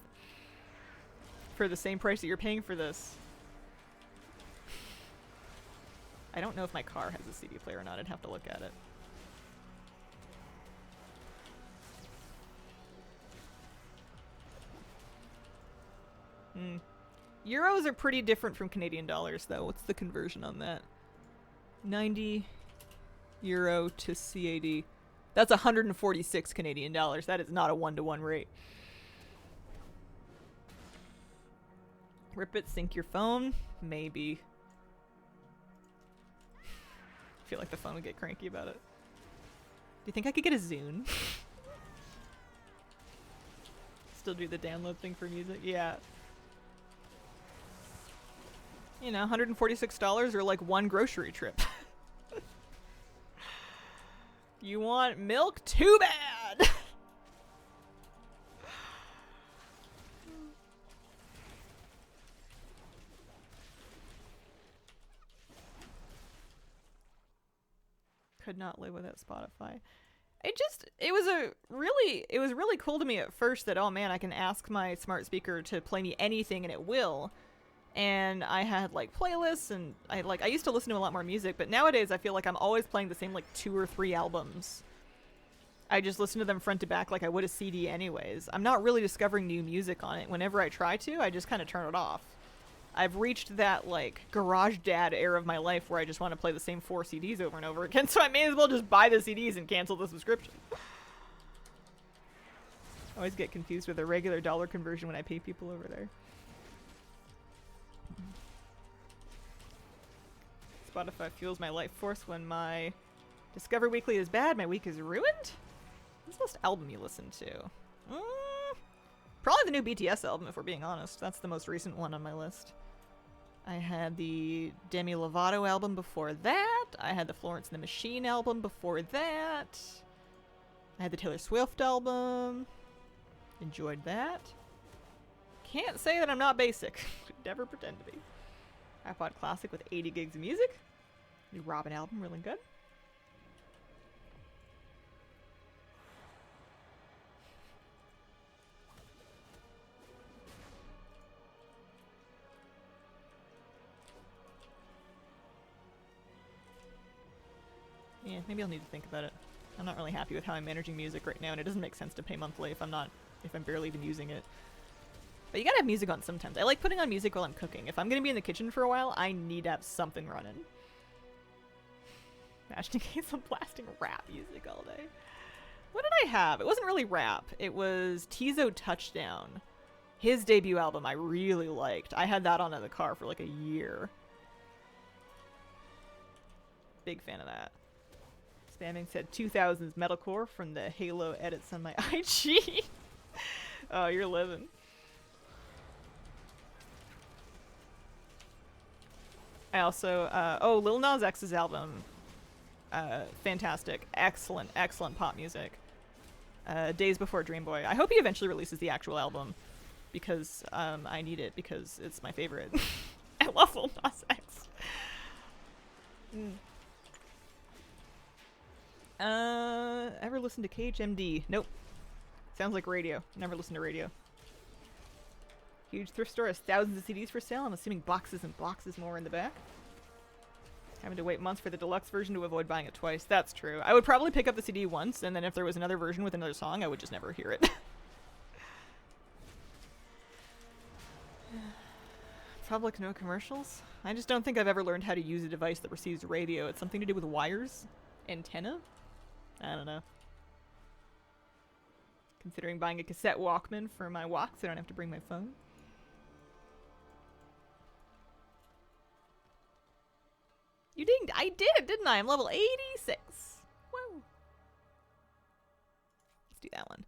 for the same price that you're paying for this. I don't know if my car has a CD player or not. I'd have to look at it. Euros are pretty different from Canadian dollars, though. What's the conversion on that? 90 euro to CAD. That's 146 Canadian dollars. That is not a 1-to-1 rate. Rip it, sync your phone? Maybe. feel like the phone would get cranky about it. Do you think I could get a Zune? Still do the download thing for music? Yeah. You know, $146 or like one grocery trip. You want milk? Too bad! Could not live without Spotify. It was really cool to me at first that, oh man, I can ask my smart speaker to play me anything and it will. And I had like playlists, and I used to listen to a lot more music, but nowadays I feel like I'm always playing the same like 2 or 3 albums. I just listen to them front to back like I would a CD anyways. I'm not really discovering new music on it. Whenever I try to, I just kind of turn it off. I've reached that like garage dad era of my life where I just want to play the same 4 CDs over and over again, so I may as well just buy the CDs and cancel the subscription. I always get confused with a regular dollar conversion when I pay people over there. Spotify fuels my life force. When my Discover Weekly is bad, my week is ruined? What's the last album you listened to? Probably the new BTS album, if we're being honest. That's the most recent one on my list. I had the Demi Lovato album before that. I had the Florence and the Machine album before that. I had the Taylor Swift album. Enjoyed that. Can't say that I'm not basic. Could never pretend to be. iPod Classic with 80 gigs of music. New Robin album, really good. Yeah, maybe I'll need to think about it. I'm not really happy with how I'm managing music right now, and it doesn't make sense to pay monthly if I'm barely even using it. But you gotta have music on sometimes. I like putting on music while I'm cooking. If I'm gonna be in the kitchen for a while, I need to have something running. Imagine in case I'm blasting rap music all day. What did I have? It wasn't really rap. It was Tizo Touchdown. His debut album I really liked. I had that on in the car for like a year. Big fan of that. Spamming said 2000s metalcore from the Halo edits on my IG. Oh, you're living. I also, Lil Nas X's album. Fantastic. Excellent, excellent pop music. Days Before Dream Boy. I hope he eventually releases the actual album, because I need it, because it's my favorite. I love Lil Nas X. Ever listen to KHMD? Nope. Sounds like radio. Never listened to radio. Huge thrift store has thousands of CDs for sale. I'm assuming boxes and boxes more in the back. Having to wait months for the deluxe version to avoid buying it twice. That's true. I would probably pick up the CD once, and then if there was another version with another song, I would just never hear it. Public no commercials? I just don't think I've ever learned how to use a device that receives radio. It's something to do with wires? Antenna? I don't know. Considering buying a cassette Walkman for my walks, so I don't have to bring my phone. You dinged. I did, didn't I? I'm level 86. Whoa. Let's do that one.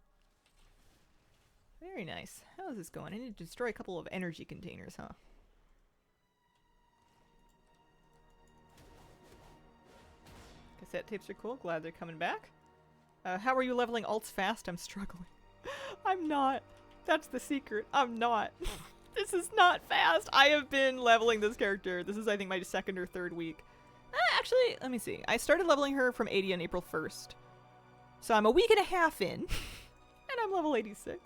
Very nice. How is this going? I need to destroy a couple of energy containers, huh? Cassette tapes are cool. Glad they're coming back. How are you leveling alts fast? I'm struggling. I'm not. That's the secret. I'm not. This is not fast. I have been leveling this character. This is, I think, my 2nd or 3rd week. Actually, let me see. I started leveling her from 80 on April 1st. So I'm a week and a half in. And I'm level 86.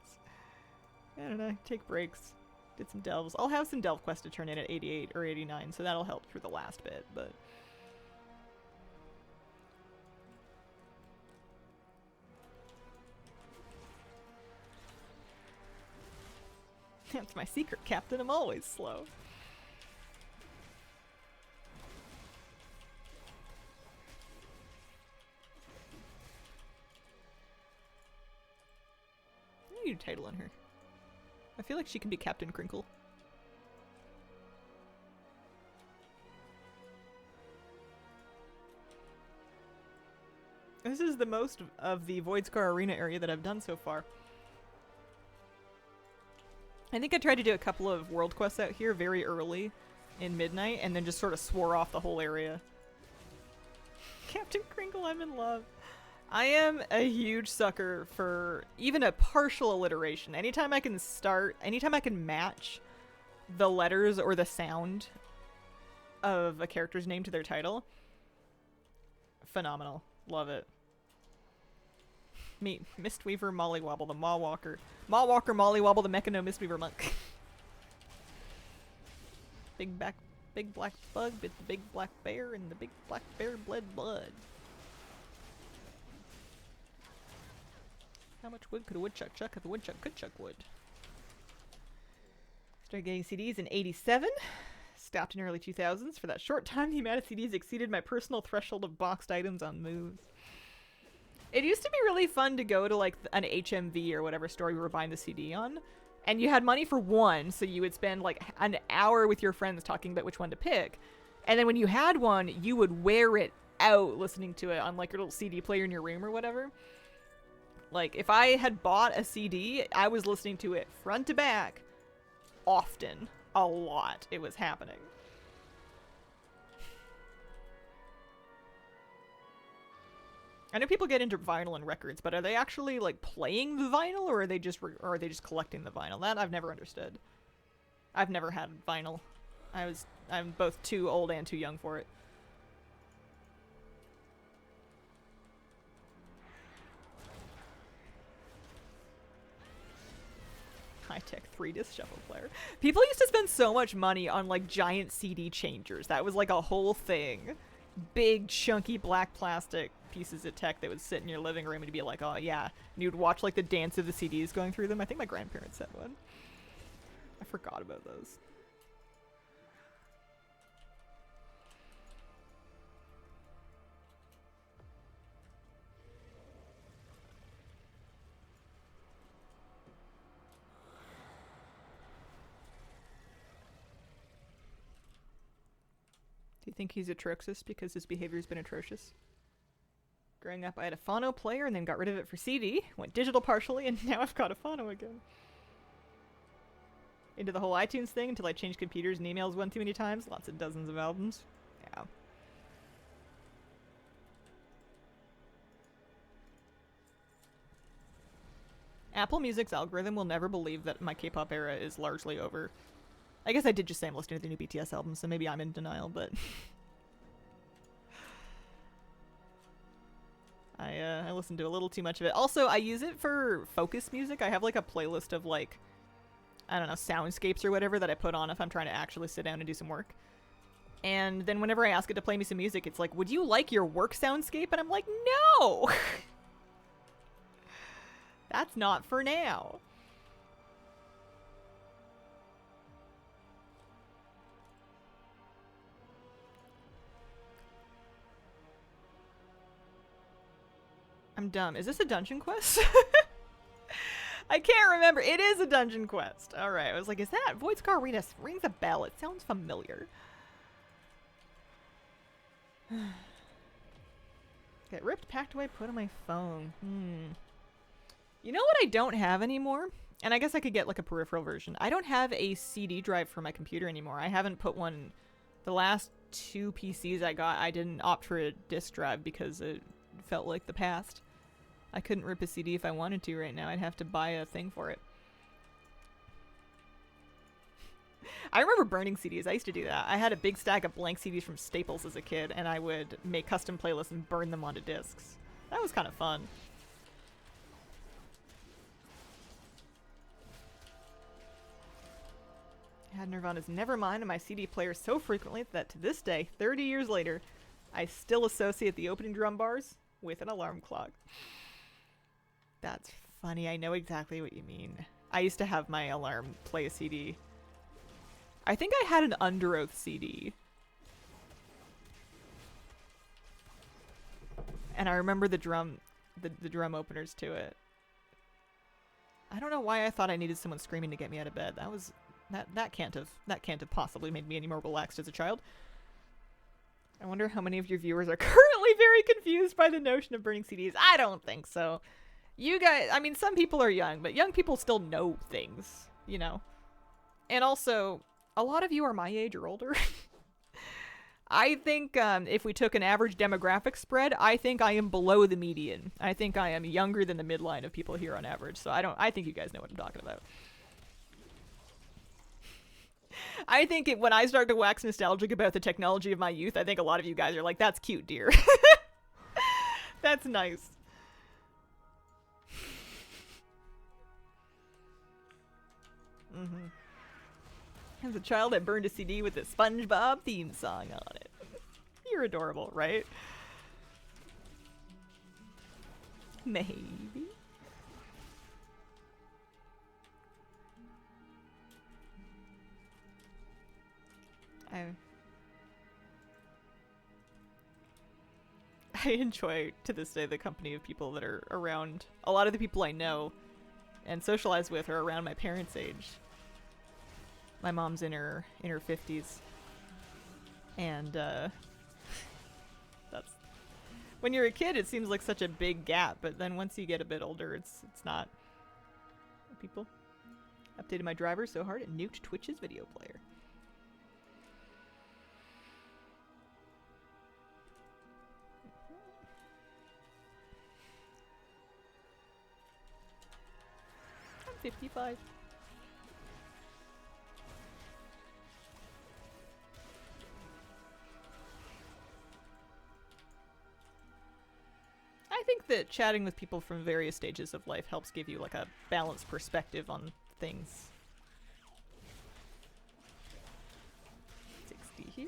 I don't know. Take breaks. Did some delves. I'll have some delve quests to turn in at 88 or 89, so that'll help through the last bit, but... That's my secret, Captain. I'm always slow. I need a title on her. I feel like she can be Captain Crinkle. This is the most of the Voidscar Arena area that I've done so far. I think I tried to do a couple of world quests out here very early in Midnight, and then just sort of swore off the whole area. Captain Kringle, I'm in love. I am a huge sucker for even a partial alliteration. Anytime I can match the letters or the sound of a character's name to their title, phenomenal. Love it. Meet Mistweaver Mollywobble, the Mawwalker. Mawwalker Mollywobble, the Mechano Mistweaver Monk. Big black bug bit the big black bear, and the big black bear bled blood. How much wood could a woodchuck chuck if a woodchuck could chuck wood? Started getting CDs in '87. Stopped in early 2000s. For that short time, the amount of CDs exceeded my personal threshold of boxed items on moves. It used to be really fun to go to like an HMV or whatever store we were buying the CD on, and you had money for one, so you would spend like an hour with your friends talking about which one to pick. And then when you had one, you would wear it out listening to it on like your little CD player in your room or whatever. Like if I had bought a CD, I was listening to it front to back often. A lot. It was happening. I know people get into vinyl and records, but are they actually like playing the vinyl, or are they just collecting the vinyl? That I've never understood. I've never had vinyl. I'm both too old and too young for it. High-tech 3-disc shuffle player. People used to spend so much money on like giant CD changers. That was like a whole thing. Big chunky black plastic pieces of tech that would sit in your living room and be like, oh yeah. And you'd watch like the dance of the CDs going through them. I think my grandparents had one. I forgot about those. Do you think he's atrocious because his behavior's been atrocious? Growing up, I had a phono player and then got rid of it for CD, went digital partially, and now I've got a phono again. Into the whole iTunes thing until I changed computers and emails one too many times. Lots of dozens of albums. Yeah. Apple Music's algorithm will never believe that my K-pop era is largely over. I guess I did just say I'm listening to the new BTS album, so maybe I'm in denial, but... I listened to a little too much of it. Also, I use it for focus music. I have like a playlist of like, I don't know, soundscapes or whatever that I put on if I'm trying to actually sit down and do some work. And then whenever I ask it to play me some music, it's like, would you like your work soundscape? And I'm like, no! That's not for now. I'm dumb. Is this a dungeon quest? I can't remember. It is a dungeon quest. Alright, I was like, is that Voidscar Arena? Rings a bell. It sounds familiar. Get ripped, packed away, put on my phone. You know what I don't have anymore? And I guess I could get like a peripheral version. I don't have a CD drive for my computer anymore. I haven't put one... The last 2 PCs I got, I didn't opt for a disk drive because it felt like the past. I couldn't rip a CD if I wanted to right now. I'd have to buy a thing for it. I remember burning CDs. I used to do that. I had a big stack of blank CDs from Staples as a kid, and I would make custom playlists and burn them onto discs. That was kind of fun. I had Nirvana's Nevermind on my CD player so frequently that to this day, 30 years later, I still associate the opening drum bars with an alarm clock. That's funny. I know exactly what you mean. I used to have my alarm play a CD. I think I had an Under Oath CD. And I remember the drum openers to it. I don't know why I thought I needed someone screaming to get me out of bed. That can't have possibly made me any more relaxed as a child. I wonder how many of your viewers are currently definitely very confused by the notion of burning CDs. I don't think so. You guys, I mean, some people are young, but young people still know things, you know? And also, a lot of you are my age or older. I think if we took an average demographic spread, I think I am below the median. I think I am younger than the midline of people here on average. So I think you guys know what I'm talking about. I think when I start to wax nostalgic about the technology of my youth, I think a lot of you guys are like, that's cute, dear. That's nice. As a child, I burned a CD with the SpongeBob theme song on it. You're adorable, right? Maybe. I enjoy, to this day, the company of people that are around. A lot of the people I know and socialize with are around my parents' age. My mom's in her 50s. And, that's... When you're a kid, it seems like such a big gap, but then once you get a bit older, it's not. People updated my driver so hard it nuked Twitch's video player. I'm 55. I think that chatting with people from various stages of life helps give you like a balanced perspective on things. 60 here.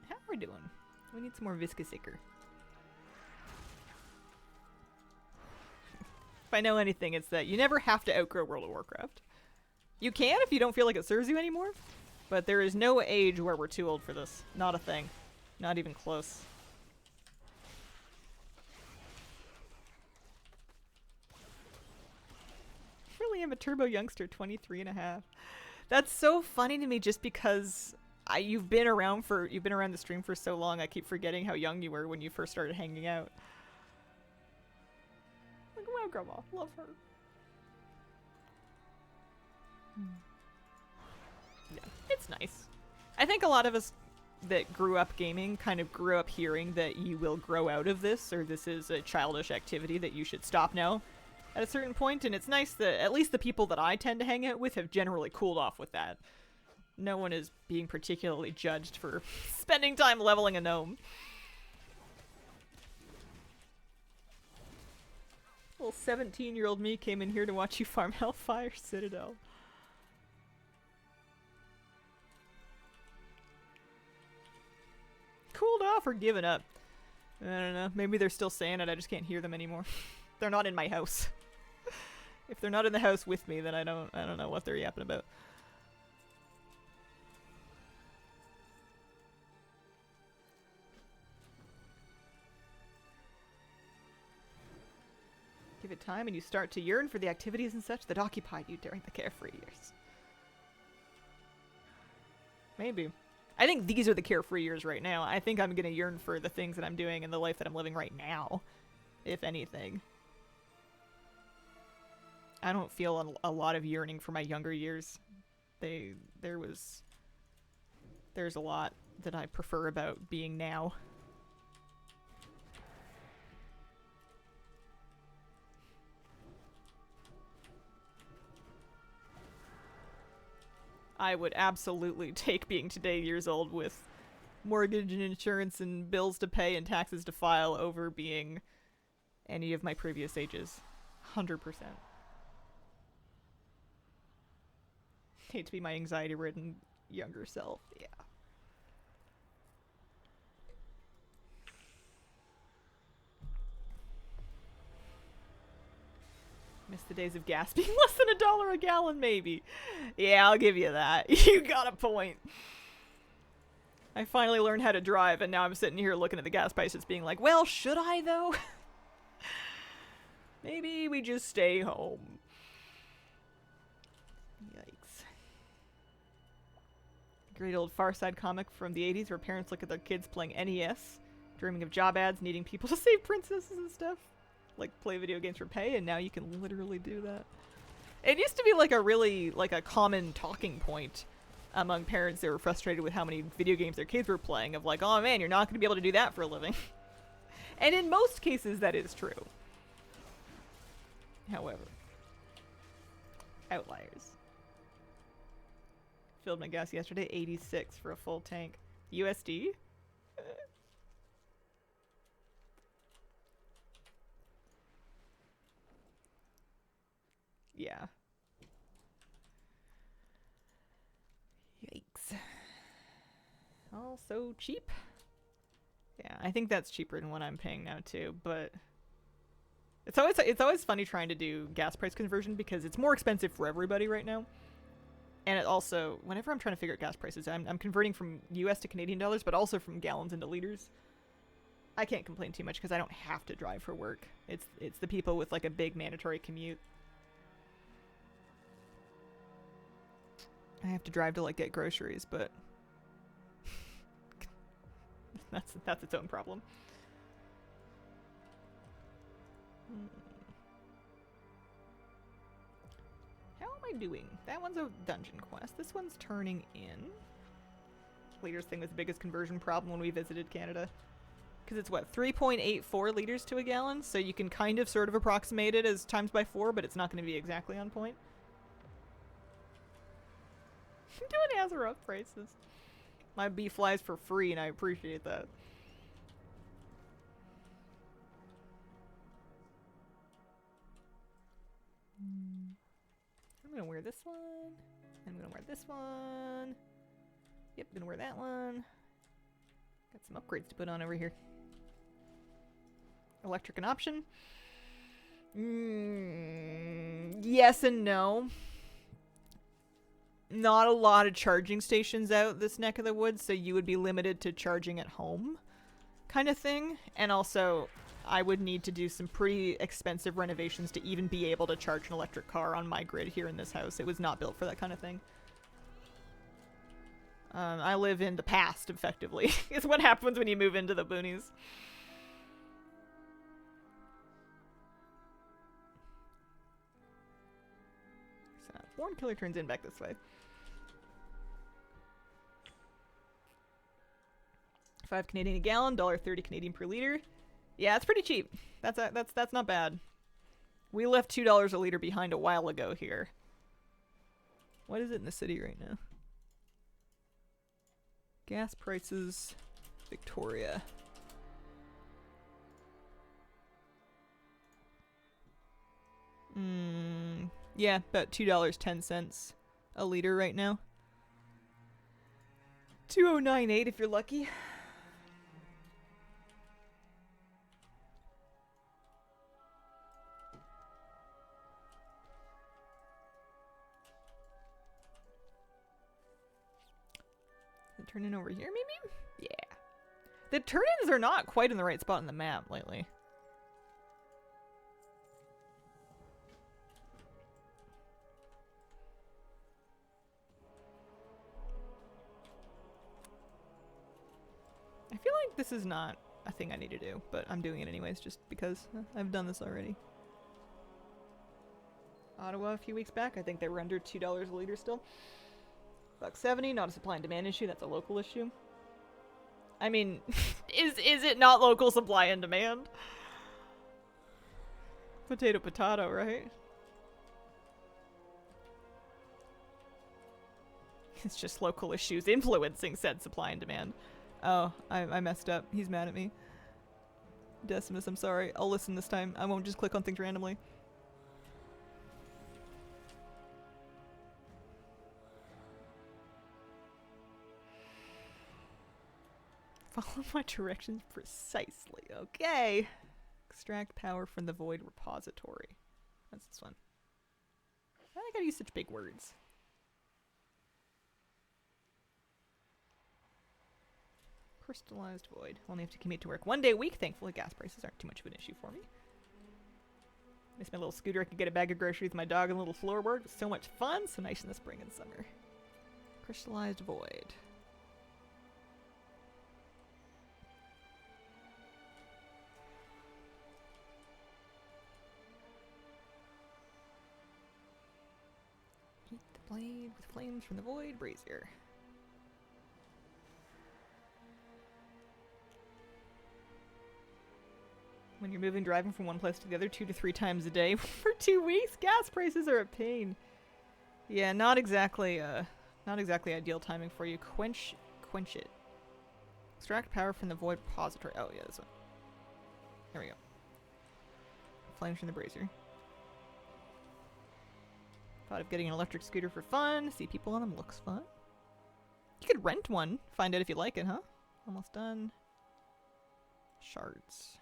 How are we doing? We need some more viscous ichor. If I know anything, it's that you never have to outgrow World of Warcraft. You can if you don't feel like it serves you anymore. But there is no age where we're too old for this. Not a thing. Not even close. Really am a turbo youngster, 23 and a half. That's so funny to me just because you've been around the stream for so long. I keep forgetting how young you were when you first started hanging out. Like, wow, Grandma, love her. Yeah, it's nice. I think a lot of us that grew up gaming kind of grew up hearing that you will grow out of this, or this is a childish activity that you should stop now at a certain point, and it's nice that at least the people that I tend to hang out with have generally cooled off with that. No one is being particularly judged for spending time leveling a gnome. Little 17-year-old me came in here to watch you farm Hellfire Citadel. Cooled off or given up? I don't know. Maybe they're still saying it. I just can't hear them anymore. They're not in my house. If they're not in the house with me, then I don't know what they're yapping about. Give it time and you start to yearn for the activities and such that occupied you during the carefree years. Maybe. I think these are the carefree years right now. I think I'm gonna yearn for the things that I'm doing and the life that I'm living right now, if anything. I don't feel a lot of yearning for my younger years. There's a lot that I prefer about being now. I would absolutely take being today years old with mortgage and insurance and bills to pay and taxes to file over being any of my previous ages. 100%. Hate to be my anxiety-ridden younger self. Yeah. Miss the days of gas being less than $1 a gallon, maybe. Yeah, I'll give you that. You got a point. I finally learned how to drive, and now I'm sitting here looking at the gas prices being like, well, should I, though? Maybe we just stay home. Yikes. Great old Far Side comic from the 80s where parents look at their kids playing NES, dreaming of job ads, needing people to save princesses and stuff. Like, play video games for pay, and now you can literally do that. It used to be like a really, like a common talking point among parents that were frustrated with how many video games their kids were playing, of like, oh man, you're not going to be able to do that for a living. And in most cases, that is true. However, outliers. Filled my gas yesterday, 86 for a full tank. USD? Yeah. Yikes. Also cheap. Yeah, I think that's cheaper than what I'm paying now too, but it's always funny trying to do gas price conversion because it's more expensive for everybody right now. And it also, whenever I'm trying to figure out gas prices, I'm converting from US to Canadian dollars, but also from gallons into liters. I can't complain too much because I don't have to drive for work. It's the people with like a big mandatory commute. I have to drive to like get groceries, but that's its own problem. How am I doing? That one's a dungeon quest. This one's turning in. Liters thing was the biggest conversion problem when we visited Canada. Because it's what, 3.84 liters to a gallon? So you can kind of sort of approximate it as times by 4, but it's not going to be exactly on point. Doing Azeroth prices. My bee flies for free, and I appreciate that. I'm gonna wear this one. I'm gonna wear this one. Yep, gonna wear that one. Got some upgrades to put on over here. Electric an option? Yes and no. Not a lot of charging stations out this neck of the woods, so you would be limited to charging at home kind of thing. And also, I would need to do some pretty expensive renovations to even be able to charge an electric car on my grid here in this house. It was not built for that kind of thing. I live in the past, effectively. It's what happens when you move into the boonies. So, Warm Killer turns in back this way. 5 Canadian a gallon, $1.30 Canadian per liter. Yeah, it's pretty cheap. That's not bad. We left $2 a liter behind a while ago here. What is it in the city right now? Gas prices, Victoria. Yeah, about $2.10 a liter right now. 2.098 if you're lucky. Turn in over here, maybe? Yeah. The turn-ins are not quite in the right spot on the map lately. I feel like this is not a thing I need to do, but I'm doing it anyways just because I've done this already. Ottawa a few weeks back, I think they were under $2 a liter still. $1.70, not a supply and demand issue, that's a local issue. I mean, is it not local supply and demand? Potato, potato, right? It's just local issues influencing said supply and demand. Oh, I messed up. He's mad at me. Decimus, I'm sorry. I'll listen this time. I won't just click on things randomly. Follow my directions precisely. Okay. Extract power from the void repository. That's this one. Why do I gotta use such big words? Crystallized void. Only have to commute to work 1 day a week. Thankfully, gas prices aren't too much of an issue for me. Miss my little scooter. I could get a bag of groceries with my dog and a little floor work. So much fun. So nice in the spring and summer. Crystallized void. Blade with flames from the void, brazier. When you're moving, driving from one place to the other 2 to 3 times a day for 2 weeks, gas prices are a pain. Yeah, not exactly ideal timing for you. Quench it. Extract power from the void repository. Oh yeah, this one. There we go. Flames from the brazier. Thought of getting an electric scooter for fun. See people on them looks fun. You could rent one. Find out if you like it, huh? Almost done. Shards.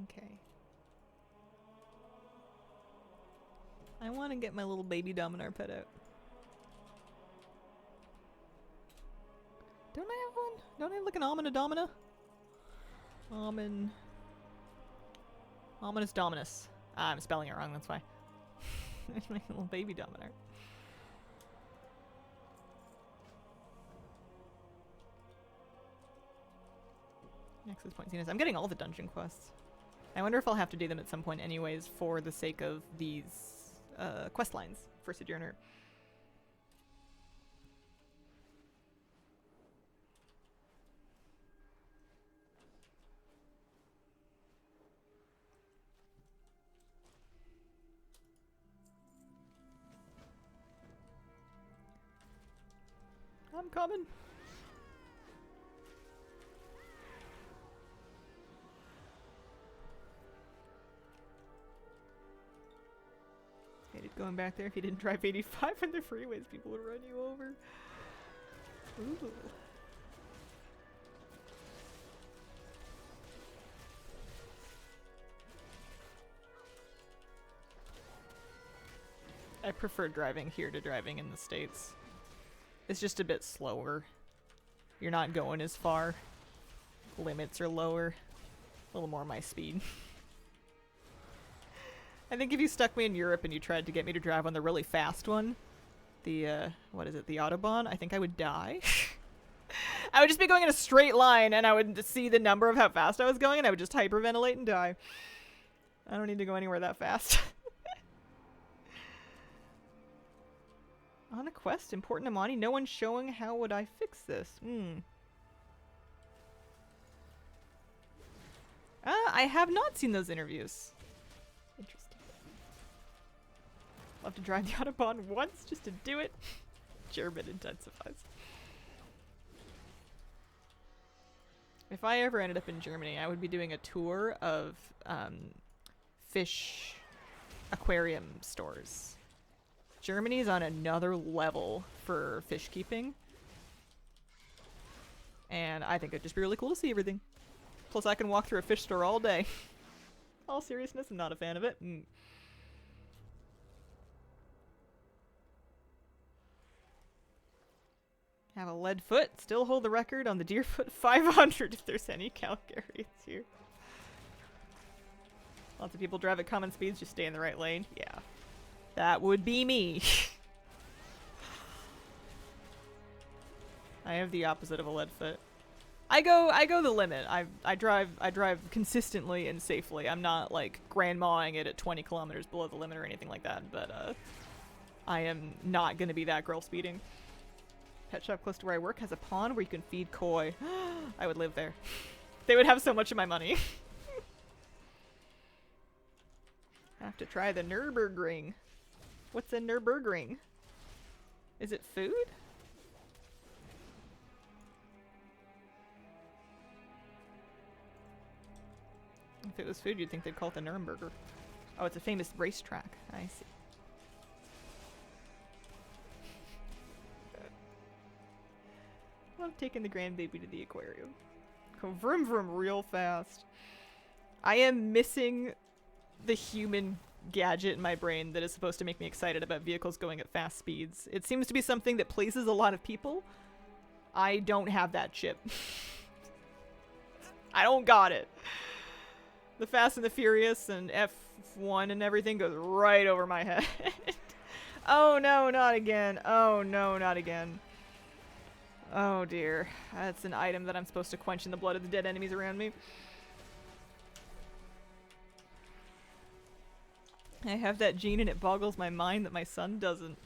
Okay. I want to get my little baby Dominar pet out. Don't I have one? Don't I have like an Domina? Ominous Dominus. Ah, I'm spelling it wrong, that's why. It's my little baby Dominar. Nexus Point Zenith. I'm getting all the dungeon quests. I wonder if I'll have to do them at some point anyways for the sake of these quest lines for Sojourner. I'm coming. Hated going back there. If you didn't drive 85 on the freeways, people would run you over. Ooh. I prefer driving here to driving in the States. It's just a bit slower. You're not going as far. Limits are lower. A little more my speed. I think if you stuck me in Europe and you tried to get me to drive on the really fast one, the, what is it, the Autobahn, I think I would die. I would just be going in a straight line and I would see the number of how fast I was going and I would just hyperventilate and die. I don't need to go anywhere that fast. On a quest, important Amani, no one's showing. How would I fix this? I have not seen those interviews. Interesting. Love to drive the Autobahn once just to do it. German intensifies. If I ever ended up in Germany, I would be doing a tour of fish aquarium stores. Germany is on another level for fish keeping. And I think it'd just be really cool to see everything. Plus I can walk through a fish store all day. All seriousness, I'm not a fan of it. Have a lead foot. Still hold the record on the Deerfoot 500 if there's any Calgarians here. Lots of people drive at common speeds, just stay in the right lane. Yeah. That would be me. I have the opposite of a lead foot. I go the limit. I drive consistently and safely. I'm not like grandmaing it at 20 kilometers below the limit or anything like that, but I am not gonna be that girl speeding. Pet shop close to where I work has a pond where you can feed koi. I would live there. They would have so much of my money. Have to try the Nürburgring. What's a Nürburgring? Is it food? If it was food, you'd think they'd call it the Nürnberger. Oh, it's a famous racetrack. I see. Love taking the grandbaby to the aquarium. Go vroom vroom real fast. I am missing the human gadget in my brain that is supposed to make me excited about vehicles going at fast speeds. It seems to be something that pleases a lot of people, I don't have that chip. I don't got it. The Fast and the Furious and F1 and everything goes right over my head. Oh no, not again. Oh no, not again. Oh dear. That's an item that I'm supposed to quench in the blood of the dead enemies around me. I have that gene and it boggles my mind that my son doesn't.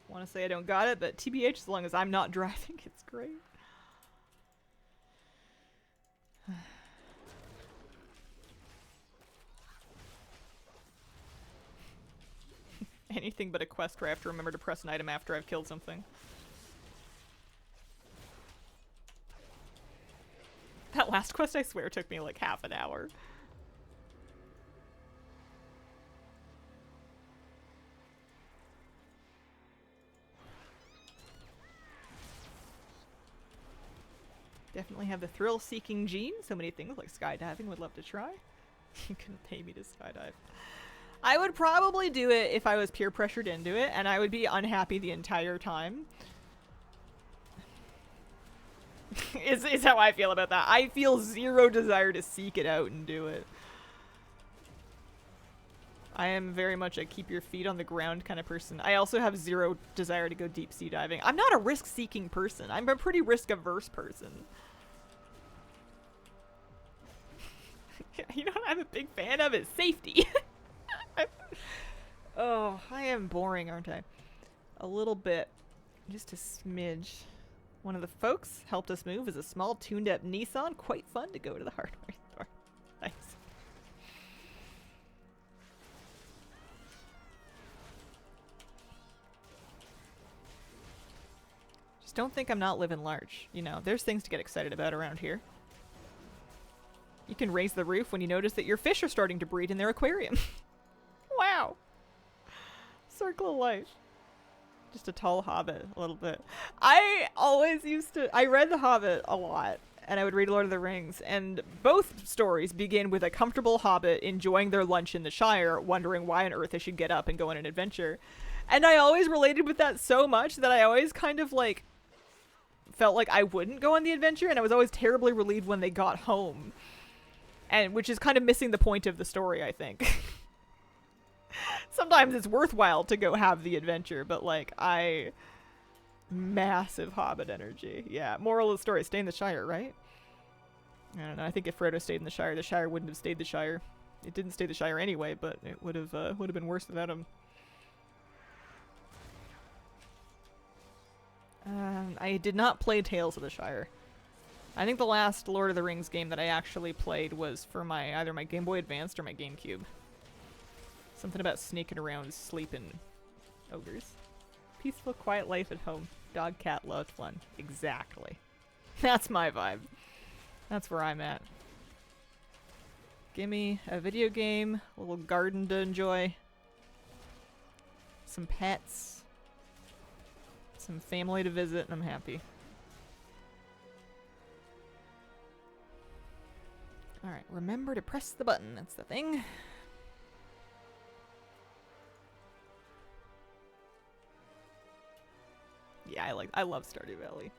Want to say I don't got it, but TBH, as long as I'm not driving, it's great. Anything but a quest where I have to remember to press an item after I've killed something. That last quest, I swear, took me like half an hour. Definitely have the thrill-seeking gene. So many things like skydiving would love to try. You couldn't pay me to skydive. I would probably do it if I was peer pressured into it, and I would be unhappy the entire time. is how I feel about that. I feel zero desire to seek it out and do it. I am very much a keep your feet on the ground kind of person. I also have zero desire to go deep sea diving. I'm not a risk-seeking person. I'm a pretty risk-averse person. You know what I'm a big fan of is safety. Oh, I am boring, aren't I? A little bit. Just a smidge. One of the folks helped us move is a small tuned-up Nissan. Quite fun to go to the hardware store. Nice. Just don't think I'm not living large. You know, there's things to get excited about around here. You can raise the roof when you notice that your fish are starting to breed in their aquarium. Wow. Circle of life. Just a tall hobbit, a little bit. I always used to... I read The Hobbit a lot, and I would read Lord of the Rings, and both stories begin with a comfortable hobbit enjoying their lunch in the Shire, wondering why on earth they should get up and go on an adventure. And I always related with that so much that I always kind of, like, felt like I wouldn't go on the adventure, and I was always terribly relieved when they got home. And which is kind of missing the point of the story, I think. Sometimes it's worthwhile to go have the adventure, but like, massive hobbit energy. Yeah, moral of the story, stay in the Shire, right? I don't know, I think if Frodo stayed in the Shire wouldn't have stayed the Shire. It didn't stay the Shire anyway, but it would have been worse without him. I did not play Tales of the Shire. I think the last Lord of the Rings game that I actually played was for either my Game Boy Advanced or my GameCube. Something about sneaking around sleeping ogres. Peaceful, quiet life at home. Dog, cat, loved one. Exactly. That's my vibe. That's where I'm at. Gimme a video game, a little garden to enjoy, some pets, some family to visit, and I'm happy. Alright, remember to press the button. That's the thing. Yeah, I love Stardew Valley.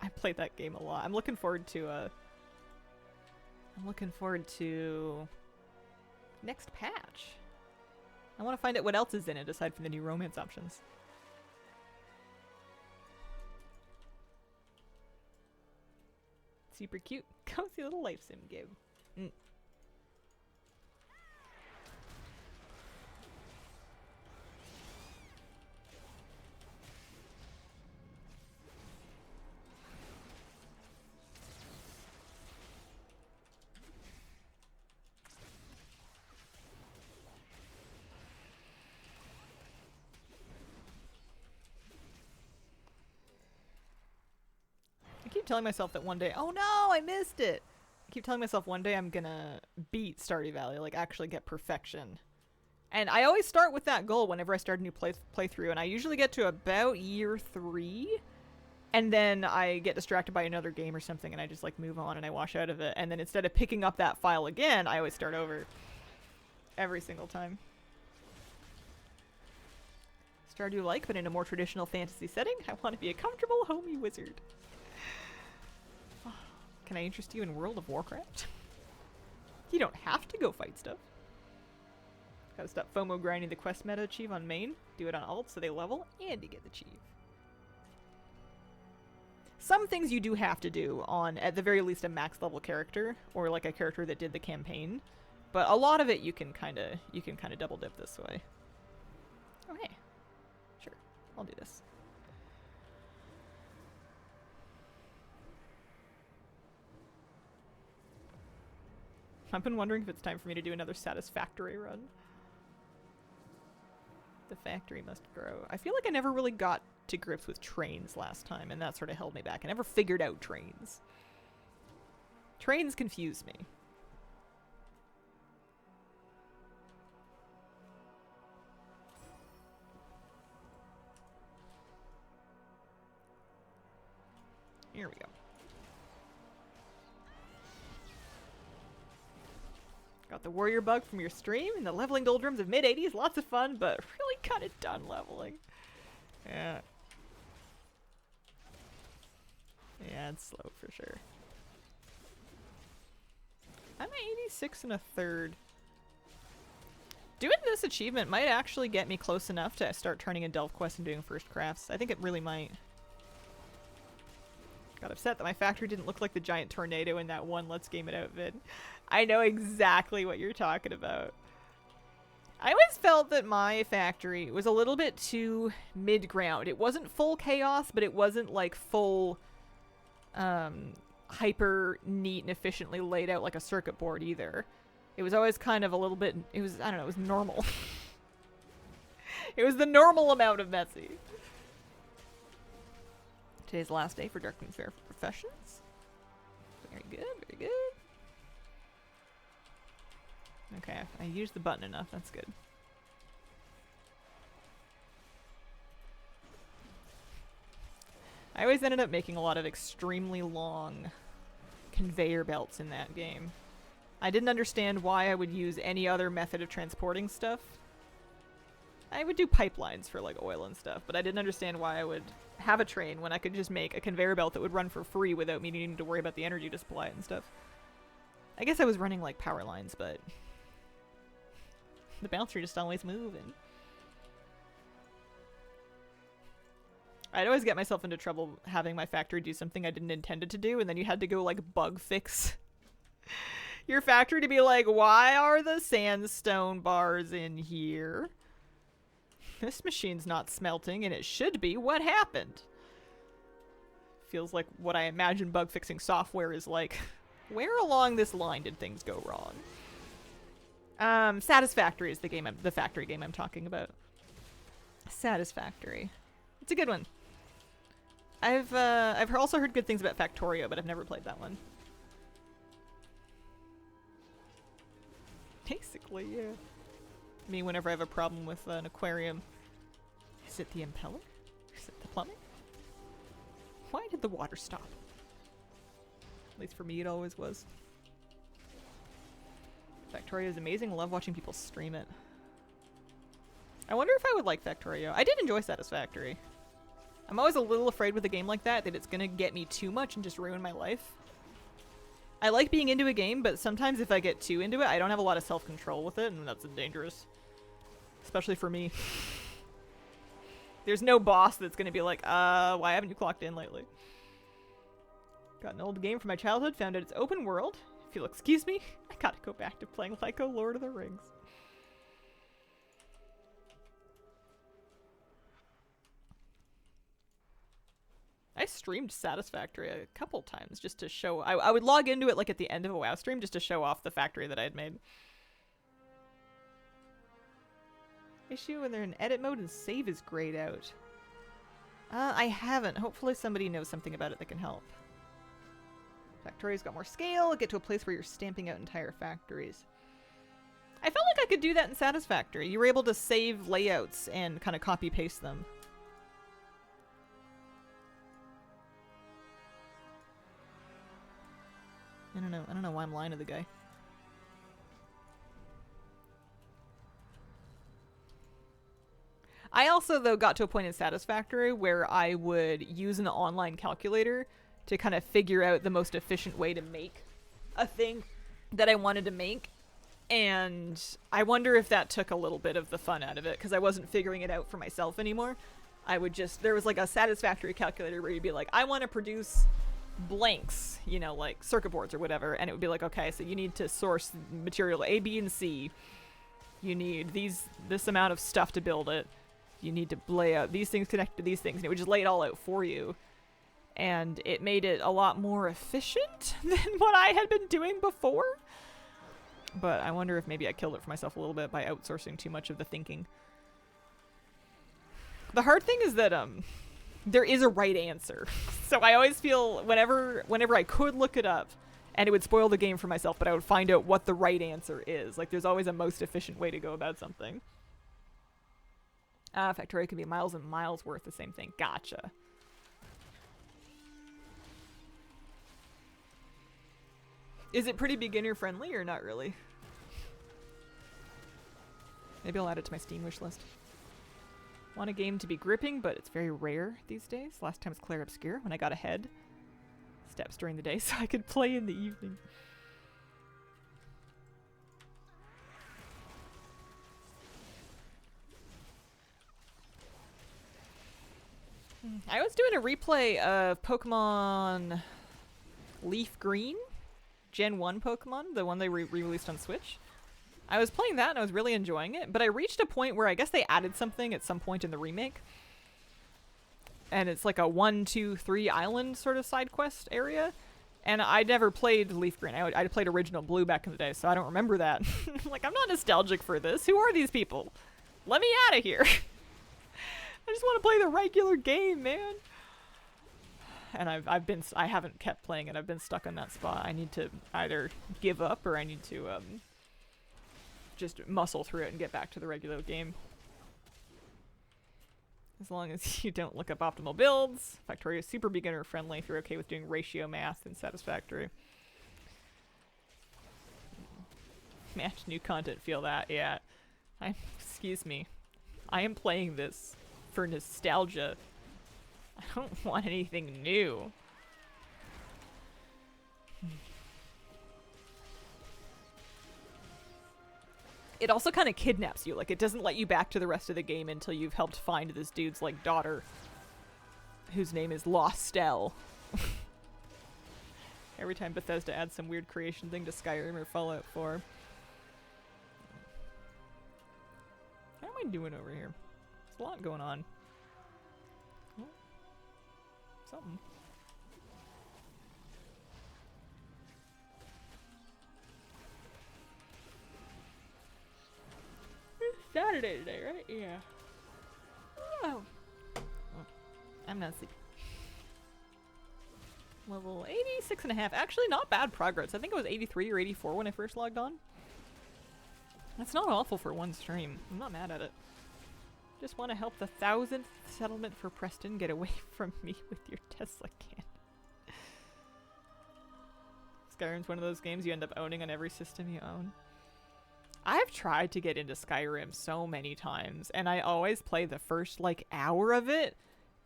I played that game a lot. I'm looking forward to next patch. I want to find out what else is in it aside from the new romance options. Super cute. Cozy little life sim game. I keep telling myself that one day, oh no, I missed it. I keep telling myself one day I'm gonna beat Stardew Valley, like actually get perfection. And I always start with that goal whenever I start a new playthrough, and I usually get to about year 3, and then I get distracted by another game or something, and I just like move on and I wash out of it. And then instead of picking up that file again, I always start over. Every single time. Stardew like, but in a more traditional fantasy setting. I want to be a comfortable, homey wizard. Can I interest you in World of Warcraft? You don't have to go fight stuff. Gotta stop FOMO grinding the quest meta achieve on main. Do it on alt so they level and you get the achieve. Some things you do have to do on, at the very least, a max level character, or like a character that did the campaign. But a lot of it you can kinda double dip this way. Okay. Sure. I'll do this. I've been wondering if it's time for me to do another Satisfactory run. The factory must grow. I feel like I never really got to grips with trains last time, and that sort of held me back. I never figured out trains. Trains confuse me. Here we go. Got the warrior bug from your stream and the leveling doldrums of mid-80s. Lots of fun, but really kind of done leveling. Yeah. Yeah, it's slow for sure. I'm at 86 and a third. Doing this achievement might actually get me close enough to start turning in Delve Quest and doing first crafts. I think it really might. Got upset that my factory didn't look like the giant tornado in that one Let's Game It Out vid. I know exactly what you're talking about. I always felt that my factory was a little bit too mid-ground. It wasn't full chaos, but it wasn't like full hyper neat and efficiently laid out like a circuit board either. It was always kind of a little bit, it was, I don't know, it was normal. It was the normal amount of messy. Today's the last day for Darkwing Fair for Professions. Very good, very good. Okay, I used the button enough, that's good. I always ended up making a lot of extremely long conveyor belts in that game. I didn't understand why I would use any other method of transporting stuff. I would do pipelines for like oil and stuff, but I didn't understand why I would have a train when I could just make a conveyor belt that would run for free without me needing to worry about the energy to supply it and stuff. I guess I was running like power lines, but the bouncer just always moving. I'd always get myself into trouble having my factory do something I didn't intend it to do, and then you had to go like bug fix your factory to be like, why are the sandstone bars in here? This machine's not smelting, and it should be. What happened? Feels like what I imagine bug fixing software is like. Where along this line did things go wrong? Satisfactory is the factory game I'm talking about. Satisfactory. It's a good one. I've also heard good things about Factorio, but I've never played that one. Basically, yeah. Me, whenever I have a problem with an aquarium. Is it the impeller? Is it the plumbing? Why did the water stop? At least for me, it always was. Factorio is amazing. I love watching people stream it. I wonder if I would like Factorio. I did enjoy Satisfactory. I'm always a little afraid with a game like that it's gonna get me too much and just ruin my life. I like being into a game, but sometimes if I get too into it, I don't have a lot of self-control with it, and that's dangerous. Especially for me. There's no boss that's gonna be like, why haven't you clocked in lately? Got an old game from my childhood, found out it's open world. If you'll excuse me, I gotta go back to playing Lyco Lord of the Rings. I streamed Satisfactory a couple times just to show... I would log into it like at the end of a WoW stream just to show off the factory that I had made. Issue when they're in edit mode and save is grayed out. I haven't. Hopefully somebody knows something about it that can help. Factory's got more scale. Get to a place where you're stamping out entire factories. I felt like I could do that in Satisfactory. You were able to save layouts and kind of copy-paste them. I don't know why I'm lying to the guy. I also, though, got to a point in Satisfactory where I would use an online calculator to kind of figure out the most efficient way to make a thing that I wanted to make. And I wonder if that took a little bit of the fun out of it, because I wasn't figuring it out for myself anymore. I would just, there was like a Satisfactory calculator where you'd be like, I want to produce blanks, you know, like circuit boards or whatever. And it would be like, okay, so you need to source material A, B, and C. You need this amount of stuff to build it. You need to lay out these things connected to these things. And it would just lay it all out for you. And it made it a lot more efficient than what I had been doing before. But I wonder if maybe I killed it for myself a little bit by outsourcing too much of the thinking. The hard thing is that there is a right answer. So I always feel whenever I could look it up, and it would spoil the game for myself, but I would find out what the right answer is. Like, there's always a most efficient way to go about something. Factorio can be miles and miles worth the same thing. Gotcha. Is it pretty beginner friendly or not really? Maybe I'll add it to my Steam wish list. Want a game to be gripping, but it's very rare these days. Last time was Clair Obscure when I got ahead steps during the day so I could play in the evening. I was doing a replay of Pokemon Leaf Green, Gen 1 Pokemon, the one they re-released on Switch. I was playing that and I was really enjoying it, but I reached a point where I guess they added something at some point in the remake. And it's like a 1, 2, 3 island sort of side quest area. And I never played Leaf Green. I played Original Blue back in the day, so I don't remember that. Like, I'm not nostalgic for this. Who are these people? Let me out of here. I just want to play the regular game, man. And I haven't kept playing it. I've been stuck in that spot. I need to either give up or I need to just muscle through it and get back to the regular game. As long as you don't look up optimal builds. Factorio is super beginner friendly if you're okay with doing ratio math in Satisfactory. Match new content, feel that, yeah. Excuse me. I am playing this for nostalgia. I don't want anything new. It also kind of kidnaps you. Like, it doesn't let you back to the rest of the game until you've helped find this dude's, like, daughter, whose name is Lostel. Every time Bethesda adds some weird creation thing to Skyrim or Fallout 4. How am I doing over here? There's a lot going on. Oh, something. Saturday today, right? Yeah. Oh. I'm not sleepy. Level 86.5. Actually, not bad progress. I think it was 83 or 84 when I first logged on. That's not awful for one stream. I'm not mad at it. Just want to help the 1000th settlement for Preston get away from me with your Tesla can. Skyrim's one of those games you end up owning on every system you own. I've tried to get into Skyrim so many times, and I always play the first, like, hour of it,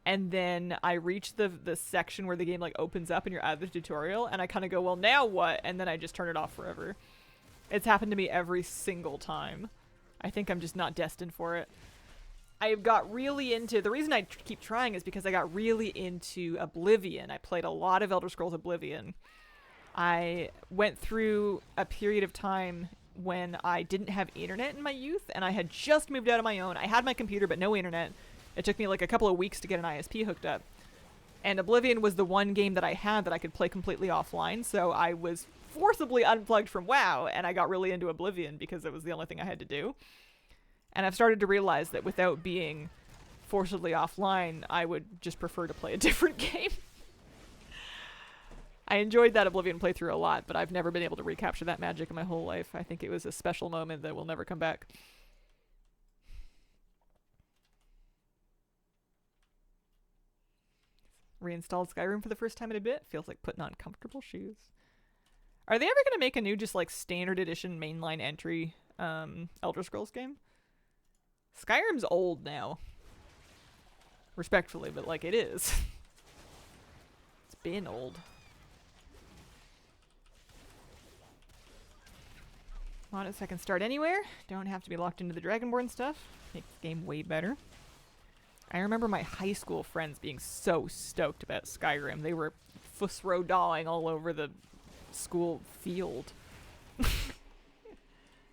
and then I reach the section where the game, like, opens up and you're out of the tutorial, and I kind of go, well, now what? And then I just turn it off forever. It's happened to me every single time. I think I'm just not destined for it. I got really into... The reason I keep trying is because I got really into Oblivion. I played a lot of Elder Scrolls Oblivion. I went through a period of time when I didn't have internet in my youth, and I had just moved out on my own. I had my computer, but no internet. It took me like a couple of weeks to get an ISP hooked up. And Oblivion was the one game that I had that I could play completely offline, so I was forcibly unplugged from WoW, and I got really into Oblivion because it was the only thing I had to do. And I've started to realize that without being forcibly offline, I would just prefer to play a different game. I enjoyed that Oblivion playthrough a lot, but I've never been able to recapture that magic in my whole life. I think it was a special moment that will never come back. Reinstalled Skyrim for the first time in a bit. Feels like putting on comfortable shoes. Are they ever going to make a new, just like standard edition mainline entry Elder Scrolls game? Skyrim's old now. Respectfully, but like it is. It's been old. Modest I can start anywhere. Don't have to be locked into the Dragonborn stuff. Makes the game way better. I remember my high school friends being so stoked about Skyrim. They were fussrodawing all over the school field.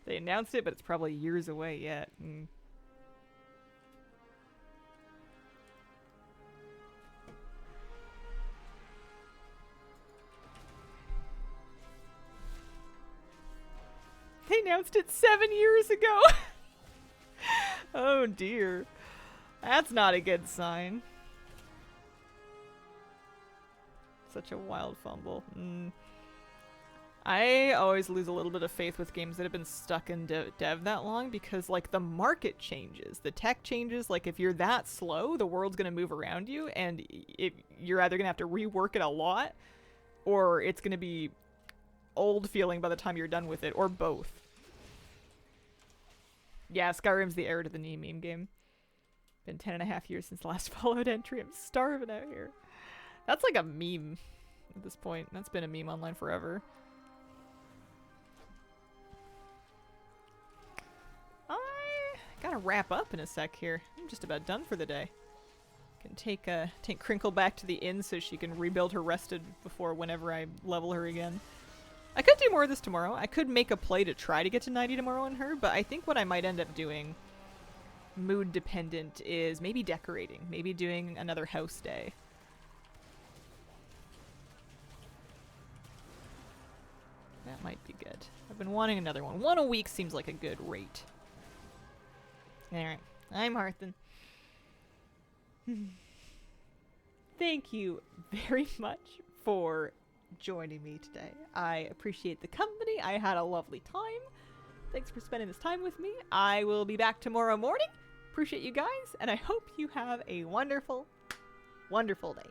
They announced it, but it's probably years away yet. They announced it 7 years ago! Oh dear. That's not a good sign. Such a wild fumble. I always lose a little bit of faith with games that have been stuck in dev that long because, like, the market changes. The tech changes. Like, if you're that slow, the world's going to move around you, and you're either going to have to rework it a lot, or it's going to be old feeling by the time you're done with it, or both. Yeah, Skyrim's the heir to the knee meme game. Been 10.5 years since the last Fallout entry. I'm starving out here. That's like a meme at this point. That's been a meme online forever. I gotta wrap up in a sec here. I'm just about done for the day. Can take Crinkle back to the inn so she can rebuild her rested before whenever I level her again. I could do more of this tomorrow. I could make a play to try to get to 90 tomorrow on her, but I think what I might end up doing, mood dependent, is maybe decorating. Maybe doing another house day. That might be good. I've been wanting another one. One a week seems like a good rate. Alright. I'm Harthen. Thank you very much for joining me today. I appreciate the company. I had a lovely time. Thanks for spending this time with me. I will be back tomorrow morning. Appreciate you guys, and I hope you have a wonderful, wonderful day.